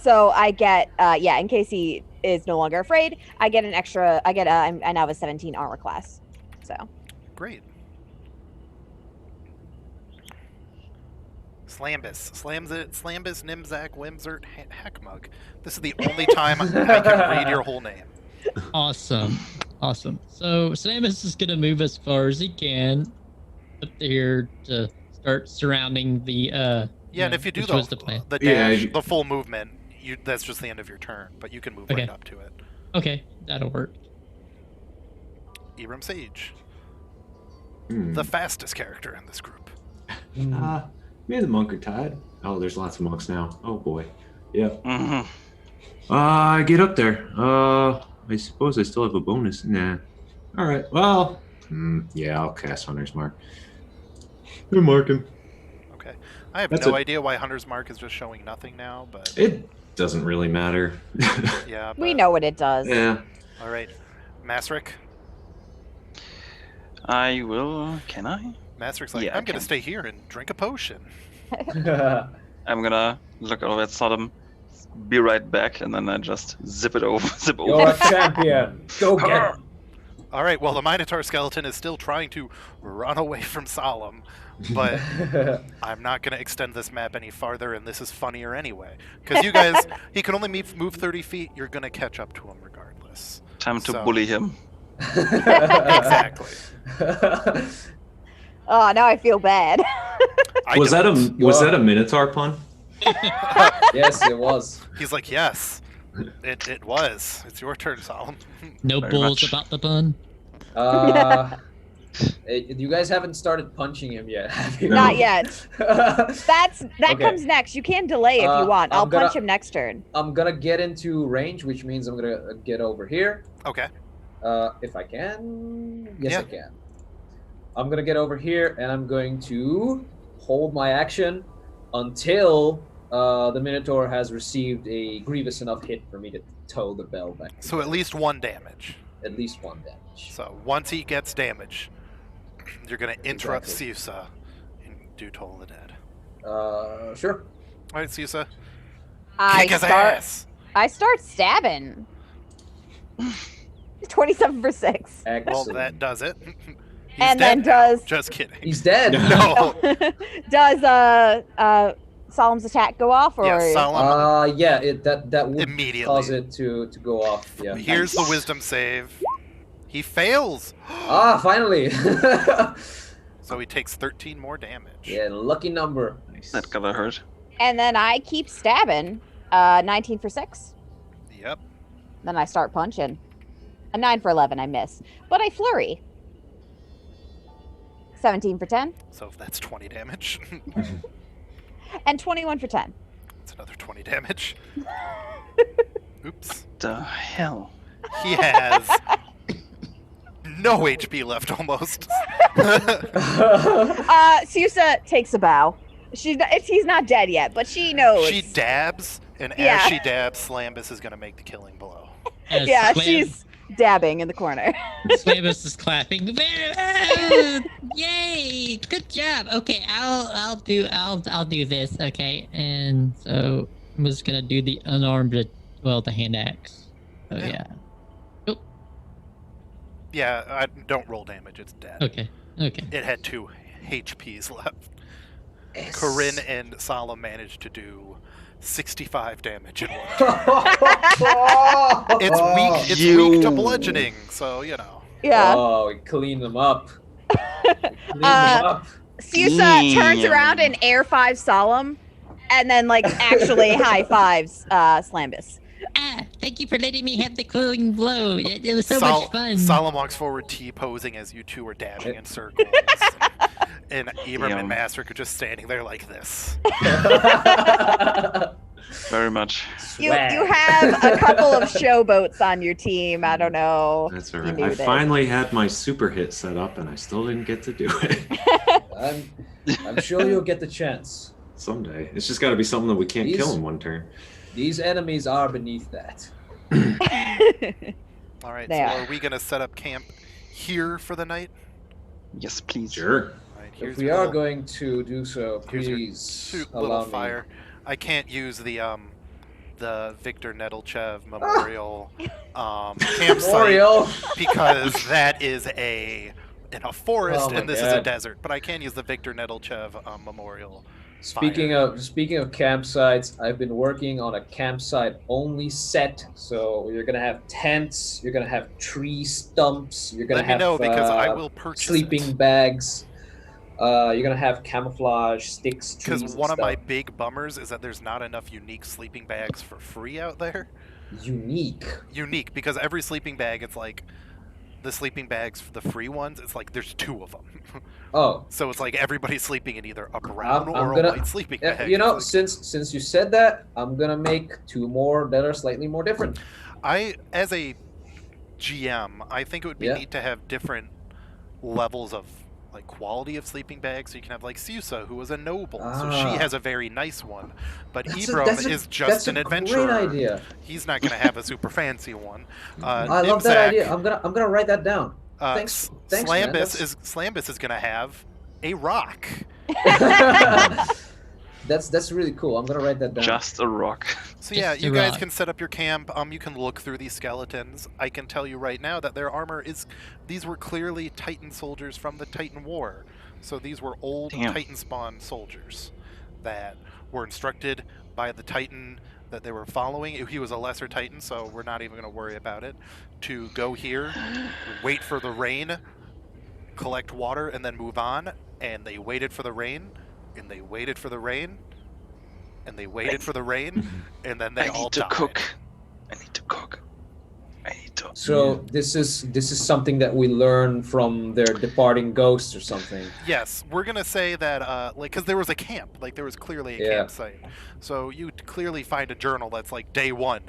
So I get, in case he is no longer afraid, I get an extra. I now have a 17 armor class. So Great. Slambus, Nimzak, Wimzert, Heckmug. This is the only time I can read your whole name. Awesome. So Samus is gonna move as far as he can up here to start surrounding the. And if you do the dash, the full movement, that's just the end of your turn. But you can move right up to it. Okay, that'll work. Ibram Sage, the fastest character in this group. Maybe the monk are tied. Oh, there's lots of monks now. Oh boy. Yeah. Mm-hmm. I get up there. I suppose I still have a bonus. Nah. All right. Well. Yeah, I'll cast Hunter's Mark. And mark him. Okay. I have no idea why Hunter's Mark is just showing nothing now, but it doesn't really matter. Yeah. We know what it does. Yeah. All right, Masric. I will. Can I? Masric's like, I'm gonna stay here and drink a potion. I'm gonna look over at Sodom, be right back, and then I just zip over. You're a champion. Go get it. All right. Well, the Minotaur skeleton is still trying to run away from Solemn, but I'm not gonna extend this map any farther, and this is funnier anyway. Because you guys, he can only move 30 feet. You're gonna catch up to him regardless. Time to bully him. Exactly. Oh, now I feel bad. Was that a Minotaur pun? Yes, it was. He's like, yes, it was. It's your turn, Solemn. No bulls about the pun. You guys haven't started punching him yet, have you? Not yet. That comes next. You can delay if you want. I'll punch him next turn. I'm gonna get into range, which means I'm gonna get over here. Okay. If I can. Yes, I can. I'm gonna get over here, and I'm going to hold my action until the Minotaur has received a grievous enough hit for me to tow the bell back. So at least 1 damage. At least 1 damage. So once he gets damage, you're going to interrupt Siusa and do Toll of the Dead. Sure. All right, Siusa. Kick his ass. I start stabbing. 27 for 6. Excellent. Well, that does it. And then does... Just kidding. He's dead. No. Does Solemn's attack go off? Or... Yeah, Solemn. That would immediately cause it to go off. Yeah. Here's the wisdom save. He fails. Finally. So he takes 13 more damage. Yeah, lucky number. Nice. That gotta hurt. And then I keep stabbing. 19 for 6. Yep. Then I start punching. A 9 for 11, I miss. But I flurry. 17 for 10. So if that's 20 damage. And 21 for 10. That's another 20 damage. Oops. The hell? He has no HP left almost. Siusa takes a bow. He's not dead yet, but she knows. She dabs, and as she dabs, Slambus is going to make the killing blow. She's dabbing in the corner. Slambus is clapping. Yay! Good job. Okay, I'll do this. Okay, and so I'm just gonna do the unarmed, the hand axe. Oh yeah. Oh. Yeah, I don't roll damage. It's dead. Okay. It had 2 HPs left. Corinne and Solemn managed to do 65 damage in 1 turn. It's weak to bludgeoning, so you know. Yeah. Oh, we cleaned them up. Siusa turns around and air 5 Solemn, and then actually high fives Slambus. Thank you for letting me have the cooling blow. It was so much fun. Solemn walks forward, T-posing as you two are dabbing in circles. And Ibram and Masric are just standing there like this. Very much. You have a couple of showboats on your team. I don't know. That's all right. I finally had my super hit set up, and I still didn't get to do it. I'm sure you'll get the chance. Someday. It's just got to be something that we can't kill in 1 turn. These enemies are beneath that. All right, are we going to set up camp here for the night? Yes, please. Sure. Right, if we are going to do so, please allow allow me. Fire. I can't use the the Viktor Nedelchev Memorial campsite Memorial. because that is in a forest Oh my and this is a God. desert. But I can use the Viktor Nedelchev Memorial. Speaking fire. of campsites, I've been working on a campsite only set. So you're gonna have tents, you're gonna have tree stumps, you're gonna Let me have know because I will purchase sleeping it. bags. You're gonna have camouflage sticks, trees. Because one of my big bummers is that there's not enough unique sleeping bags for free out there. Unique, because every sleeping bag, it's like the sleeping bags for the free ones. It's like there's 2 of them. Oh, So it's like everybody's sleeping in either a brown I'm or gonna- a white sleeping bag. you know, It's like- since you said that, I'm gonna make 2 more that are slightly more different. as a GM, I think it would be Yeah. neat to have different levels of like quality of sleeping bags. So you can have like Susa, who was a noble, so she Ah. has a very nice one. But That's Ibram that's is just an Great adventurer. idea. He's not going to have a super fancy one. I love that Nimzak, idea. I'm gonna write that down. Thanks, man. Slambus is going to have a rock. That's really cool. I'm gonna write that down. Just a rock. So yeah, Just a you guys rock. can set up your camp. You can look through these skeletons. I can tell you right now that their armor is. These were clearly Titan soldiers from the Titan War. So these were old Damn. Titan spawn soldiers that were instructed by the Titan that they were following. He was a lesser Titan, so we're not even going to worry about it. To go here, wait for the rain, collect water, and then move on. And they waited for the rain, and they waited for the rain, and they waited for the rain, and then they I all need to died. cook. I need to cook. I need to. So this is something that we learn from their departing ghosts or something. Yes, we're gonna say that, like, because there was a camp, like there was clearly a Yeah. campsite. So you clearly find a journal that's like day 1,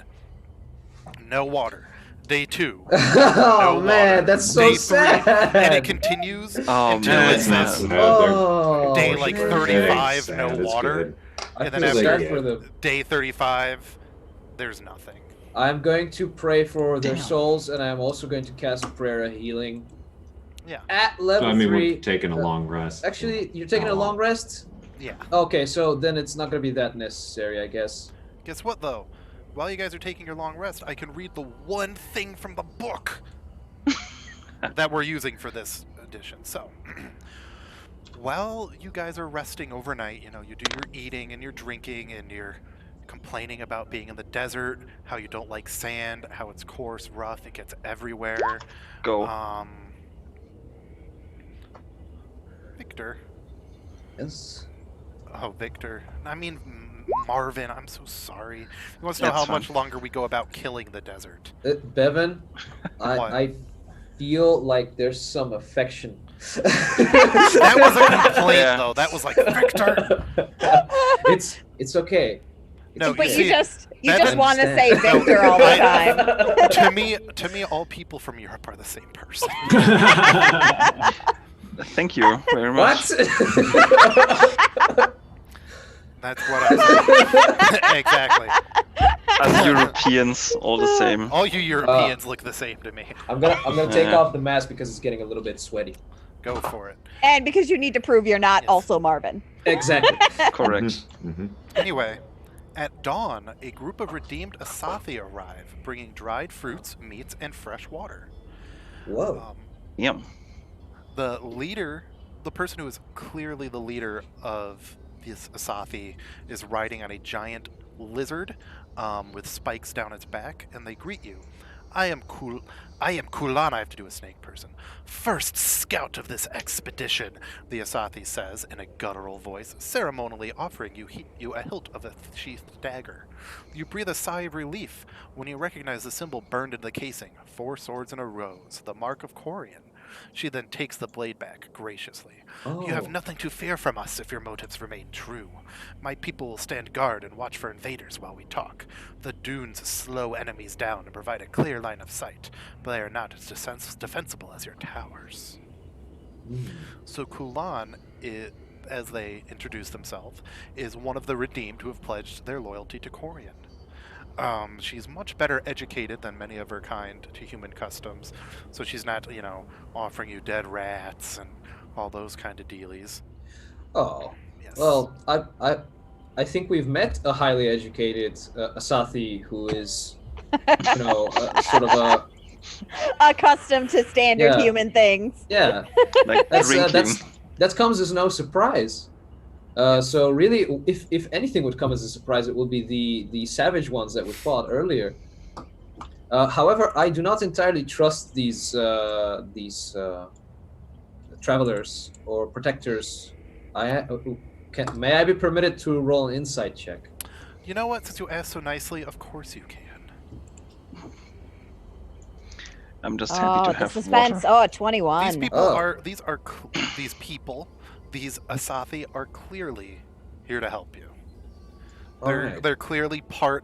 no water. Day 2, Oh no man, water. that's so Day 3, sad. and it continues Oh until man, it's it's this sad. Oh, day like man. 35, Sad, no it's water. good. I and then feel after- sad for them. Day 35, there's nothing. I'm going to pray for their Damn. souls, and I'm also going to cast prayer of healing. Yeah. At So, level I mean, 3. we're taking a long rest. Actually, you're taking a Not long rest? Yeah. Okay, so then it's not going to be that necessary, I guess. Guess what, though? While you guys are taking your long rest, I can read the one thing from the book that we're using for this edition. So, while you guys are resting overnight, you know, you do your eating and your drinking and you're complaining about being in the desert, how you don't like sand, how it's coarse, rough, it gets everywhere. Go. Victor. Yes. Oh, Victor. I mean, Marvin, I'm so sorry. He wants to know That's how fine. much longer we go about killing the desert. Bevan, What? I feel like there's some affection. That was a complaint, Yeah. though. That was like, Victor. It's okay. No, But see, you just Bevan- want to say Understand. Victor all the I- time. to me, all people from Europe are the same person. Thank you very much. What? That's what I'm saying. Exactly. As Europeans, all the same. All you Europeans look the same to me. I'm gonna take Yeah. off the mask because it's getting a little bit sweaty. Go for it. And because you need to prove you're not Yes. also Marvin. Exactly. Correct. Mhm. Anyway, at dawn, a group of redeemed Asathi arrive, bringing dried fruits, meats, and fresh water. Whoa. Yep. The leader, the person who is clearly the leader of this Asathi, is riding on a giant lizard with spikes down its back, and they greet you. I am Kulan. I have to do a snake person. First scout of this expedition, the Asathi says in a guttural voice, ceremonially offering you a hilt of a sheathed dagger. You breathe a sigh of relief when you recognize the symbol burned into the casing, 4 swords and a rose, the mark of Corian. She then takes the blade back graciously. You have Oh. nothing to fear from us if your motives remain true. My people will stand guard and watch for invaders while we talk. The dunes slow enemies down and provide a clear line of sight, but they are not as defensible as your towers. So Kulan, as they introduce themselves, is one of the redeemed who have pledged their loyalty to Corian. She's much better educated than many of her kind to human customs, so she's not, offering you dead rats and all those kind of dealies. Oh. Yes. Well, I think we've met a highly educated Asathi who is, sort of accustomed to standard Yeah. human things. yeah. Like drinking. That comes as no surprise. So really, if anything would come as a surprise, it will be the savage ones that we fought earlier. However, I do not entirely trust these travelers or protectors. May I be permitted to roll an insight check? You know what? Since you asked so nicely, of course you can. I'm just happy to the have suspense. water. Oh, 21. These people Oh. are these people, these Asathi are clearly here to help you. Alright. They're clearly part.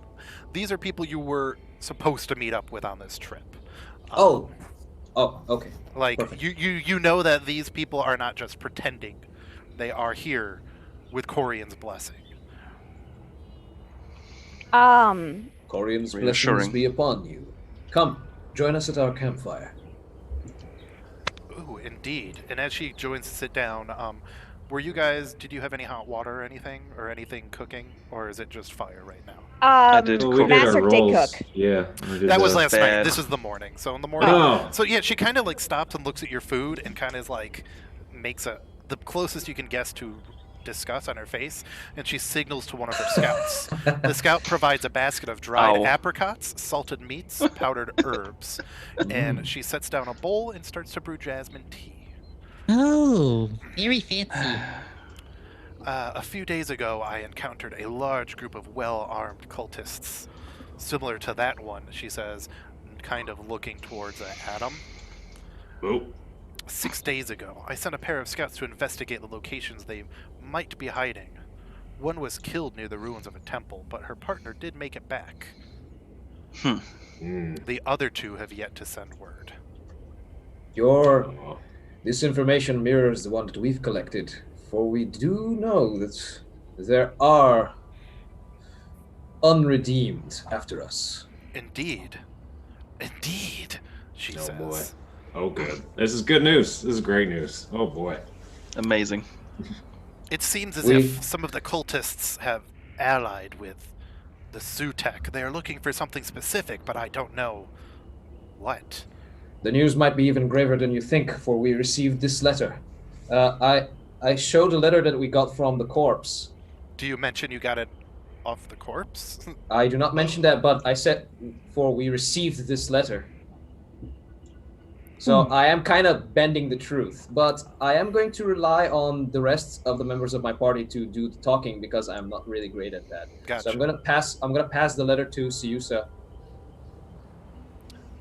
These are people you were supposed to meet up with on this trip. Oh, okay. Like Perfect. you know that these people are not just pretending; they are here with Corian's blessing. Corian's blessings Reassuring. be upon you. Come, join us at our campfire. Ooh, indeed. And as she joins to sit down, did you have any hot water or anything cooking, or is it just fire right now? I did we cook. did our Master did rolls. cook. Yeah. we did That was the- last night. bad. This is the morning. So in the morning, Oh. so yeah, she kind of like stops and looks at your food and kind of like makes the closest you can guess to disgust on her face, and she signals to one of her scouts. The scout provides a basket of dried Ow. apricots, salted meats, powdered herbs, and she sets down a bowl and starts to brew jasmine tea. Oh, very fancy. A few days ago, I encountered a large group of well-armed cultists, similar to that one, she says, kind of looking towards Adam. Oh. 6 days ago, I sent a pair of scouts to investigate the locations they might be hiding. One was killed near the ruins of a temple, but her partner did make it back. The other two have yet to send word. This information mirrors the one that we've collected, for we do know that there are unredeemed after us. Indeed, she says. boy. Oh, good. This is good news. This is great news. Oh, boy. Amazing. It seems as We- if some of the cultists have allied with the Sutek. They are looking for something specific, but I don't know what. The news might be even graver than you think, for we received this letter. I showed a letter that we got from the corpse. Do you mention you got it off the corpse? I do not mention that, but I said, for we received this letter. So I am kind of bending the truth, but I am going to rely on the rest of the members of my party to do the talking because I'm not really great at that. Gotcha. So I'm gonna pass the letter to Siusa.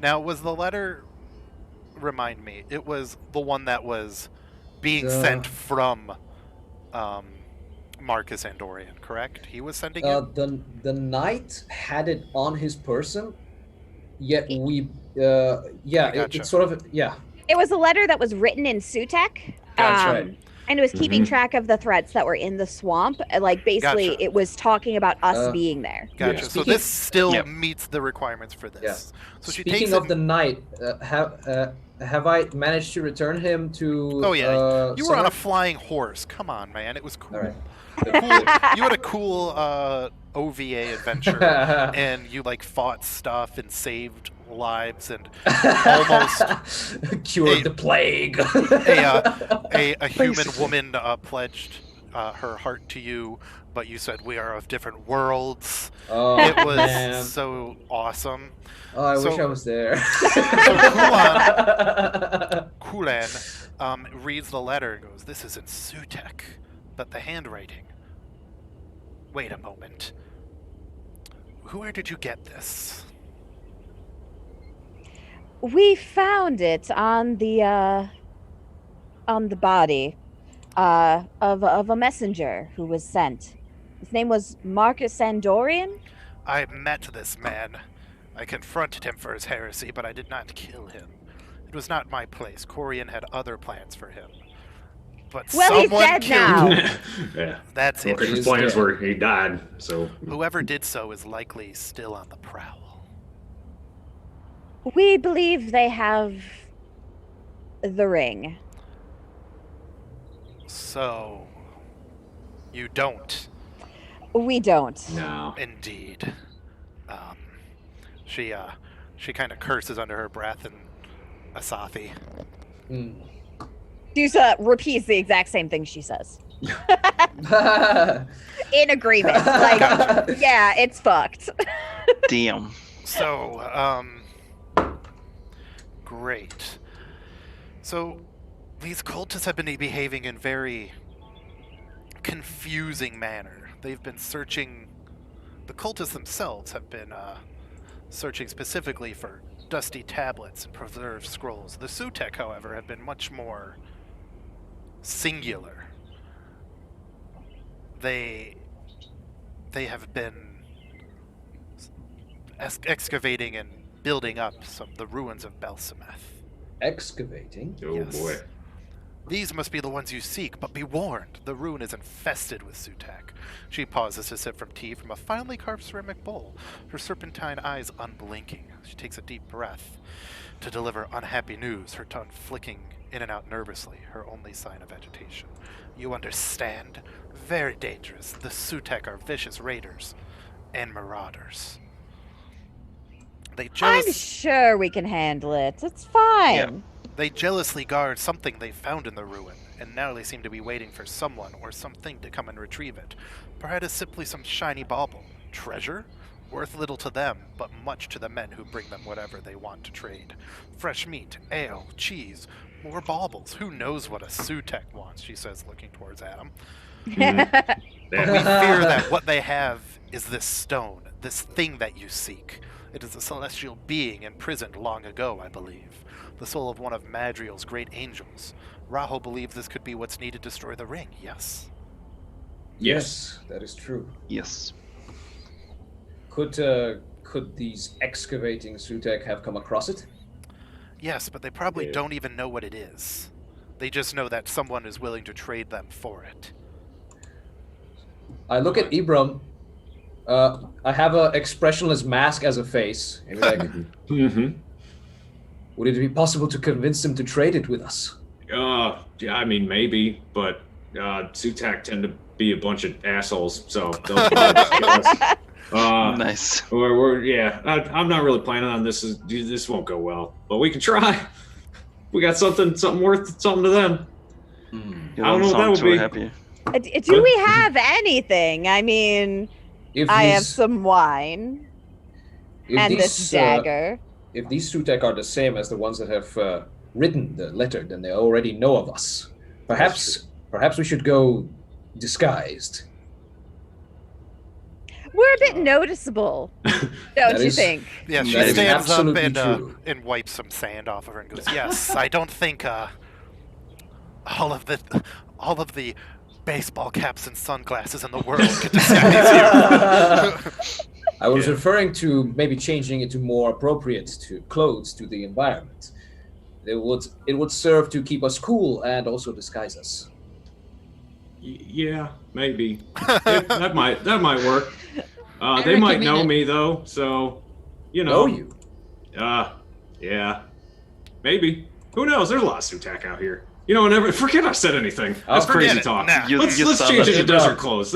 Now, was the letter? Remind me. It was the one that was being The- sent from Marcus Andorian, correct? He was sending it. The knight had it on his person, yet we Gotcha. it's sort of It was a letter that was written in Sutek. That's right. And it was keeping track of the threats that were in the swamp. Like, basically, Gotcha. it was talking about us being there. Gotcha. Yeah. So Speaking- this still Yep. meets the requirements for this. Yeah. So she Speaking takes of it. the knight, have I managed to return him to? Oh yeah, you were on a Summer? flying horse. Come on, man, it was cool. All right. You had a cool OVA adventure, and you like fought stuff and saved lives and almost cured the plague. a human woman pledged her heart to you, but you said we are of different worlds. Oh, It was man. so awesome. Oh, I wish so- I was there. Kulan reads the letter and goes, "This is in Sutek, but the handwriting. Wait a moment. Where did you get this?" We found it on the body of a messenger who was sent. His name was Marcus Andorian. I met this man. I confronted him for his heresy, but I did not kill him. It was not my place. Corian had other plans for him. But Well, he's someone dead killed now. him. Yeah. That's it. Okay. His plans were he died, so. Whoever did so is likely still on the prowl. We believe they have the ring. So, you don't. We don't. No. Indeed. She kind of curses under her breath and Asathi. Dusa repeats the exact same thing she says. In agreement. Like, yeah, it's fucked. Damn. So, great. So, these cultists have been behaving in very confusing manner. They've been searching. The cultists themselves have been searching specifically for dusty tablets and preserved scrolls. The Sutek, however, have been much more singular. They have been excavating and building up the ruins of Belsameth. Excavating? Oh Yes. boy. These must be the ones you seek, but be warned, the ruin is infested with Sutek. She pauses to sip from tea from a finely carved ceramic bowl, her serpentine eyes unblinking. She takes a deep breath to deliver unhappy news, her tongue flicking in and out nervously, her only sign of agitation. You understand? Very dangerous. The Sutek are vicious raiders and marauders. I'm sure we can handle it. It's fine. Yeah. They jealously guard something they found in the ruin, and now they seem to be waiting for someone or something to come and retrieve it. Perhaps simply some shiny bauble. Treasure? Worth little to them, but much to the men who bring them whatever they want to trade. Fresh meat, ale, cheese, more baubles. Who knows what a Sutek wants, she says, looking towards Adam. But we fear that what they have is this stone, this thing that you seek. It is a celestial being imprisoned long ago, I believe. The soul of one of Madriel's great angels. Raho believes this could be what's needed to destroy the ring, yes? Yes, that is true. Yes. Could these excavating Sutek have come across it? Yes, but they probably don't even know what it is. They just know that someone is willing to trade them for it. I look at Ibram. I have an expressionless mask as a face. And like, would it be possible to convince them to trade it with us? Yeah, I mean, maybe, but Sutak tend to be a bunch of assholes, so they'll Nice. I'm not really planning on this. This won't go well, but we can try. We got something worth something to them. You I don't know what that would be. happy. Do we have anything? I mean, I have some wine and this dagger. If these Sutek are the same as the ones that have written the letter, then they already know of us. Perhaps we should go disguised. We're a bit noticeable, don't you think? Yeah, she That is stands up absolutely true. and wipes some sand off of her and goes, "Yes, I don't think all of the baseball caps and sunglasses in the world could disguise you." I was referring to maybe changing it to more appropriate clothes to the environment. It would serve to keep us cool and also disguise us. Yeah, maybe. that might work. They might know me though, so Know you? Yeah, maybe. Who knows? There's a lot of Sutak out here. Forget I said anything. That's crazy talk. Nah. Let's change it to desert clothes.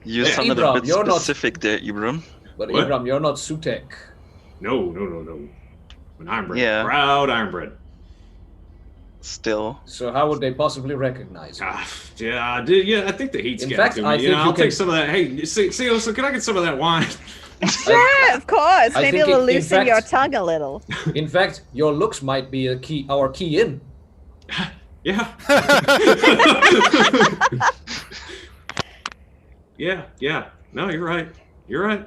You sounded a bit specific there, Ibram. But What? Ibram, you're not Sutek. No. An ironbred. Yeah. Proud ironbred. Still. So how would they possibly recognize you? I think the heat's In getting fact, to me. I think I'll you take can- some of that. Hey, so can I get some of that wine? Sure, of course. I Maybe think it'll in loosen fact- your tongue a little. In fact, your looks might be our key in. Yeah. Yeah. No, you're right.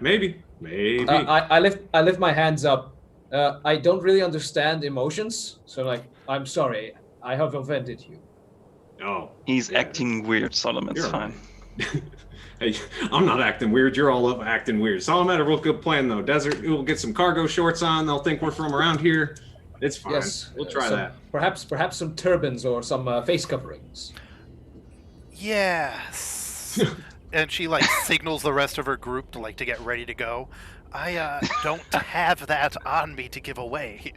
Maybe. I lift my hands up. I don't really understand emotions, so I'm sorry. I have offended you. Oh. He's acting weird, Solomon. It's You're fine. Hey, I'm not acting weird. You're all up acting weird. Solomon had a real good plan, though. Desert, we'll get some cargo shorts on. They'll think we're from around here. It's fine. Yes, We'll try that. Perhaps some turbans or some face coverings. Yes. And she signals the rest of her group to get ready to go. I don't have that on me to give away.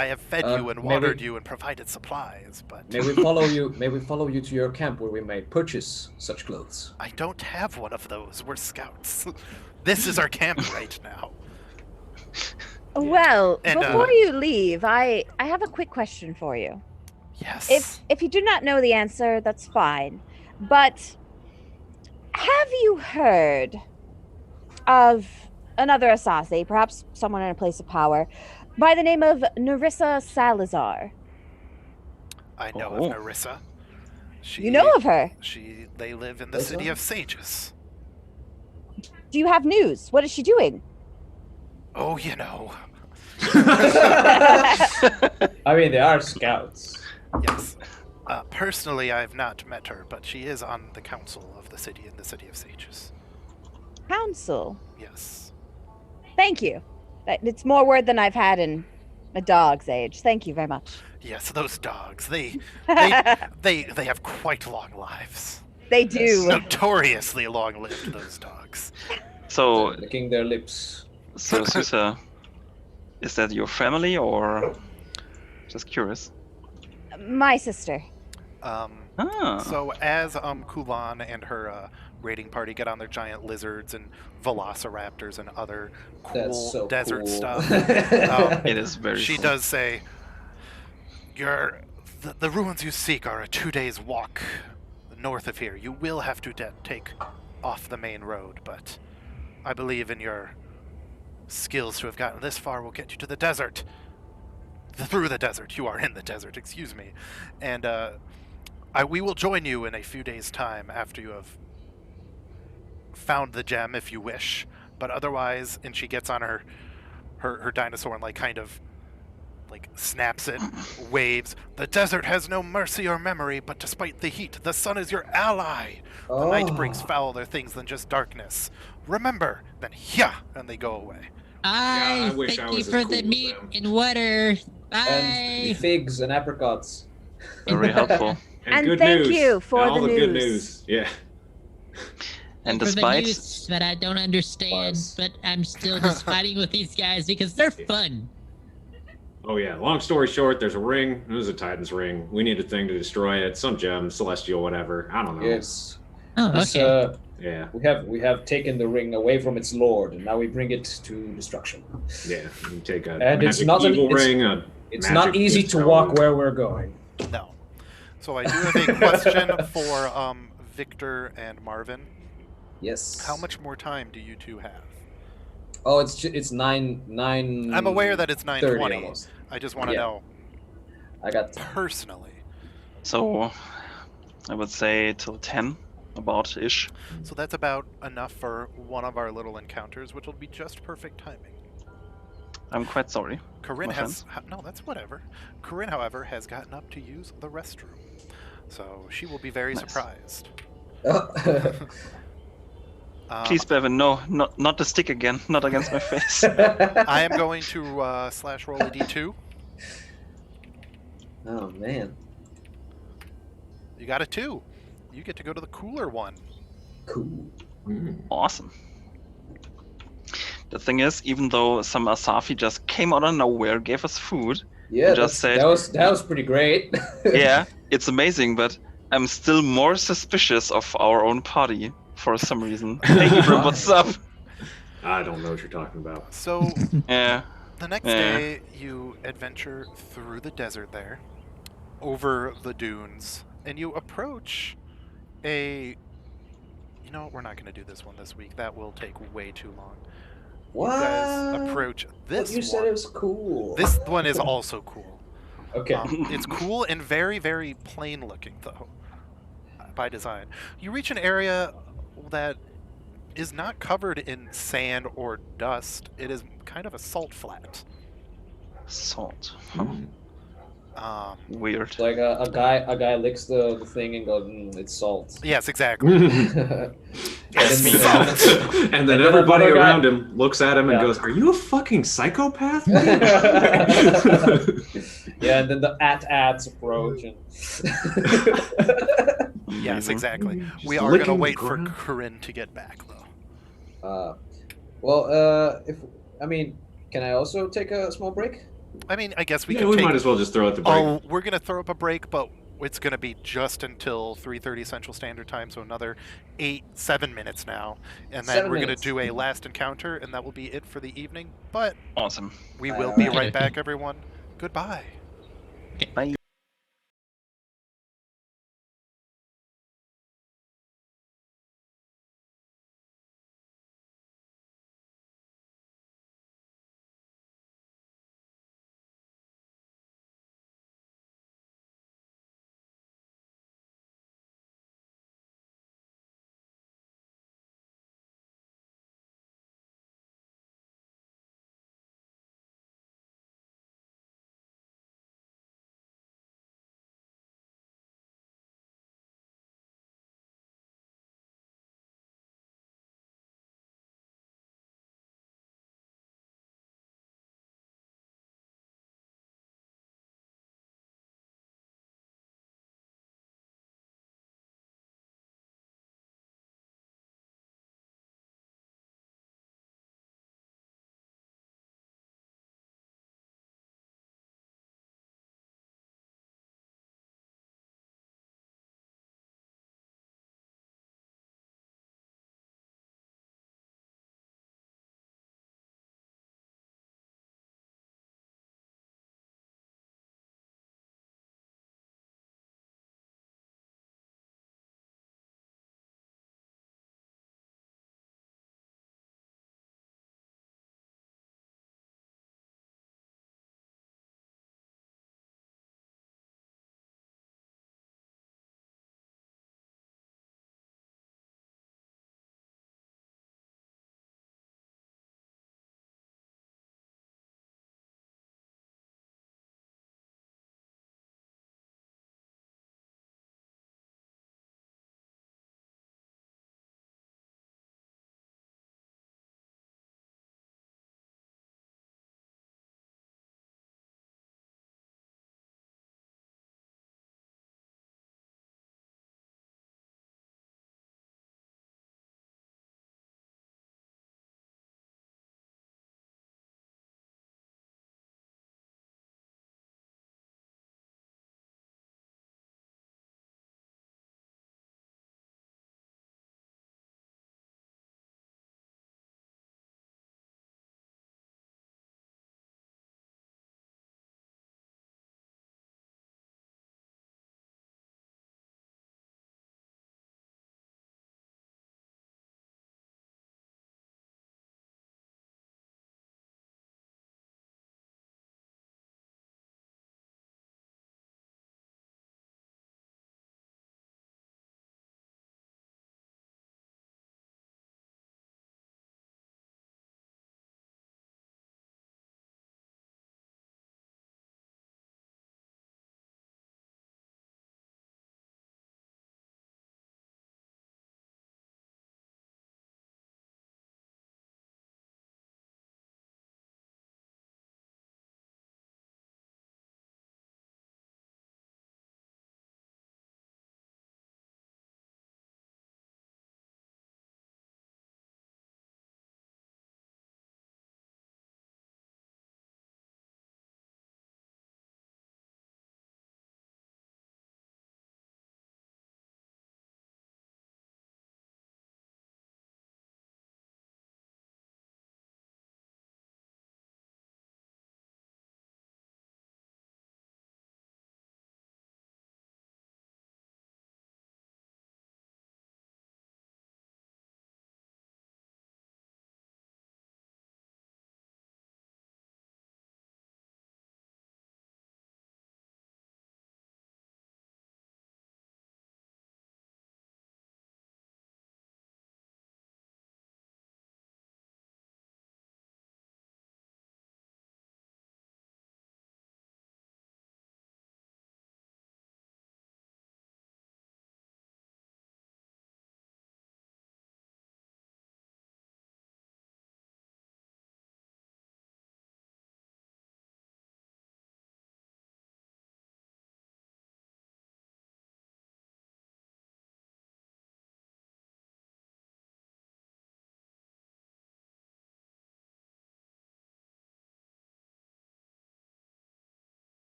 I have fed you and watered you and provided supplies, but May we follow you? May we follow you to your camp where we may purchase such clothes? I don't have one of those. We're scouts. This is our camp right now. Well, And, before you leave, I have a quick question for you. Yes. If you do not know the answer, that's fine. But have you heard of another Asase, perhaps someone in a place of power, by the name of Nerissa Salazar? I know of Nerissa. You know of her? They live in the city of Sages. Do you have news? What is she doing? Oh, you know. I mean, they are scouts. Yes. Personally, I've not met her, but she is on the council of the city in the city of Sages. Council? Yes. Thank you. It's more word than I've had in a dog's age. Thank you very much. Yes, those dogs. They have quite long lives. They do. Notoriously long-lived, those dogs. So, Licking their lips. so Susa, is that your family or just curious? My sister. So as Kulan and her raiding party get on their giant lizards and velociraptors and other cool desert stuff, it is very. She cool. does say, the ruins you seek are a 2 days walk north of here. You will have to take off the main road, but I believe in your skills to have gotten this far will get you to the desert. Through the desert. You are in the desert, excuse me. And we will join you in a few days' time after you have found the gem, if you wish. But otherwise, and she gets on her dinosaur and kind of snaps it, waves. The desert has no mercy or memory, but despite the heat, the sun is your ally. The night brings fouler things than just darkness. Remember, then and they go away. I wish thank I you was as for cool the as meat them. and water. And Bye. figs and apricots. Very helpful. And good thank news. you for and all the good news. news. Yeah. And for the despite news that I don't understand, Buzz. but I'm still just fighting with these guys because they're fun. Oh yeah. Long story short, there's a ring. It was a Titan's ring. We need a thing to destroy it. Some gem, celestial, whatever. I don't know. Yes. Oh, This, okay. Yeah. we have taken the ring away from its lord, and now we bring it to destruction. Yeah. You take a And it's magic not an- evil it's- ring. It's Magic not easy with to power. walk where we're going. No. So I do have a question for Victor and Marvin. Yes. How much more time do you two have? Oh, it's nine. I'm aware that it's 9:20. almost. I just want to Yeah. know I got personally. so, I would say till 10, about ish. So that's about enough for one of our little encounters, which will be just perfect timing. I'm quite sorry. Corinne No has no, that's whatever. Corinne, however, has gotten up to use the restroom, so she will be very Nice. surprised. Please, Bevan, no, not the stick again. Not against my face. I am going to slash roll a d2. Oh man, You got a 2. You get to go to the cooler one. cool. Awesome. The thing is, even though some Asafi just came out of nowhere, gave us food, Yeah, just that was pretty great. yeah, it's amazing, but I'm still more suspicious of our own party for some reason. Thank you, bro. What's up? I don't know what you're talking about. So Yeah. the next Yeah. day, you adventure through the desert there, over the dunes, and you approach a. You know what? We're not going to do this one this week. That will take way too long. What? You guys approach this But you one. said it was cool. This one is also cool. Okay. It's cool and very, very plain looking, though, by design. You reach an area that is not covered in sand or dust. It is kind of a salt flat. Salt. Weird. It's like a guy licks the thing and goes, it's salt. Yes, exactly. Yes, And then- salt. And then then everybody another guy- around him looks at him and Yeah. goes, "Are you a fucking psychopath?" Yeah, and then the ats approach and Yes, Amazing. exactly. Just We are going to licking the wait for ground. Corinne to get back, though. can I also take a small break? I mean, I guess we Yeah, can we take... might as well just throw out the break. Oh, we're going to throw up a break, but it's going to be just until 3:30 Central Standard Time, so another 7 minutes now. And then 7 we're going to minutes. do a last encounter, and that will be it for the evening. But Awesome. we will All be right. right back, everyone. Goodbye. Bye.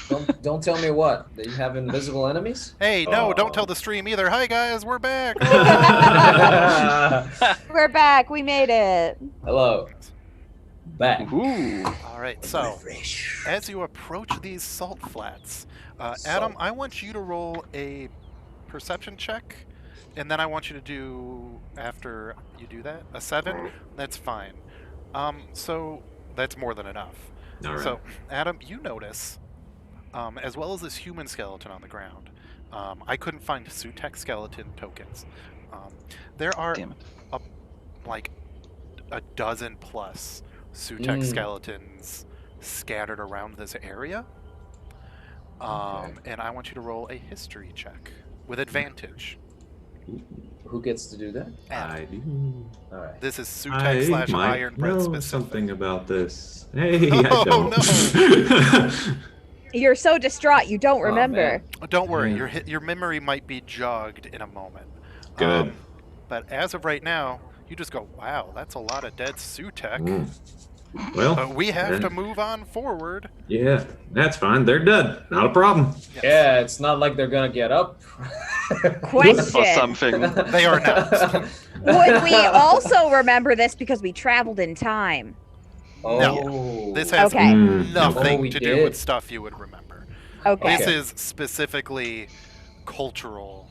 Don't tell me what. That you have invisible enemies? Hey, no, don't tell the stream either. Hi guys, we're back. We're back. We made it. Hello. Back. Ooh. All right, so as you approach these salt flats, Adam, I want you to roll a perception check, and then I want you to do, after you do that, a 7. That's fine. So that's more than enough. All right. So, Adam, you notice, as well as this human skeleton on the ground, I couldn't find Sutek skeleton tokens. There are Damn it. like a dozen plus Sutek skeletons scattered around this area. And I want you to roll a history check with advantage. Who gets to do that? Adam. I do. All right. This is I Sutek slash might Ironbread know specific. something about this. Hey, I Oh, don't. You're so distraught you don't remember. Don't worry, Yeah. your memory might be jogged in a moment. Good. But as of right now, you just go, wow, that's a lot of dead Sutek. Well, But we have yeah. to move on forward. Yeah, that's fine. They're dead. Not a problem. Yes. Yeah, it's not like they're gonna get up. Question. Or something. They are not. Would we also remember this because we traveled in time? Oh. This has Okay. nothing Oh, we to do did. with stuff you would remember. Okay. This is specifically cultural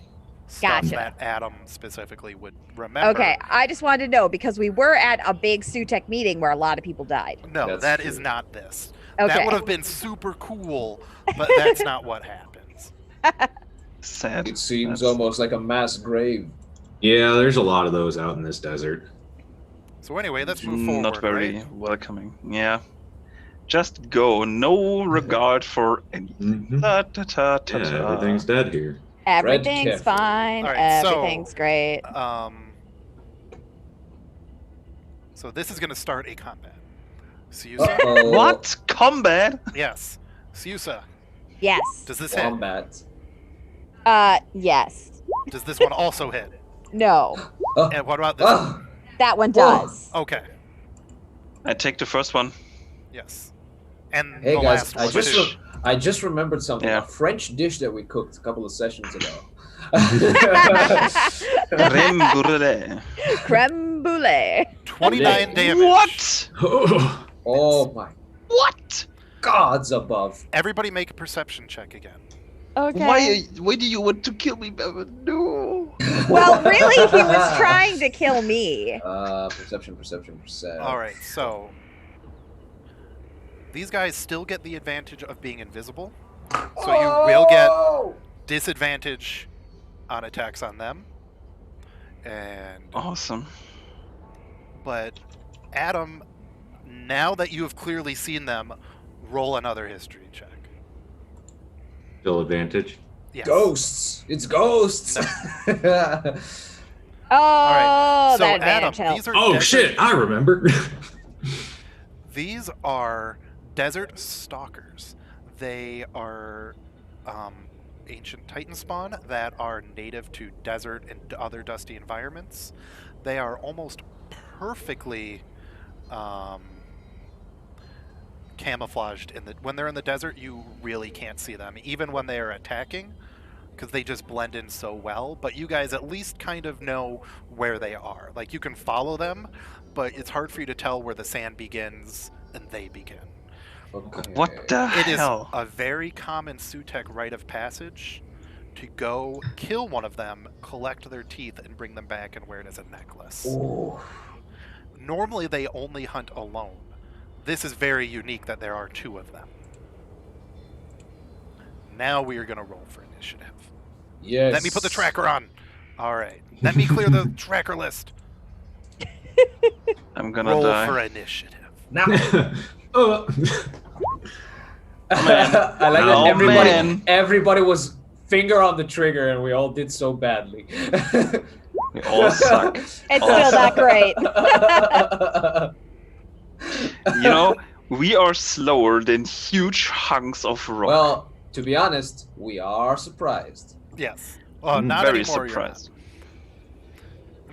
stuff Gotcha. that Adam specifically would remember. Okay, I just wanted to know because we were at a big Sutek meeting where a lot of people died. No, That's that is true. not this. Okay. That would have been super cool, but that's not what happens. Sad. It seems That's- almost like a mass grave. Yeah, there's a lot of those out in this desert. So anyway, let's move forward. Not very right? welcoming. Yeah. Just go. No regard for anything. Mhm. Ta, ta, ta, ta, Yeah, ta. everything's dead here. Everything's carefully. fine. All right, so- Everything's great. So this is going to start a combat. Siusa? Uh-oh. What? Combat? Yes. Siusa, Yes. does this hit? Wombat. Yes. Does this one also hit? No. And what about this one? Ah, That one does. Okay. I take the first one. Yes. And hey the guys, last one too. I just remembered something. Yeah. A French dish that we cooked a couple of sessions ago. Creme brulee. Creme brulee. 29 damage. What? Oh my What? gods above. Everybody make a perception check again. Okay. Why do you want to kill me, Bevan? No. Well, really, he was trying to kill me. Perception. All right, so these guys still get the advantage of being invisible. So you will get disadvantage on attacks on them. And Awesome. but Adam, now that you have clearly seen them, roll another history check. Still advantage. Yes. Ghosts. It's ghosts. Oh, All right. So that Adam, advantage helps. these are Oh desert- shit! I remember. These are desert stalkers. They are ancient Titan spawn that are native to desert and other dusty environments. They are almost perfectly camouflaged when they're in the desert. You really can't see them, even when they are attacking, because they just blend in so well. But you guys at least kind of know where they are. Like, you can follow them, but it's hard for you to tell where the sand begins and they begin. Okay. What the It is hell? a very common Sutek rite of passage to go kill one of them, collect their teeth, and bring them back and wear it as a necklace. Ooh. Normally they only hunt alone. This is very unique that there are two of them. Now we are going to roll for initiative. Yes. Let me put the tracker on. All right. Let me clear the tracker list. I'm gonna Roll die. for initiative. Now. Oh. I like Oh, that man. everybody was finger on the trigger and we all did so badly. We all suck. It's still not great. You know, we are slower than huge hunks of rock. Well, to be honest, we are surprised. Yes. Well, not Very anymore. you're not. surprised.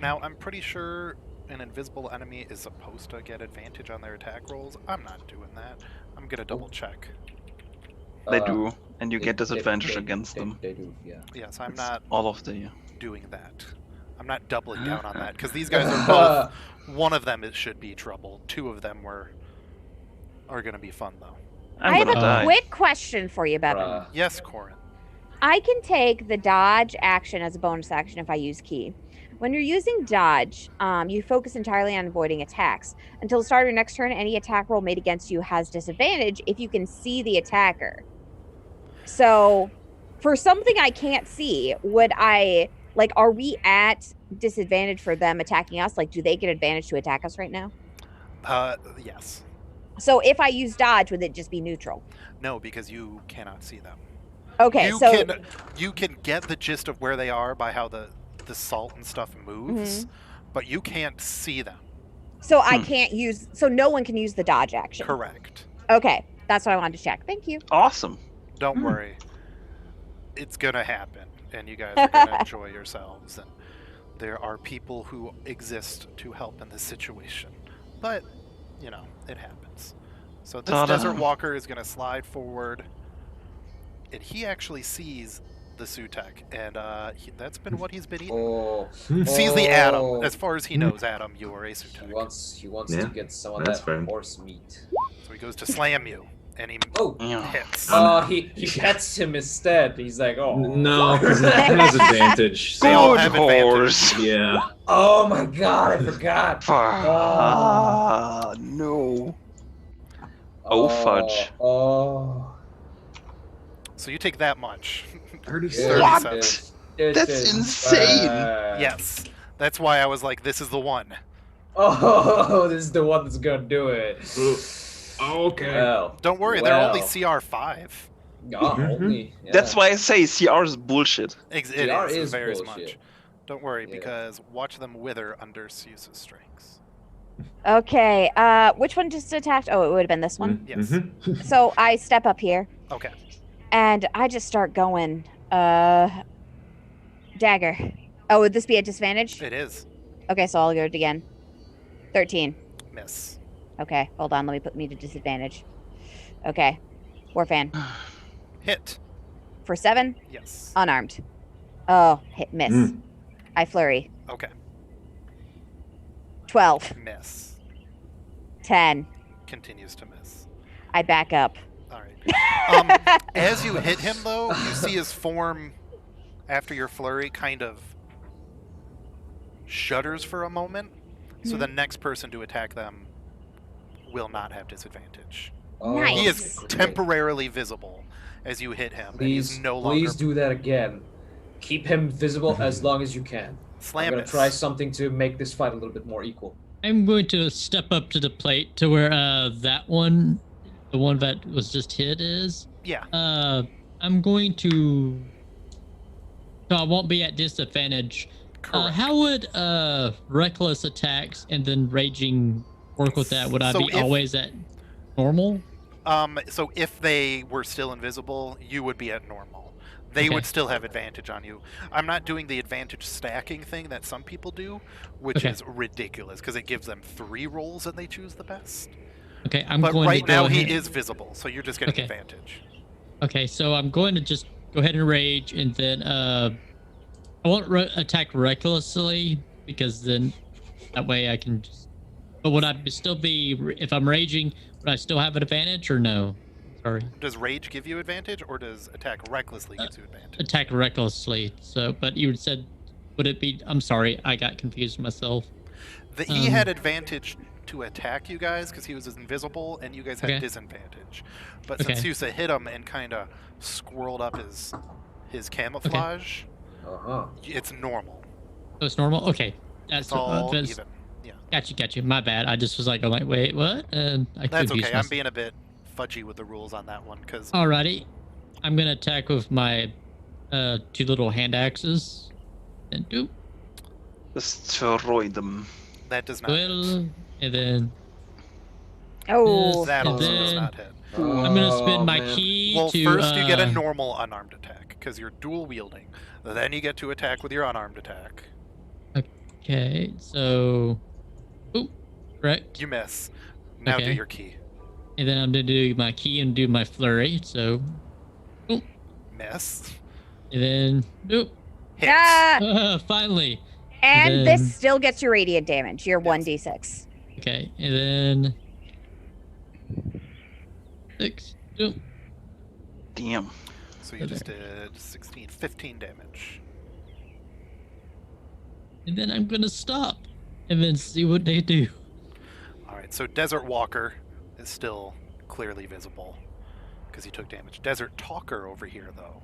Now, I'm pretty sure an invisible enemy is supposed to get advantage on their attack rolls. I'm not doing that. I'm going to double check. They do, and you They- get disadvantage they- against them. They do, yeah. Yes, I'm It's not all of the. doing that. I'm not doubling down on that because these guys are both. One of them should be trouble. Two of them are gonna be fun though. I'm I have gonna a die. quick question for you, Bevan. Bruh. Yes, Corin. I can take the dodge action as a bonus action if I use key. When you're using dodge, you focus entirely on avoiding attacks. Until the start of your next turn, any attack roll made against you has disadvantage if you can see the attacker. So, for something I can't see, would I, like, are we at disadvantage for them attacking us? Like, do they get advantage to attack us right now? Yes. So, if I use dodge, would it just be neutral? No, because you cannot see them. Okay, You can get the gist of where they are by how the salt and stuff moves, but you can't see them. So I can't use, so no one can use the dodge action. Correct. Okay, that's what I wanted to check. Thank you. Awesome. Don't worry. It's gonna happen, and you guys are gonna enjoy yourselves. And there are people who exist to help in this situation, but you know it happens. So this Ta-da. desert walker is gonna slide forward, and he actually sees the Sutek, and that's been what he's been eating. Oh, Sees the Adam. As far as he knows, Adam, you are a he Sutek. wants Yeah, to get some of that's that fair. horse meat. So he goes to slam you, and he Oh, Yeah. hits. he pets him instead. He's like, oh No, because it has advantage. They all Good have advantage. horse. Yeah. Oh my god, I forgot. No. Oh, fudge. Oh. So you take that much. 37. What? This That's is insane. bad. Yes. That's why I was like, this is the one. Oh, this is the one that's gonna do it. Okay. Well, Don't worry, they're only well. CR5. Only. Yeah. That's why I say CR is bullshit. It CR is is very bullshit. much. Don't worry, Yeah. because watch them wither under Zeus's strengths. Okay, which one just attacked? Oh, it would have been this one. Yes. Mhm. So I step up here Okay. and I just start going, dagger. Oh, would this be a disadvantage? It is. Okay, so I'll go it again. 13. Miss. Okay, hold on, let me put me to disadvantage. Okay, Warfan. Hit. For 7, Yes. unarmed. Oh, hit, miss. Mm. I flurry. Okay. 12, Miss. 10. Continues to miss. I back up. All right. As you hit him, though, you see his form, after your flurry, kind of shudders for a moment. So the next person to attack them will not have disadvantage. Oh, Nice. He is great. temporarily visible as you hit him. and he's Please, no longer please do that again. Keep him visible as long as you can. I'm slam gonna miss. try something to make this fight a little bit more equal. I'm going to step up to the plate to where that one, the one that was just hit is. Yeah. I'm going to. So I won't be at disadvantage. Correct. How would reckless attacks and then raging work with that? Would I So be if- always at normal? So if they were still invisible, you would be at normal. They Okay. would still have advantage on you. I'm not doing the advantage stacking thing that some people do, which Okay. is ridiculous because it gives them 3 rolls and they choose the best. Okay, I'm But going right to go now ahead. he is visible, so you're just getting Okay. advantage. Okay, so I'm going to just go ahead and rage, and then I won't attack recklessly because then that way I can just. But would I still be if I'm raging? Would I still have an advantage or no? Sorry, Does rage give you advantage, or does attack recklessly gives you advantage? attack recklessly. So, but you said, would it be? I'm sorry, I got confused myself. He had advantage to attack you guys because he was invisible, and you guys had Okay. disadvantage. But since Okay. Yusa hit him and kind of squirreled up his camouflage, Uh-huh. it's normal. So it's normal. Okay, that's It's all that's- even. Yeah, Gotcha. My bad. I just was like, I'm like, wait, what? And I that's confused okay. I'm myself. being a bit fudgy with the rules on that one because Alrighty, I'm gonna attack with my 2 little hand axes, and do Destroy them. that does not. well, and then Oh, That and also does then not hit. I'm gonna spend my man. key Well, to. first you get a normal unarmed attack because you're dual wielding. Then you get to attack with your unarmed attack. Okay, so, correct, You miss. Now do Okay. your key. and then I'm gonna do my key and do my flurry. So miss. And then nope. Hit. Finally. And then- this still gets your radiant damage. Your Yes. 1d6. Okay, and then 6. Nope. Damn. So you just did 16, 15 damage. And then I'm gonna stop and then see what they do. All right, so Desert Walker is still clearly visible because he took damage. Desert Talker over here, though.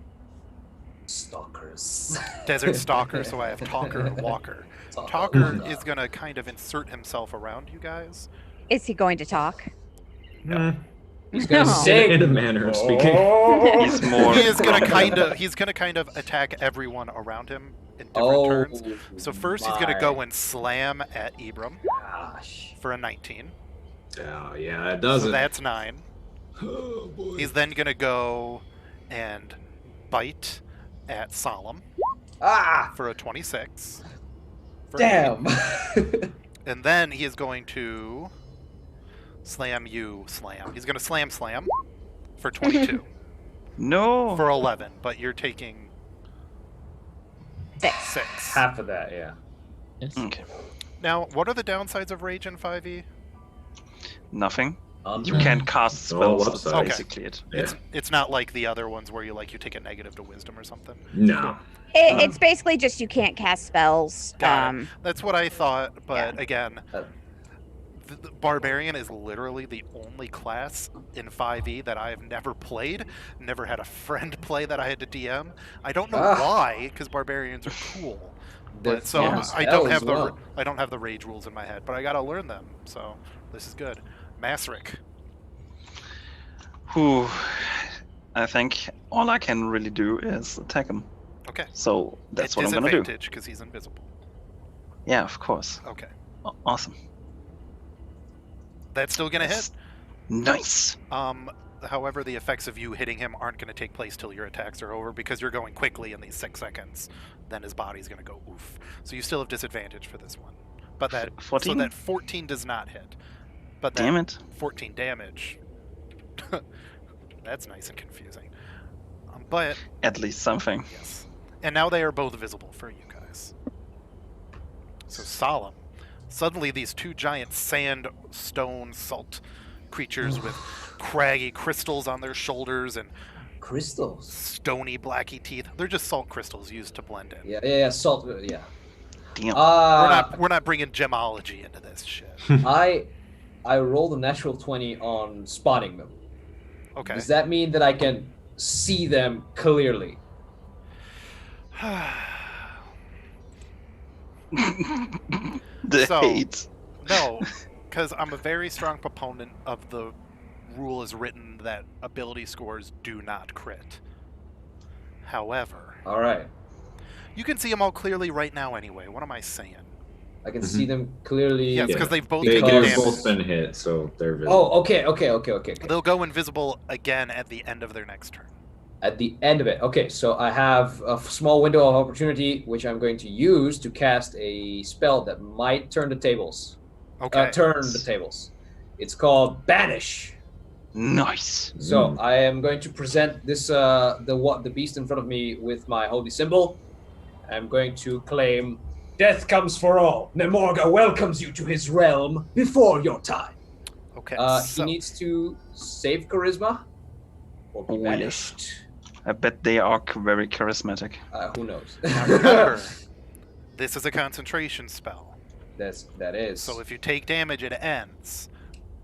Stalkers. Desert Stalker, so I have Talker and Walker. Talker is going to kind of insert himself around you guys. Is he going to talk? No. He's gonna No. say In a manner of speaking. He's more. He is going to kind of attack everyone around him in different turns. So first he's going to go and slam at Ibram Gosh. for a 19. Oh, yeah, that does So it. that's 9. Oh, boy. He's then going to go and bite at Solemn Ah! for a 26. For Damn. And then he is going to slam. He's going to slam for 22. No. For 11, but you're taking 6. 6. Half of that, yeah. Yes. Okay. Now, what are the downsides of Rage in 5e? Nothing. You No. can't cast All spells. That's upside. basically it. Yeah. It's not like the other ones where you take a negative to wisdom or something. No. It's basically just you can't cast spells. Got it. That's what I thought, but Yeah. again, Uh, the Barbarian is literally the only class in 5e that I have never played, never had a friend play that I had to DM. I don't know why, because Barbarians are cool. But so Yeah. I don't Spells, have the well. I don't have the rage rules in my head, but I gotta learn them. So this is good. Masric. Whew. I think all I can really do is attack him. Okay. So that's At what I'm gonna do. disadvantage because he's invisible. Yeah, of course. Okay. Awesome. That's still gonna hit. Yes. Nice. However, the effects of you hitting him aren't going to take place till your attacks are over because you're going quickly in these 6 seconds. Then his body's going to go oof. So you still have disadvantage for this one. But that 14? So that 14 does not hit. But that Damn it. 14 damage. That's nice and confusing. But At least something. yes. And now they are both visible for you guys. So Solemn. Suddenly these two giant sand, stone, salt creatures with craggy crystals on their shoulders and Crystals. stony blacky teeth. They're just salt crystals used to blend in. Yeah, salt. Yeah. Damn. We're not bringing gemology into this shit. I rolled a natural 20 on spotting them. Okay. Does that mean that I can see them clearly? The so- hate. No, because I'm a very strong proponent of the rule as written that ability scores do not crit. However, All right. you can see them all clearly right now anyway. What am I saying? I can see them clearly. Yes, Yeah. because they've both They've taken Because- damage. both been hit, so they're visible. Oh, okay. They'll go invisible again at the end of their next turn. At the end of it. Okay, so I have a small window of opportunity, which I'm going to use to cast a spell that might turn the tables. Okay. Turn the tables. It's called Banish. Nice. So I am going to present this the beast in front of me with my holy symbol. I'm going to claim, "Death comes for all. Nemorga welcomes you to his realm before your time." Okay. He needs to save charisma or be Oh, yes. banished. I bet they are very charismatic. Who knows? Now remember, this is a concentration spell. That is. So if you take damage, it ends.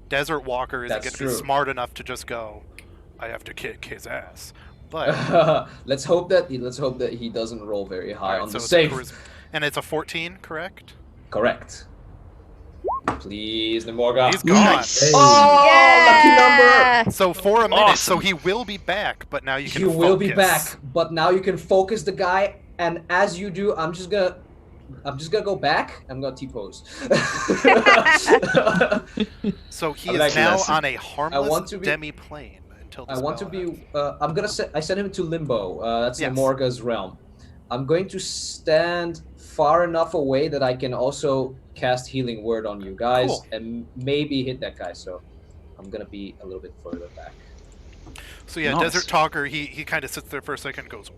Desert Walker isn't That's going to be true. smart enough to just go, I have to kick his ass. But let's hope that he doesn't roll very high alright, on so the it's a save. and it's a 14, correct? Correct. Please, Nemorga. He's gone. Nice. Oh, lucky number. So for a minute, Awesome. so he will be back, but now you can You will be focus. back, but now you can focus the guy, and as you do, I'm just gonna go back. I'm gonna T-pose. So he I'm is actually- now Yes. on a harmless want to be- demi-plane until the I want to spell ends. be. I send him to Limbo. That's Yes. Nemorga's realm. I'm going to stand far enough away that I can also cast Healing Word on you guys Cool. and maybe hit that guy. So I'm gonna be a little bit further back. So yeah, Nice. Desert Talker, he kind of sits there for a second and goes,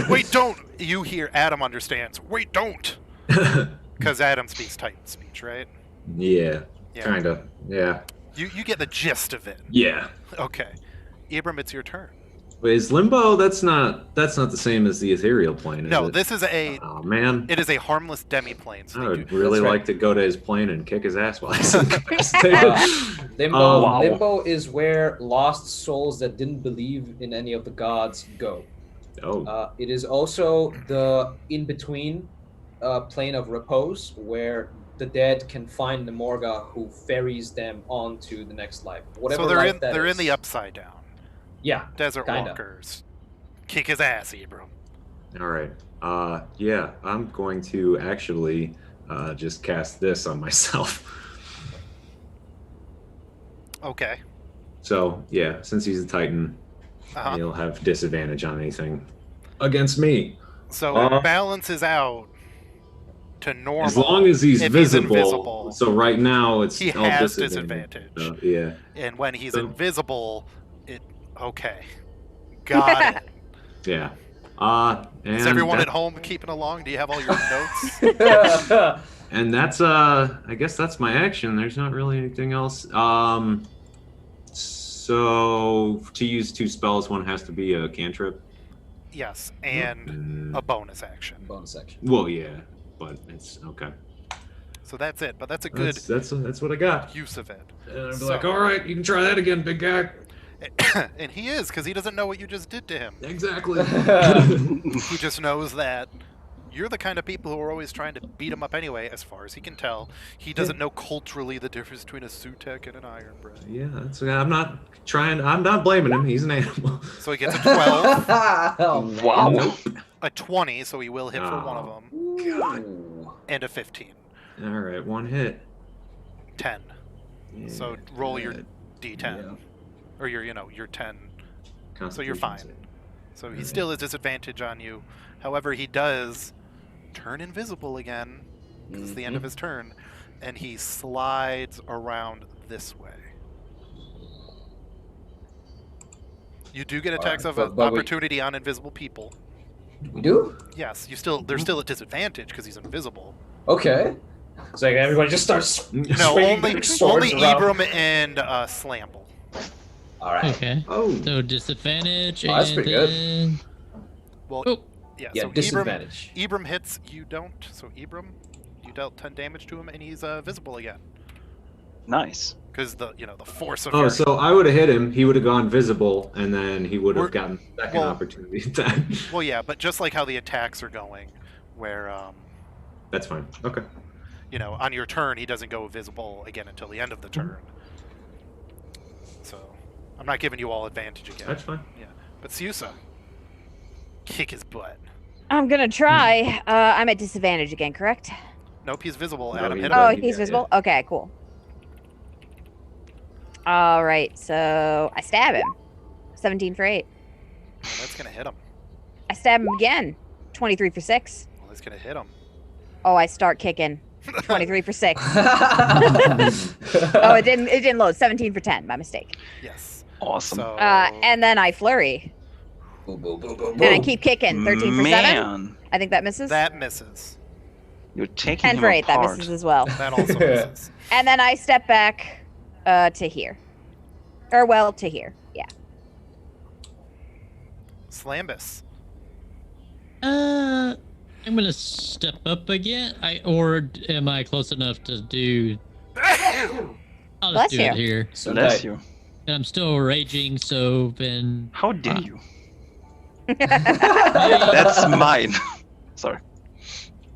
Wait, don't! You hear Adam understands. Wait, don't! Because Adam speaks Titan speech, right? Yeah, Yeah. kind of. Yeah. You get the gist of it. Yeah. Okay. Ibram, it's your turn. Wait, is Limbo? That's not the same as the ethereal plane, is No, it? this is Oh man. it is a harmless demi-plane. So I they would do- really That's right. like to go to his plane and kick his ass while he's incapacitated. Limbo, Wow. Limbo is where lost souls that didn't believe in any of the gods go. Oh. It is also the in-between plane of repose where the dead can find the Morga who ferries them on to the next life. Whatever So they're life in that they're in is. the upside down. Yeah. Desert Kinda. walkers. Kick his ass, Ibram. All right. Yeah, I'm going to actually just cast this on myself. Okay. So yeah, since he's a Titan, Uh-huh. he'll have disadvantage on anything against me. So Uh, it balances out to normal. As long as he's if visible. He's invisible. So right now it's He all has disadvantage. disadvantage. So, yeah. And when he's So- invisible, it okay. Got it. Yeah. And Is everyone that- at home keeping along? Do you have all your notes? And that's I guess that's my action. There's not really anything else. So to use 2 spells, one has to be a cantrip. Yes, and a bonus action. Bonus section. Well, yeah, but it's okay. So that's it. But that's a good That's what I got. use of it. And I'd be So- like, all right, you can try that again, big guy. And he is, because he doesn't know what you just did to him. Exactly. He just knows that you're the kind of people who are always trying to beat him up anyway, as far as he can tell. He doesn't know culturally the difference between a Sutek and an Iron Breath. Yeah, that's. I'm not blaming him. He's an animal. So he gets a 12, Oh, Wow. Nope. a 20, so he will hit for one of them, Ooh. and a 15. All right, one hit. 10. So roll your good. D10. Yeah. Or your 10. So you're Constitution fine. save. So he Alright. still has disadvantage on you. However, he does turn invisible again. 'Cause it's the end of his turn. And he slides around this way. You do get attacks Alright, of but we- opportunity on invisible people. We do? Yes, they're still at disadvantage because he's invisible. Okay. So everybody just starts. No, swinging only their swords around. Ibram and Slamble. All right. Okay. Oh, So disadvantage. Oh, that's and pretty good. then- Well, Oh. yeah. Yeah, So disadvantage. Ibram hits. You don't. So Ibram, you dealt 10 damage to him, and he's visible again. Nice. Because the force of oh, your- so I would have hit him. He would have gone visible, and then he would have We're- gotten second well- opportunity attack. Well, yeah, but just like how the attacks are going, where That's fine. Okay. on your turn he doesn't go visible again until the end of the turn. So I'm not giving you all advantage again. That's fine. But Siusa, kick his butt. I'm gonna try. I'm at disadvantage again, correct? Nope, he's visible. No, Adam, he's hit not. Oh, him. he's Yeah, visible? Okay, cool. All right, so I stab him. 17 for 8. Well, that's gonna hit him. I stab him again. 23 for 6. Well, that's gonna hit him. Oh, I start kicking. 23 for 6. Oh, it didn't load. 17 for 10. My mistake. Yes. Awesome. So And then I flurry. Boom, boom, boom, boom, And I boom. keep kicking. 13 for 7. Man, I think that misses. that misses. you're taking 10 him for 8. That apart. misses as well. That also misses. And then I step back to here. Or, well, to here. Yeah. Slambus. I'm gonna step up again. Am I close enough to do? I'll Bless just do it you. here. So Bless tight. you. And I'm still raging, so then. How dare you? Hey, That's mine. Sorry.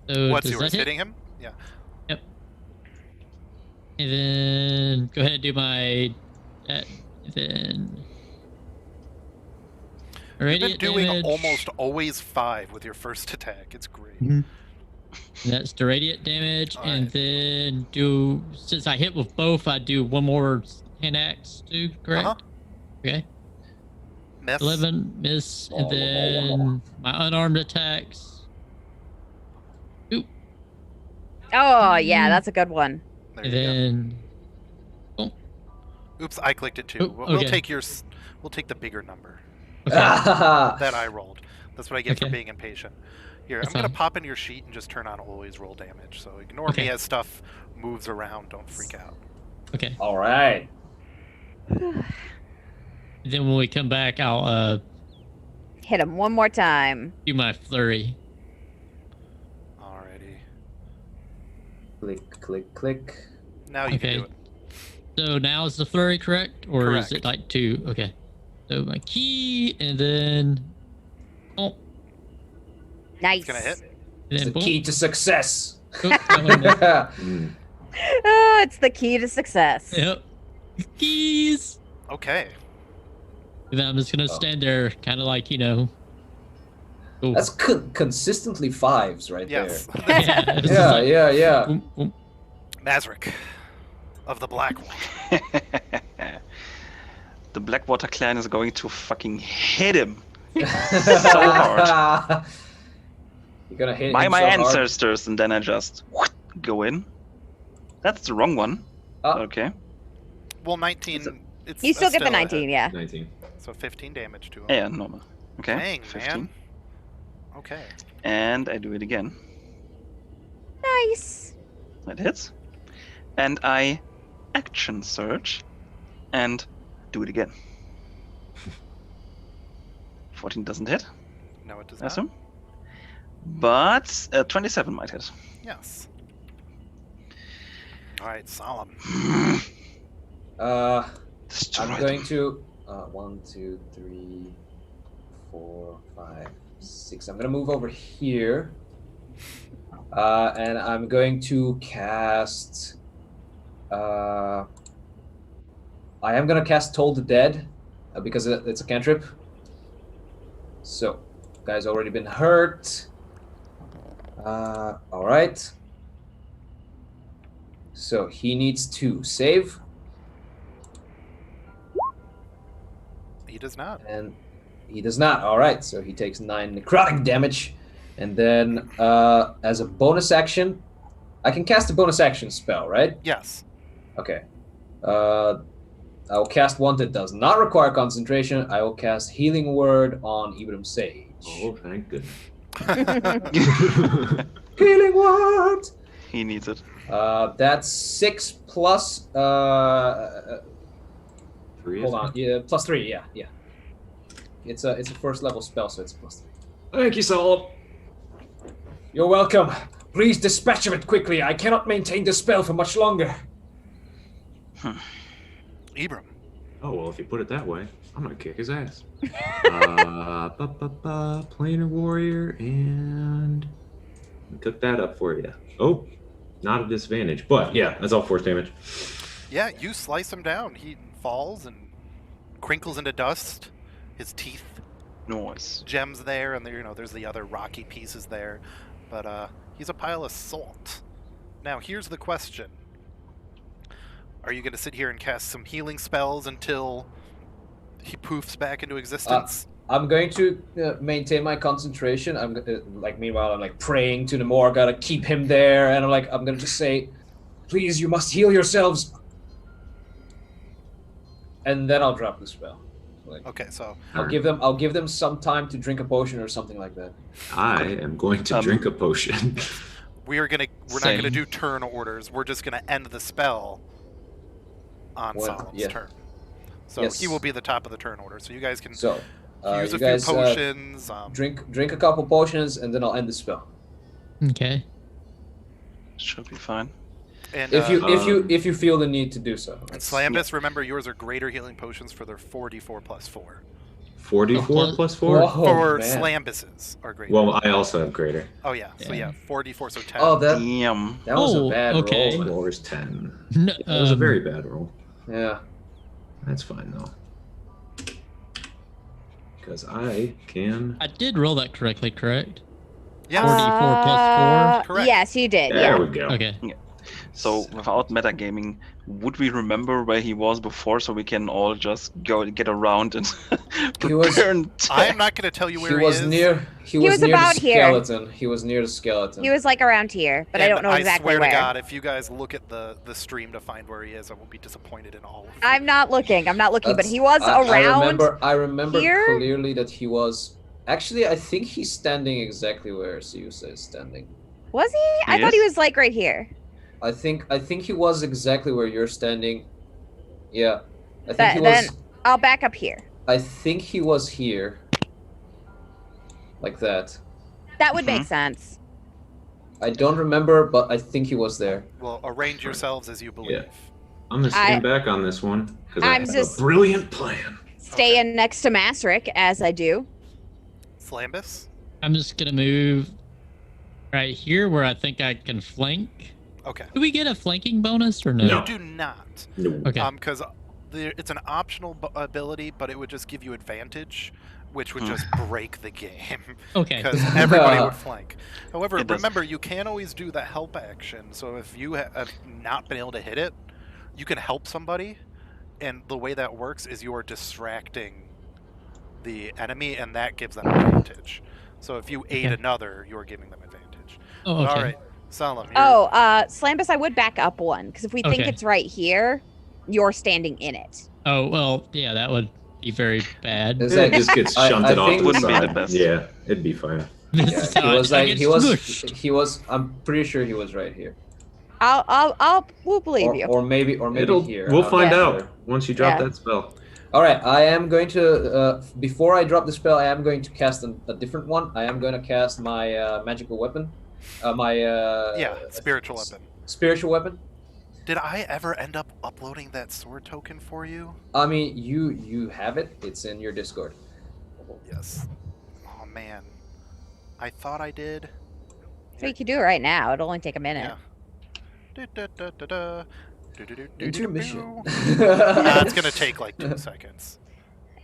so What's does yours? that hit? Hitting him? Yeah. And then go ahead and do my. And then. You've been Radiant doing damage. almost always 5 with your first attack. It's great. Mhm. That's the radiant damage, and then since I hit with both, I do one more hand axe too. Correct? Uh-huh. Okay. Miss. 11 miss, and then my unarmed attacks. Oh, yeah, that's a good one. There And you then go. Oops, I clicked it too. Oh, We'll okay. take we'll take the bigger number Okay. that I rolled. That's what I get for Okay. being impatient. Here, That's I'm gonna fine. pop into your sheet and just turn on always roll damage. So ignore Okay. me as stuff moves around. Don't freak out. Okay. All right. Then when we come back, I'll Hit him one more time. do my flurry. Alrighty. Click, click, click. Now you Okay. can do it. So now is the flurry correct, or is it Correct. like 2? Okay. So my key, and then oh, Nice. It's gonna hit. and It's then the key to success. Oh, that one more. Mm. It's the key to success. Yep. Keys. Okay. And then I'm just gonna stand there, kind of like Oh. That's consistently 5s right Yes. Yeah, it's just there. like, Yeah. boom, boom. Mazric of the Blackwater. The Blackwater clan is going to fucking hit him. So hard. You're gonna hit By him my so hard. ancestors, and then I just go in. That's the wrong one. Oh. Okay. Well, 19. It's You still get the still a hit. 19, yeah. 19. So 15 damage to him. Yeah, normal. Okay. Dang, 15. man. Okay. And I do it again. Nice. That hits. And I action search and do it again. 14 doesn't hit, No, it does I not. assume. But 27 might hit. Yes. All right, solemn. Destroy I'm them. going to 1, 2, 3, 4, 5, 6. I'm gonna move over here, and I'm going to cast. I am gonna cast Toll the Dead because it's a cantrip. So, guy's already been hurt. All right. So he needs to save. He does not. And he does not. All right, so he takes 9 necrotic damage. And then, as a bonus action, I can cast a bonus action spell, right? Yes. Okay. I will cast one that does not require concentration. I will cast Healing Word on Ibram Sage. Oh, thank goodness. Healing Word! He needs it. That's 6 plus. 3. Hold on. Yeah, plus 3. Yeah. It's a first level spell, so it's plus 3. Thank you, Saul. You're welcome. Please dispatch of it quickly. I cannot maintain the spell for much longer. Ibram. Oh, well, if you put it that way, I'm going to kick his ass. Planar Warrior, and took that up for you. Oh, not a disadvantage, but yeah, that's all force damage. Yeah, you slice him down. He falls and crinkles into dust. His teeth, Noise. gems there, and there, there's the other rocky pieces there. But he's a pile of salt. Now, here's the question. Are you going to sit here and cast some healing spells until he poofs back into existence? I'm going to maintain my concentration. Meanwhile, I'm praying to the Moor. Gotta keep him there, and I'm gonna just say, "Please, you must heal yourselves," and then I'll drop the spell. Okay, so I'll give them some time to drink a potion or something like that. I am going to drink a potion. we're not Same. gonna do turn orders. We're just gonna end the spell on Solemn's turn. So Yes. he will be the top of the turn order. So you guys can So, use you a guys few potions. drink a couple potions, and then I'll end the spell. Okay. Should be fine. And If you feel the need to do so. and Slambus, remember yours are greater healing potions for their 4d4 plus 4. 44 plus 4? Whoa, for man. Slambuses are greater. Well, I also have greater. Oh yeah, so Yeah. 4d4, so 10. Oh, that Damn. was Oh, a bad okay. roll. Or is 10. No, That was a very bad roll. Yeah. That's fine, though. Because I can... I did roll that correctly, correct? Yes. 44 plus Correct. Yes, you did. There Yeah. we go. Okay. So without metagaming, would we remember where he was before, so we can all just go get around and prepare? I am not going to tell you where he was is. near. He was near about the here. skeleton. He was near the skeleton. He was like around here, but I don't know exactly I swear where. to God, if you guys look at the stream to find where he is, I will be disappointed in all of you. I'm not looking, but he was I around. I remember here? clearly that he was. Actually, I think he's standing exactly where Siusa is standing. Was he? I thought he was like right here. I think he was exactly where you're standing. Yeah, I think he Then was. I'll back up here. I think he was here. Like that. That would make sense. I don't remember, but I think he was there. Well, arrange yourselves as you believe. I'm gonna stand back on this one because I have just a brilliant plan. Staying next to Masric as I do. Slambus? I'm just gonna move right here where I think I can flank. Okay. Do we get a flanking bonus or no? You do not. No. Okay. Because it's an optional ability, but it would just give you advantage, which would just break the game. Okay. Because everybody would flank. However, It does. remember, you can always do the help action. So if you have not been able to hit it, you can help somebody, and the way that works is you are distracting the enemy, and that gives them advantage. So if you aid another, you are giving them advantage. Oh, okay. All right, Solemn. Slambus, I would back up one because if we think it's right here, you're standing in it. Oh well, yeah, that would be very bad. Is It that just gets shunted off think- to the Wouldn't be side. the best. Yeah, it'd be fine. This Yeah, is he how was I like get he was. smushed. He was. I'm pretty sure he was right here. We'll believe you. Or maybe here. We'll I'm find not out sure. once you drop Yeah. that spell. All right, I am going to. Before I drop the spell, I am going to cast a different one. I am going to cast my magical weapon. Spiritual weapon. Spiritual weapon. Did I ever end up uploading that sword token for you? I mean, you have it. It's in your Discord. Yes. Oh man, I thought I did. So you can do it right now. It'll only take a minute. Yeah. Intermission. It's gonna take like 2 seconds.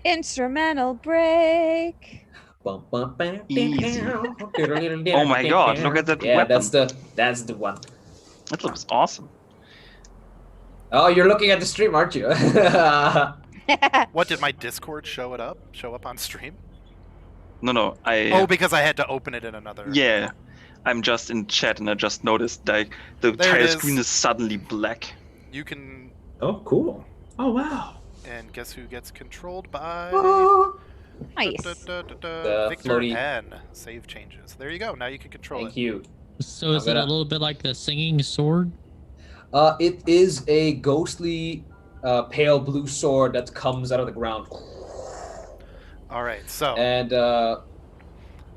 Instrumental break. Easy. Oh my god, look at that Yeah, weapon. that's the one. That looks awesome. Oh, you're looking at the stream, aren't you? What, did my Discord show up on stream? No, Oh, because I had to open it in another. Yeah, I'm just in chat and I just noticed like the There it entire is. screen is suddenly black. You can. Oh, cool. Oh, wow. And guess who gets controlled by? Nice. The Victor floaty- N. Save changes. There you go. Now you can control Thank it. you. So is I'm it a gonna- little bit like the singing sword? It is a ghostly, pale blue sword that comes out of the ground, All right. So. and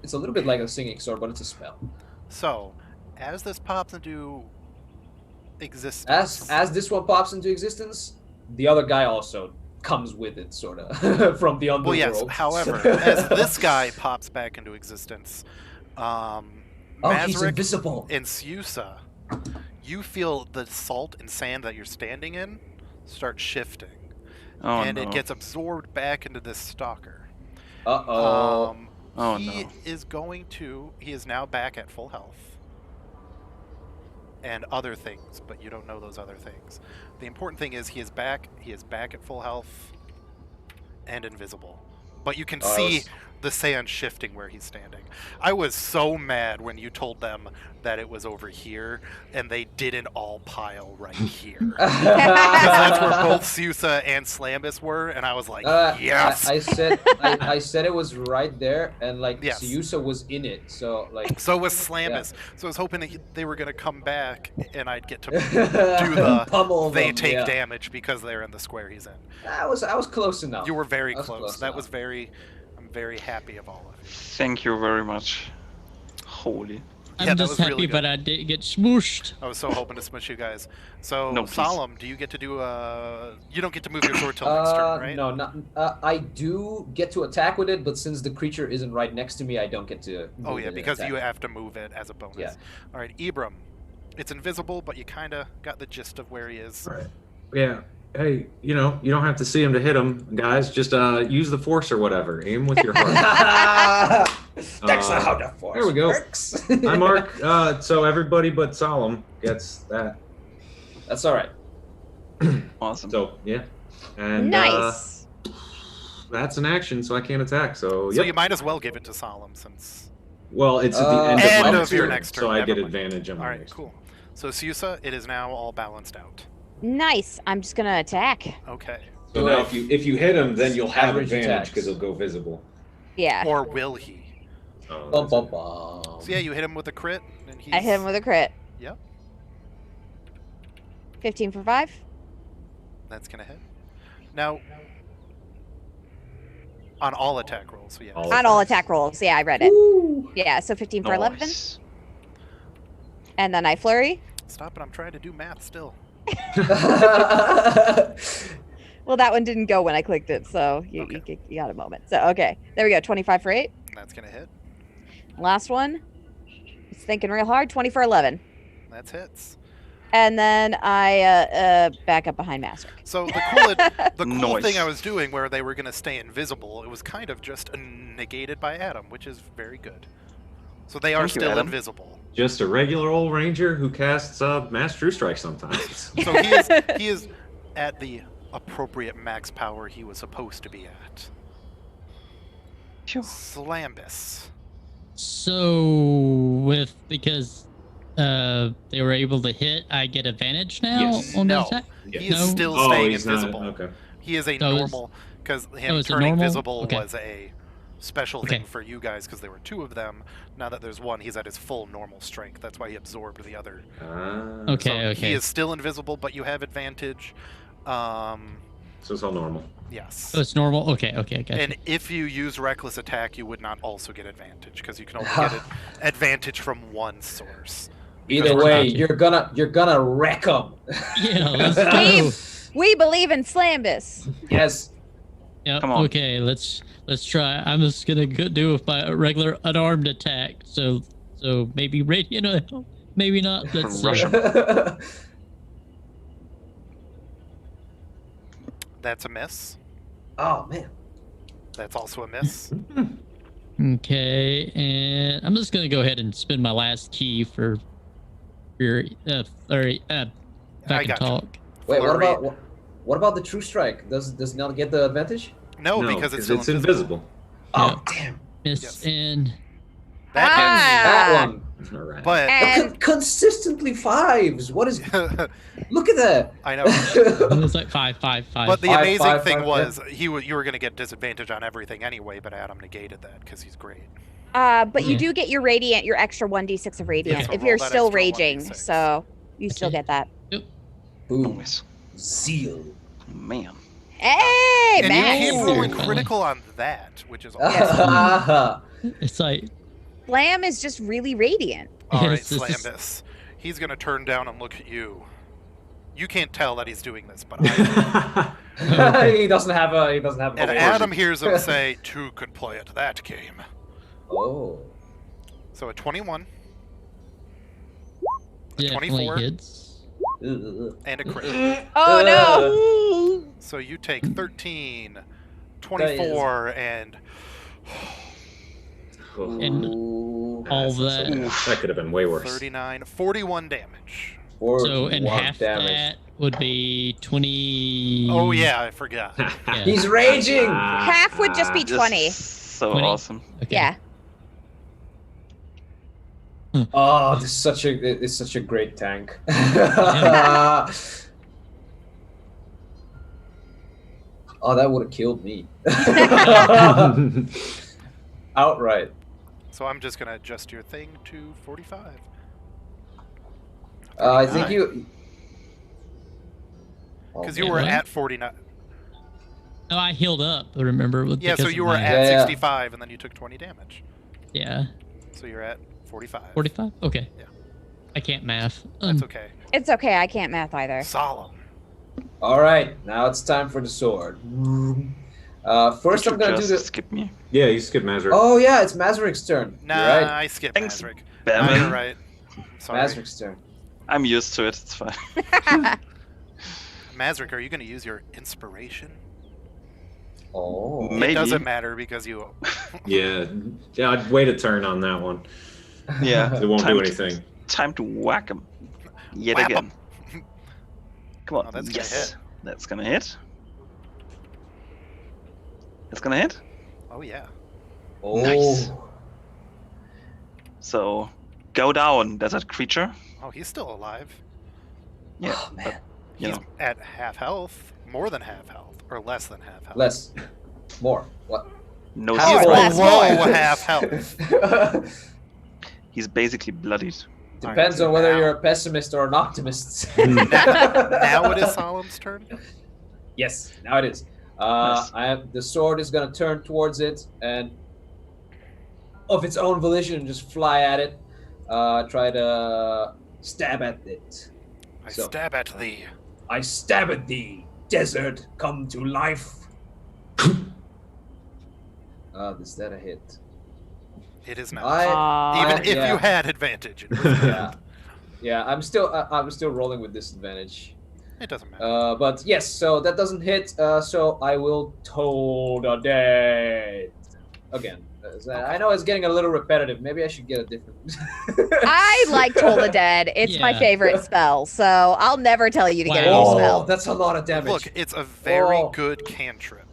it's a little bit like a singing sword, but it's a spell. So, as this pops into existence. As this one pops into existence, the other guy also comes with it, sort of, from the underworld. Well, yes. However, as this guy pops back into existence, he's Mazric invisible. and Siusa, you feel the salt and sand that you're standing in start shifting, Oh and no. it gets absorbed back into this stalker. Uh-oh. Oh, He no. is going to. He is now back at full health. And other things, but you don't know those other things. The important thing is he is back. He is back at full health and invisible. But you can Oh, I see was- the sand shifting where he's standing. I was so mad when you told them that it was over here, and they didn't all pile right here. Because that's where both Siusa and Slambus were, and I was like, yes! I said it was right there, and like Yes. Siusa was in it, so like. So was Slambus. So I was hoping that they were going to come back, and I'd get to do the Pummel they them, take yeah. damage because they're in the square he's in. I was close enough. You were very I was close. close That enough. was very. I'm very happy of all of you. Thank you very much. Holy. I'm Yeah, that just was happy, really good. but I didn't get smooshed. I was so hoping to smush you guys. So, No, please. Solemn, do you get to do you don't get to move your sword till next turn, right? No, not. I do get to attack with it, but since the creature isn't right next to me, I don't get to. Oh move it yeah, and because attack. you have to move it as a bonus. Yeah. All right, Ibram. It's invisible, but you kind of got the gist of where he is. Right. Yeah. Hey, you don't have to see him to hit him, guys. Just use the force or whatever. Aim with your heart. That's not how the force there we go. works. I mark. So everybody but Solemn gets that That's all right. Awesome. So yeah, and Nice. that's an action, so I can't attack. So So yep. you might as well give it to Solemn since. Well, it's at the end End of, my of your turn, next turn, so I never get mind. advantage on All my right, next cool. So Susa, it is now all balanced out. Nice. I'm just gonna attack. Okay. So now if you hit him, then you'll have Average advantage attacks. because he'll go visible. Yeah. Or will he? Oh, Bum, that's bum, it. bum. So yeah, you hit him with a crit, and he's. I hit him with a crit. Yep, 15 for 5. that's gonna hit. Now. On all attack rolls, so yeah. All On all attack rolls. Yeah, I read it. Yeah, so 15 for 11. Nice. And then I flurry. Stop it! I'm trying to do math still. Well, that one didn't go when I clicked it, so you got a moment. So, okay. There we go. 25 for 8. That's gonna hit. Last one. It's thinking real hard. 20 for 11. That's hits. And then I back up behind Master. So the cool Nice. thing I was doing, where they were gonna stay invisible, it was kind of just negated by Adam, which is very good. So they are Thank you, still Adam. invisible. Just a regular old ranger who casts Mass True Strike sometimes. So he is at the appropriate max power he was supposed to be at. Phew. Slambus. So because they were able to hit, I get advantage now Yes. on the No. attack. He is No? still Oh, staying he's not. invisible. Okay. He is a So it's- normal, because him it's a turning normal? visible Okay. was a special Okay. thing for you guys because there were 2 of them. Now that there's 1, he's at his full normal strength. That's why he absorbed the other. Okay, So okay. He is still invisible, but you have advantage. So it's all normal. Yes. Oh, it's normal. Okay, gotcha. And if you use reckless attack, you would not also get advantage because you can only get advantage from one source. Either Because- way, you're gonna wreck them. Yeah, let's go. We believe in Slambus. Yes. Yep, Come on. okay, let's try. I'm just gonna do with my regular unarmed attack. So maybe radiant, maybe not. Let's Rush see. 'em. That's a miss. Oh man. That's also a miss. Okay, and I'm just gonna go ahead and spend my last key for your flurry. If I can gotcha. talk. Wait, Flurry. what about the true strike? Does it not get the advantage? No, because it's still invisible. Oh damn. Miss Yes. and That That one. All right. But And Consistently 5s. What is? Look at that. I know. it was like five. But the Five, amazing five, thing five, was you were going to get disadvantage on everything anyway, but Adam negated that because he's great. but you Yeah. do get your radiant, your extra 1d6 of radiant Yeah, so if roll you're that still extra raging. 1d6. So you still Okay. get that. Boom. Nice. Zeal. Man. Hey, And Max! you keep Max. rolling Really? critical on that, which is awesome. it's like Slam is just really radiant. All right, Yes, this is- Slambus. He's going to turn down and look at you. You can't tell that he's doing this, but I do. He doesn't have a. And bonus. Adam hears him say, 2 could play at that game. Oh. So a 21 definitely 24? hits. Ugh. and a crit. Oh no! So you take 13, 24, and And Ooh. all That's that. so bad. That could have been way worse. 39, 41 damage. So and 41 half damage. that would be 20. Oh yeah, I forgot. Yeah. He's raging. Half would just be Just 20. So 20? awesome. Okay. Yeah. Oh, this is such a great tank. Oh, that would have killed me. Outright. So I'm just gonna adjust your thing to 45. I think Nine. you. Because Oh, you were man. at 49. No, I healed up. Remember? Yeah, so because you of were my- at Yeah, yeah. 65, and then you took 20 damage. Yeah. So you're at 45. 45. Okay. Yeah. I can't math. That's okay. It's okay. I can't math either. Solemn. All right, now it's time for the sword. First, Did I'm you gonna do just the. skip me. Yeah, you skip Mazur. Oh yeah, it's Mazurik's turn. Nah, You're right. I skipped Thanks, Mazrick. Bevan. Nah, you're right. Sorry. Mazurik's turn. I'm used to it. It's fine. Mazrick, are you going to use your inspiration? Oh. Maybe. It doesn't matter because you. Yeah, I'd wait a turn on that one. Yeah. It won't time do to- anything. Time to whack him. Yet Whap again. 'em. Come on. Oh, that's gonna Yes. hit. That's gonna hit. That's gonna hit. Oh yeah. Oh. Nice. So, go down, desert creature. Oh, he's still alive. Yeah, Oh, man. You He's know. at half health, more than half health, or less than half health. Less. More. What? No He's More, zero. less, below more. half health. He's basically bloodied. Depends so on whether now- you're a pessimist or an optimist. Now it is Solemn's turn. Yes, now it is. Nice. The sword is gonna turn towards it and, of its own volition, just fly at it. Try to stab at it. I So- stab at thee. I stab at thee, desert, come to life. Is that a hit? It is not. Even if yeah. you had advantage, Yeah, yeah. I'm still rolling with disadvantage. it doesn't matter. But yes, so that doesn't hit. So I will toll the dead again. I know it's getting a little repetitive. Maybe I should get a different. I like Toll the Dead. It's my Yeah. favorite spell, so I'll never tell you to get a new Oh, spell. that's a lot of damage. Look, it's a very Oh. good cantrip.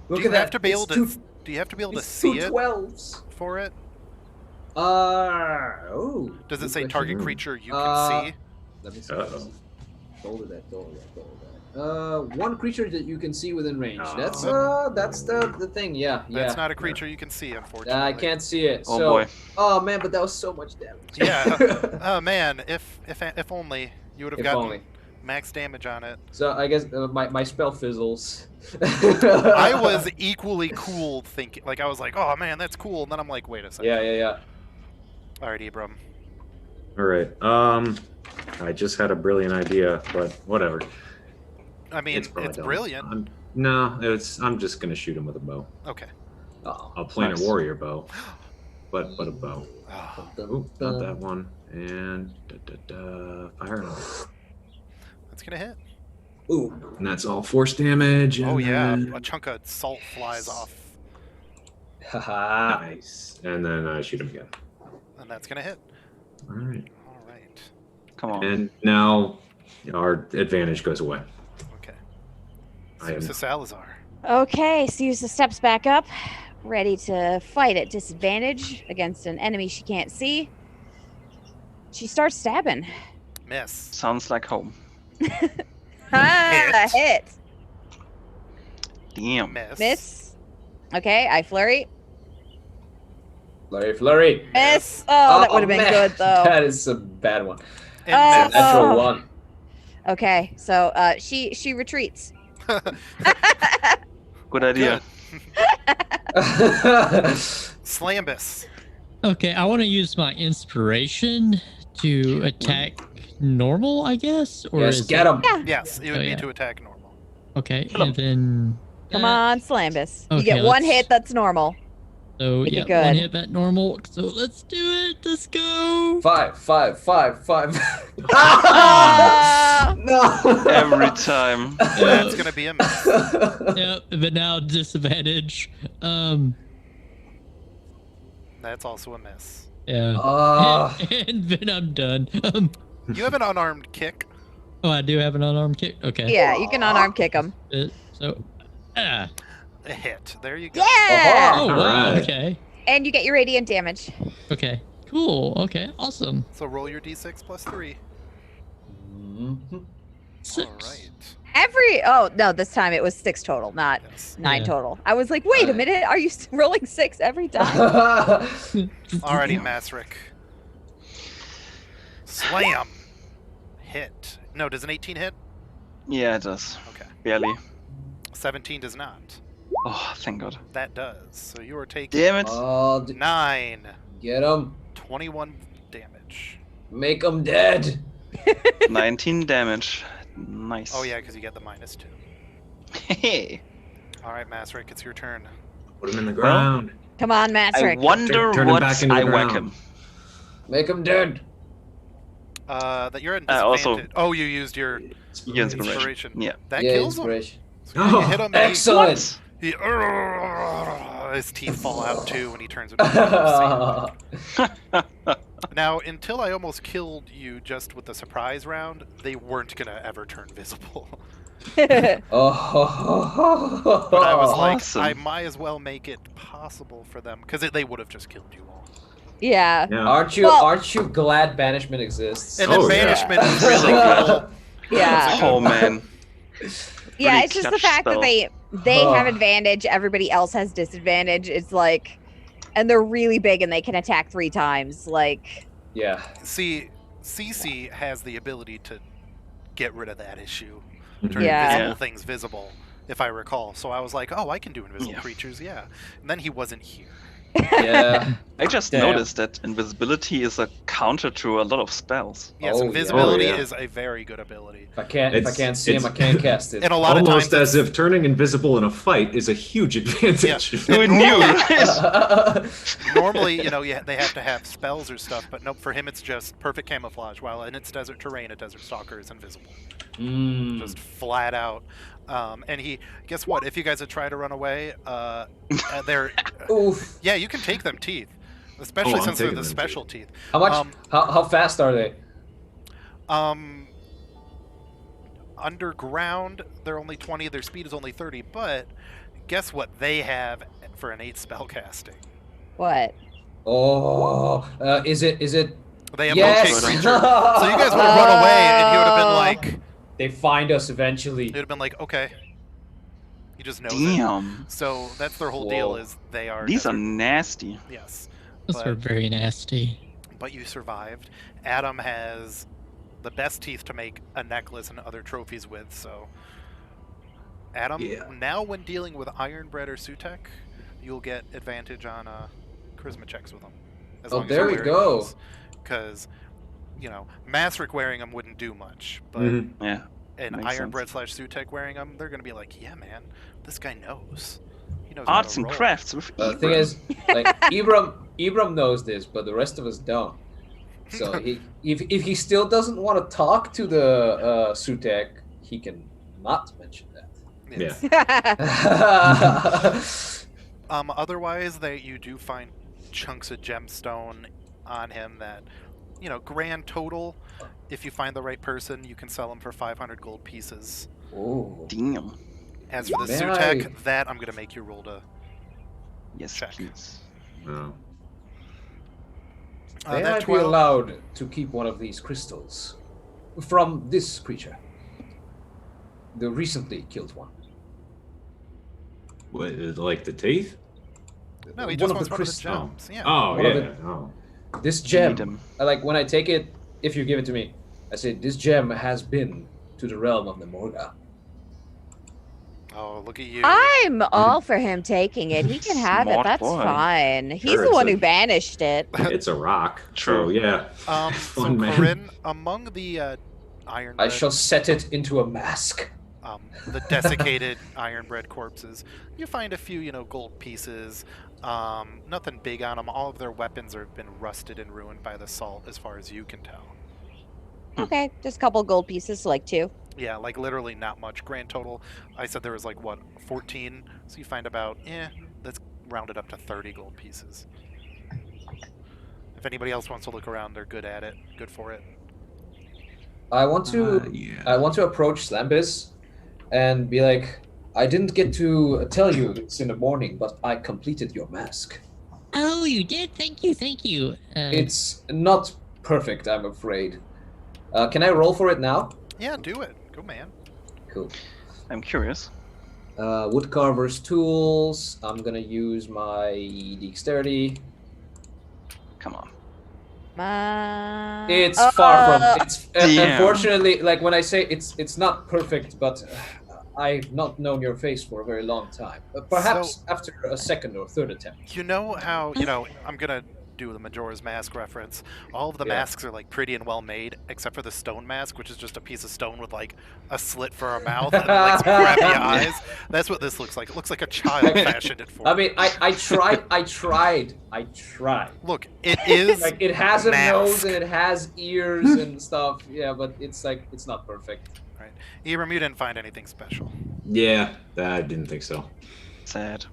Look Do you at have that. to be able It's to? two- Do you have to be able to it's see two it 12s. for it? Oh. Does it good say question. target creature you can see? Let me see. Uh-oh. Toll the dead. One creature that you can see within range. Oh. That's the thing. Yeah, yeah. That's not a creature you can see, unfortunately. I can't see it. Oh so, boy. Oh man, but that was so much damage. Yeah. Oh man, if only you would have If gotten only. max damage on it. So I guess my spell fizzles. I was equally cool thinking, like I was like, oh man, that's cool, and then I'm like, wait a second. Yeah. All right, Ibram. All right. I just had a brilliant idea, but whatever. I mean, probably it's dumb. brilliant. I'm just gonna shoot him with a bow. Okay. Oh. I'll plan Nice. a warrior bow, but a bow. Oh, Ooh, not that one. And fire him. that's gonna hit. Ooh. And that's all force damage. And Oh yeah, then- a chunk of salt flies off, Haha. Nice. And then I shoot him again. and that's gonna hit. All right. All right. Come on. And now our advantage goes away. Okay. I am- Sousa Salazar. Okay, Sousa steps back up, ready to fight at disadvantage against an enemy she can't see. She starts stabbing. Miss. Sounds like home. Ah, hit. Damn. Miss. Okay, I flurry. Flurry. Miss. Oh, that would have been man. good though. That is a bad one. And miss. Natural Oh. one. Okay, so she retreats. Good idea. Slambus. Okay, I want to use my inspiration to attack normal, I guess? Or yes, is get it- him. Yeah. Yes, it would Oh, be yeah. to attack normal. Okay, Kill 'em. and then... Come on, Slambus. You Okay, get one let's- hit that's normal. So, Make it yeah, good. one hit at normal. So, let's do it. Let's go. 5. Ah! No. Every time. That's gonna be a miss. Yep, but now disadvantage. That's also a miss. Yeah. Ah. And then I'm done. You have an unarmed kick. Oh, I do have an unarmed kick? Okay. Yeah, you can unarmed kick him. So, ah. A hit. There you go. Yeah! Oh, wow. Alright. Okay. And you get your radiant damage. Okay. Cool. Okay. Awesome. So roll your d6 plus 3. Mhm. 6. All right. Oh, no, this time it was 6 total, not Yes. 9 Yeah. total. I was like, wait a minute, are you rolling 6 every time? Alrighty, Masrick. Slam. Hit. No, does an 18 hit? Yeah, it does. Okay. Barely. 17 does not. Oh, thank God. That does. So you are taking Damn it. Oh, 9, get him. 21 damage. Make him dead. 19 damage. Nice. Oh yeah, because you get the -2. Hey. Alright, Masrick, it's your turn. Put him in the ground. Come on, I Matrick. wonder Turn him what back into the I whack ground. him. Make him dead. That you're at Also- disadvantage. Oh, you used your Your inspiration. inspiration. Yeah. That Yeah, kills him. inspiration. So you hit him. and Excellent. His teeth fall out too when he turns into a Now, until I almost killed you just with the surprise round, they weren't gonna ever turn visible. Oh. But I was like, Awesome. I might as well make it possible for them, because they would have just killed you all. Yeah. Yeah. Aren't you glad banishment exists? And then Oh, yeah. banishment is really cool. Yeah. Oh man. Yeah, Really it's just the clutch fact spell. that they have advantage, everybody else has disadvantage. It's like, and they're really big and they can attack 3 times. Like, Yeah. See, CC has the ability to get rid of that issue, Mhm. turn Yeah. invisible Yeah. things visible, if I recall. So I was like, oh, I can do invisible Yeah. creatures, yeah. And then he wasn't here. Yeah. I just Damn. noticed that invisibility is a counter to a lot of spells. Yes, Oh, yeah. invisibility Oh, yeah. is a very good ability. If I can't see him, I It's- can't cast it. And a lot of Almost times, as if turning invisible in a fight is a huge advantage. Who knew, right? normally, they have to have spells or stuff, but nope, for him it's just perfect camouflage. While in its desert terrain, a desert stalker is invisible. Just flat out. And guess what? If you guys had tried to run away, they're, Oof. yeah, you can take them teeth, especially I'm since they're taking the them special teeth. How much? How fast are they? Underground, they're only 20. Their speed is only 30. But guess what they have for an 8 spell casting? what? Oh, is it? They have Yes. locate creature. So you guys would have run away, and he would have been like, They find us eventually. he would have been like, okay. He just knows it. Damn. So that's their whole deal Whoa. is they are These are desert- nasty. yes. Those are very nasty. But you survived. Adam has the best teeth to make a necklace and other trophies with, so Adam, Yeah. now when dealing with Ironbred or Sutek, you'll get advantage on charisma checks with them. As Oh, long as there you're we wearing go. those. Because, Masric wearing them wouldn't do much, but Mhm. Yeah. an Makes Ironbred / Sutek wearing them, they're going to be like, yeah, man, this guy knows. He knows how Arts to and roll." crafts with The Ibram. thing is, like Ibram knows this, but the rest of us don't. So if he still doesn't want to talk to the Sutek, he can not mention that. Yes. Yeah. Otherwise, you do find chunks of gemstone on him that, grand total, if you find the right person, you can sell them for 500 gold pieces. Ooh. Damn. As for the May Sutek, I- that I'm going to make you roll to Yes, check. please. Oh. May that I be 12 allowed to keep one of these crystals from this creature? The recently killed one. What, like the teeth? No, he One just of wants the one of the crystals. gems. Yeah. Oh, One of yeah. the- Oh. This Need gem, 'em. like when I take it, if you give it to me, I say this gem has been to the realm of the Morga. Oh, look at you. I'm all for him taking it. He can have it. Smart That's boy. fine. He's Sure, the one so- who banished it. It's a rock. True. So, yeah. So, Fun, man. Corinne, among the Ironbred, I shall set it into a mask. the desiccated Ironbred corpses, you find a few, gold pieces. Nothing big on them. All of their weapons have been rusted and ruined by the salt, as far as you can tell. Okay, just a couple gold pieces, so like 2. Yeah, like literally not much. Grand total, I said there was 14. So you find about, that's rounded up to 30 gold pieces. If anybody else wants to look around, they're good at it. Good for it. I want to Yeah. I want to approach Slambis and be like, I didn't get to tell you this in the morning, but I completed your mask. Oh, you did? Thank you, thank you. It's not perfect, I'm afraid. Can I roll for it now? Yeah, do it. Go, man. Cool. I'm curious. Woodcarver's tools. I'm gonna use my dexterity. Come on. It's far from. It's Damn. unfortunately, like when I say it's not perfect, but I've not known your face for a very long time. Perhaps after a second or third attempt. You know how, I'm going to do the Majora's Mask reference. All of the Yeah. masks are pretty and well made, except for the stone mask, which is just a piece of stone with a slit for a mouth and some crappy eyes. That's what this looks like. It looks like a child fashioned it for. I mean, I tried. Look, it is Like it has a mask. nose and it has ears and stuff. Yeah, but it's not perfect. Right. Ibram, you didn't find anything special. Yeah, I didn't think so. Sad.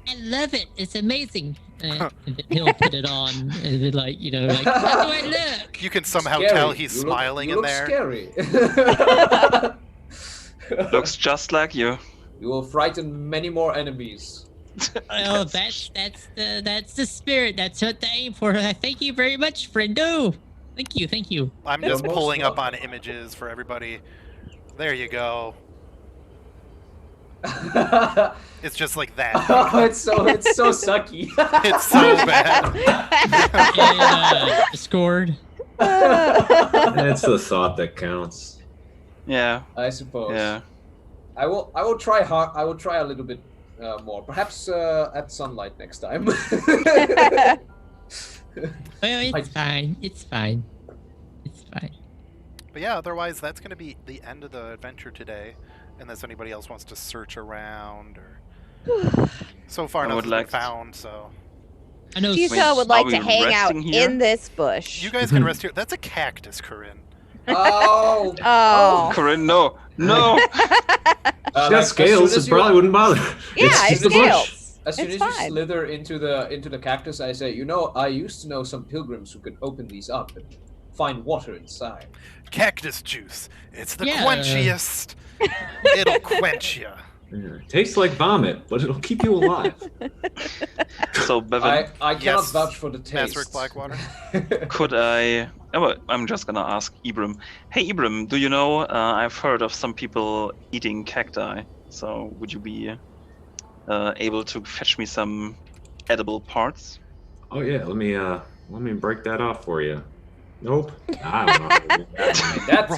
I love it. It's amazing. And then he'll put it on and be like, like, how do I look? You can somehow Scary. tell he's You smiling look in there. Scary. Looks just like you. You will frighten many more enemies. Oh, that's the spirit. That's what they aim for. Thank you very much, friendo. Thank you. I'm You're just most pulling up on welcome. images for everybody. There you go. It's just like that. Oh, it's so sucky. It's so bad. And Discord. It's the thought that counts. Yeah. I suppose. Yeah. I will try hard. I will try a little bit more. Perhaps at sunlight next time. Well, it's fine. It's fine. But yeah, otherwise that's going to be the end of the adventure today. Unless anybody else wants to search around or... So far, I would nothing's like been found, so... I know. Tiso would Are like we to hang out resting here? in this bush. You guys can rest here. That's a cactus, Corinne. Oh. Oh. Corinne, no. Got As scales, soon as it probably wouldn't bother. Yeah, It's it's the bush. scales. As soon It's as you fine. slither into the cactus, I say, I used to know some pilgrims who could open these up and find water inside. Cactus juice. It's the Yeah. quenchiest. It'll quench you. Yeah, tastes like vomit, but it'll keep you alive. So, Bevan, I cannot Yes, vouch for the taste. Master Blackwater. could I... Oh, well, I'm just gonna ask Ibram. Hey, Ibram, do you know, I've heard of some people eating cacti. So, would you be able to fetch me some edible parts? Oh yeah, let me break that off for you. Nope. I don't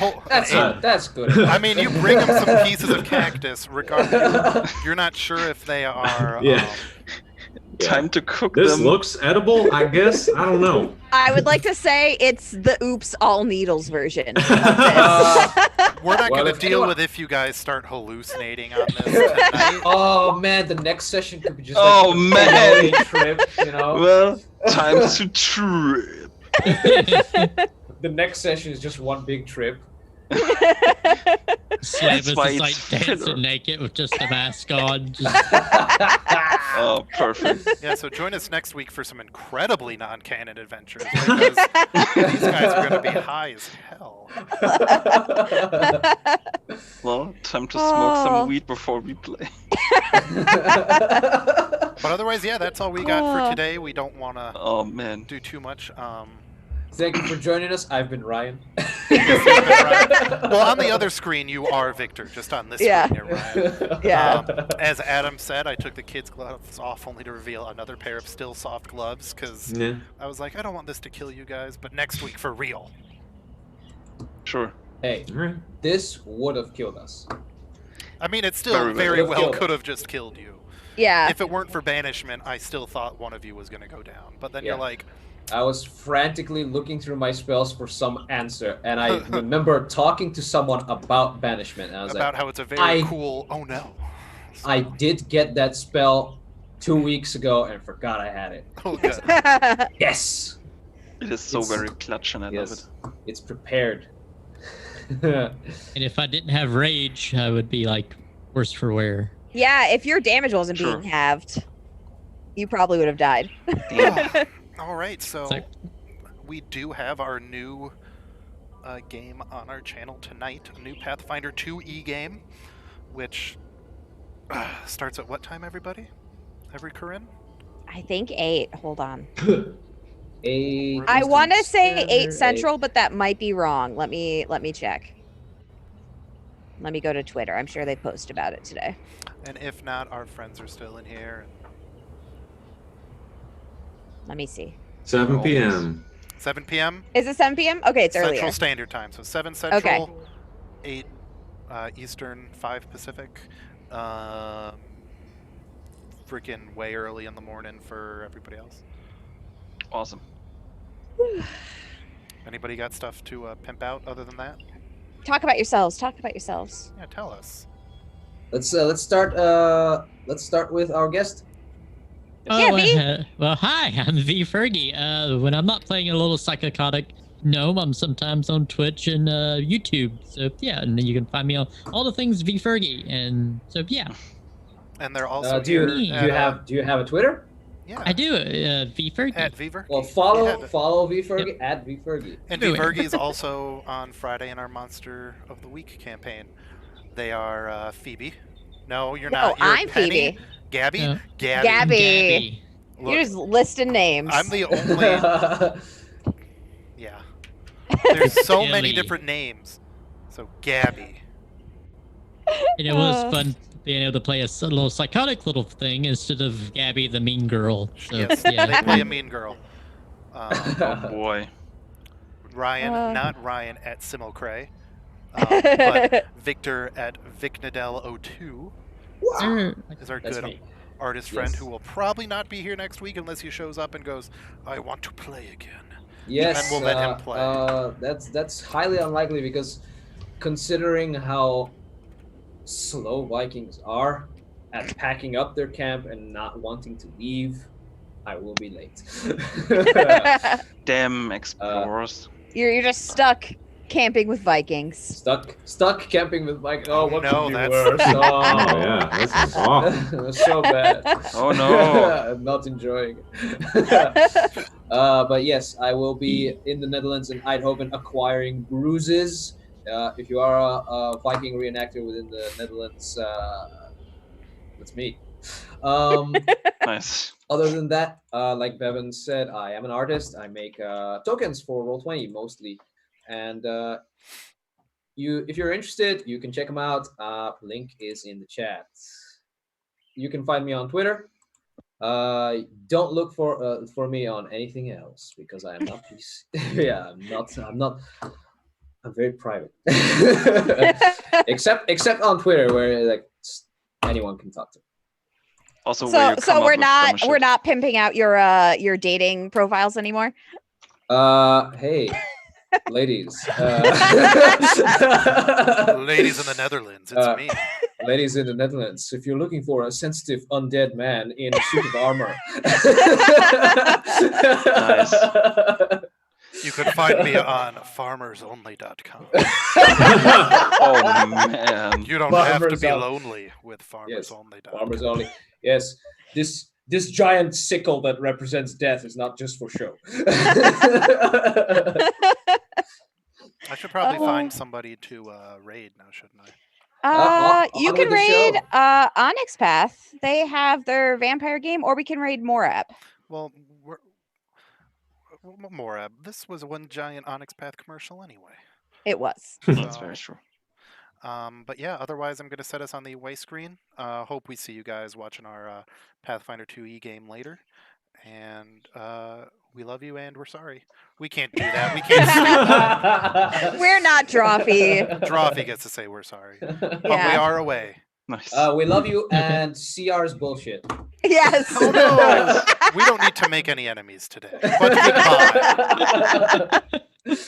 know. That's good. I mean, you bring him some pieces of cactus, regardless. You're not sure if they are... Yeah. Time to cook This them. looks edible, I guess. I don't know. I would like to say it's the oops all needles version of this. We're not Well, going if to deal anyone- with if you guys start hallucinating on this tonight. Oh man, the next session could be just Oh, like a man. day trip, Well, time to trip. The next session is just one big trip. Slavis That's why is like it's dancing filler. naked with just a mask on. Just... Oh, perfect. Yeah, so join us next week for some incredibly non-canon adventures, because these guys are going to be high as hell. Well, time to smoke Oh. some weed before we play. But otherwise, yeah, that's all we got for today. We don't want to Oh, man. do too much. Thank you for joining us. I've been Ryan. Well, on the other screen, you are Victor. Just on this Yeah. screen, you're Ryan. Yeah. As Adam said, I took the kids' gloves off only to reveal another pair of still soft gloves, because Yeah. I was like, I don't want this to kill you guys, but next week for real. Sure. Hey, All right. this would have killed us. I mean, it still Very very well. well Killed could have just killed you. Yeah. If it weren't for banishment, I still thought one of you was going to go down. But then Yeah. you're like, I was frantically looking through my spells for some answer, and I remember talking to someone about banishment. And I was about like, how it's a very I- cool, oh no. I did get that spell 2 weeks ago and forgot I had it. Oh, good. Yes, It is so It's- very clutch, and I love it. yes, it's prepared. And if I didn't have rage, I would be like worse for wear. Yeah, if your damage wasn't Sure. being halved, you probably would have died. Oh, all right, so It's like- we do have our new game on our channel tonight, a new Pathfinder 2E game, which starts at what time, everybody? Every Corinne? I think 8. Hold on. 8. I want to say Standard 8 Central, but that might be wrong. Let me check. Let me go to Twitter. I'm sure they post about it today. And if not, our friends are still in here. Let me see. 7 p.m. 7 p.m. Is it 7 p.m.? Okay, it's Central earlier. Standard Time. So 7 Central, Okay. 8 Eastern, 5 Pacific. Freaking way early in the morning for everybody else. Awesome. Anybody got stuff to pimp out other than that? Talk about yourselves. Talk about yourselves. Yeah, tell us. Let's start with our guest. Yeah, V. Well, hi, I'm V Fergie. When I'm not playing a little psychotic gnome, I'm sometimes on Twitch and YouTube. So yeah, and then you can find me on all the things V Fergie. And so yeah. And they're also do you here do you have a Twitter? Yeah. I do. VFergie. At VFergie. Well, follow VFergie at VFergie. And VFergie is also on Friday in our Monster of the Week campaign. They are Phoebe. No, you're not. You're I'm Penny. Phoebe. Gabby. No. Gabby. Look, You're just listing names. I'm the only. Yeah. There's so many Gabby. different names. So Gabby. And it was fun being able to play a little psychotic little thing instead of Gabby the mean girl. So, Yes, yeah. they play a mean girl. Oh boy. Ryan, not Ryan at Simocray, but Victor at Vicnadel02 is our That's good me. artist friend Yes. who will probably not be here next week unless he shows up and goes, I want to play again. Yes, And we'll let him play. That's highly unlikely because considering how slow Vikings are at packing up their camp and not wanting to leave, I will be late. Damn explorers. You're just stuck camping with Vikings. Stuck camping with Vikings. Oh, what no, could be that's- worse? Oh Oh, yeah, this is awful. so bad. Oh no. I'm not enjoying it. But yes, I will be in the Netherlands and Eindhoven acquiring bruises. If you are a Viking reenactor within the Netherlands, that's me. Nice. Other than that, like Bevan said, I am an artist. I make tokens for Roll20 mostly, and if you're interested, you can check them out. Link is in the chat. You can find me on Twitter. Don't look for me on anything else because I am not. Yeah, I'm not. I'm very private. except on Twitter, where like anyone can talk to me. Also, where you come So up we're with not dumb we're shit. not pimping out your dating profiles anymore. Hey, ladies. Ladies in the Netherlands, it's me. Ladies in the Netherlands, if you're looking for a sensitive undead man in a suit of armor, You can find me on farmersonly.com. Oh man. You don't have to Farmers be Only. lonely with Yes, farmersonly.com. farmers only. Yes, this giant sickle that represents death is not just for show. I should probably find somebody to raid now, shouldn't I? You on can with the raid show. OnyxPath. They have their vampire game, or we can raid Morab. Well, Morab, this was one giant OnyxPath commercial anyway. It was. That's very true. But yeah, otherwise I'm going to set us on the away screen. Hope we see you guys watching our Pathfinder 2e game later. And we love you and we're sorry. We can't do that. We can't steal that. We're not Drawfee. Drawfee gets to say we're sorry. But we Yeah. are away. Nice. We love you, and CR's bullshit. Yes. Oh no! We don't need to make any enemies today. But goodbye.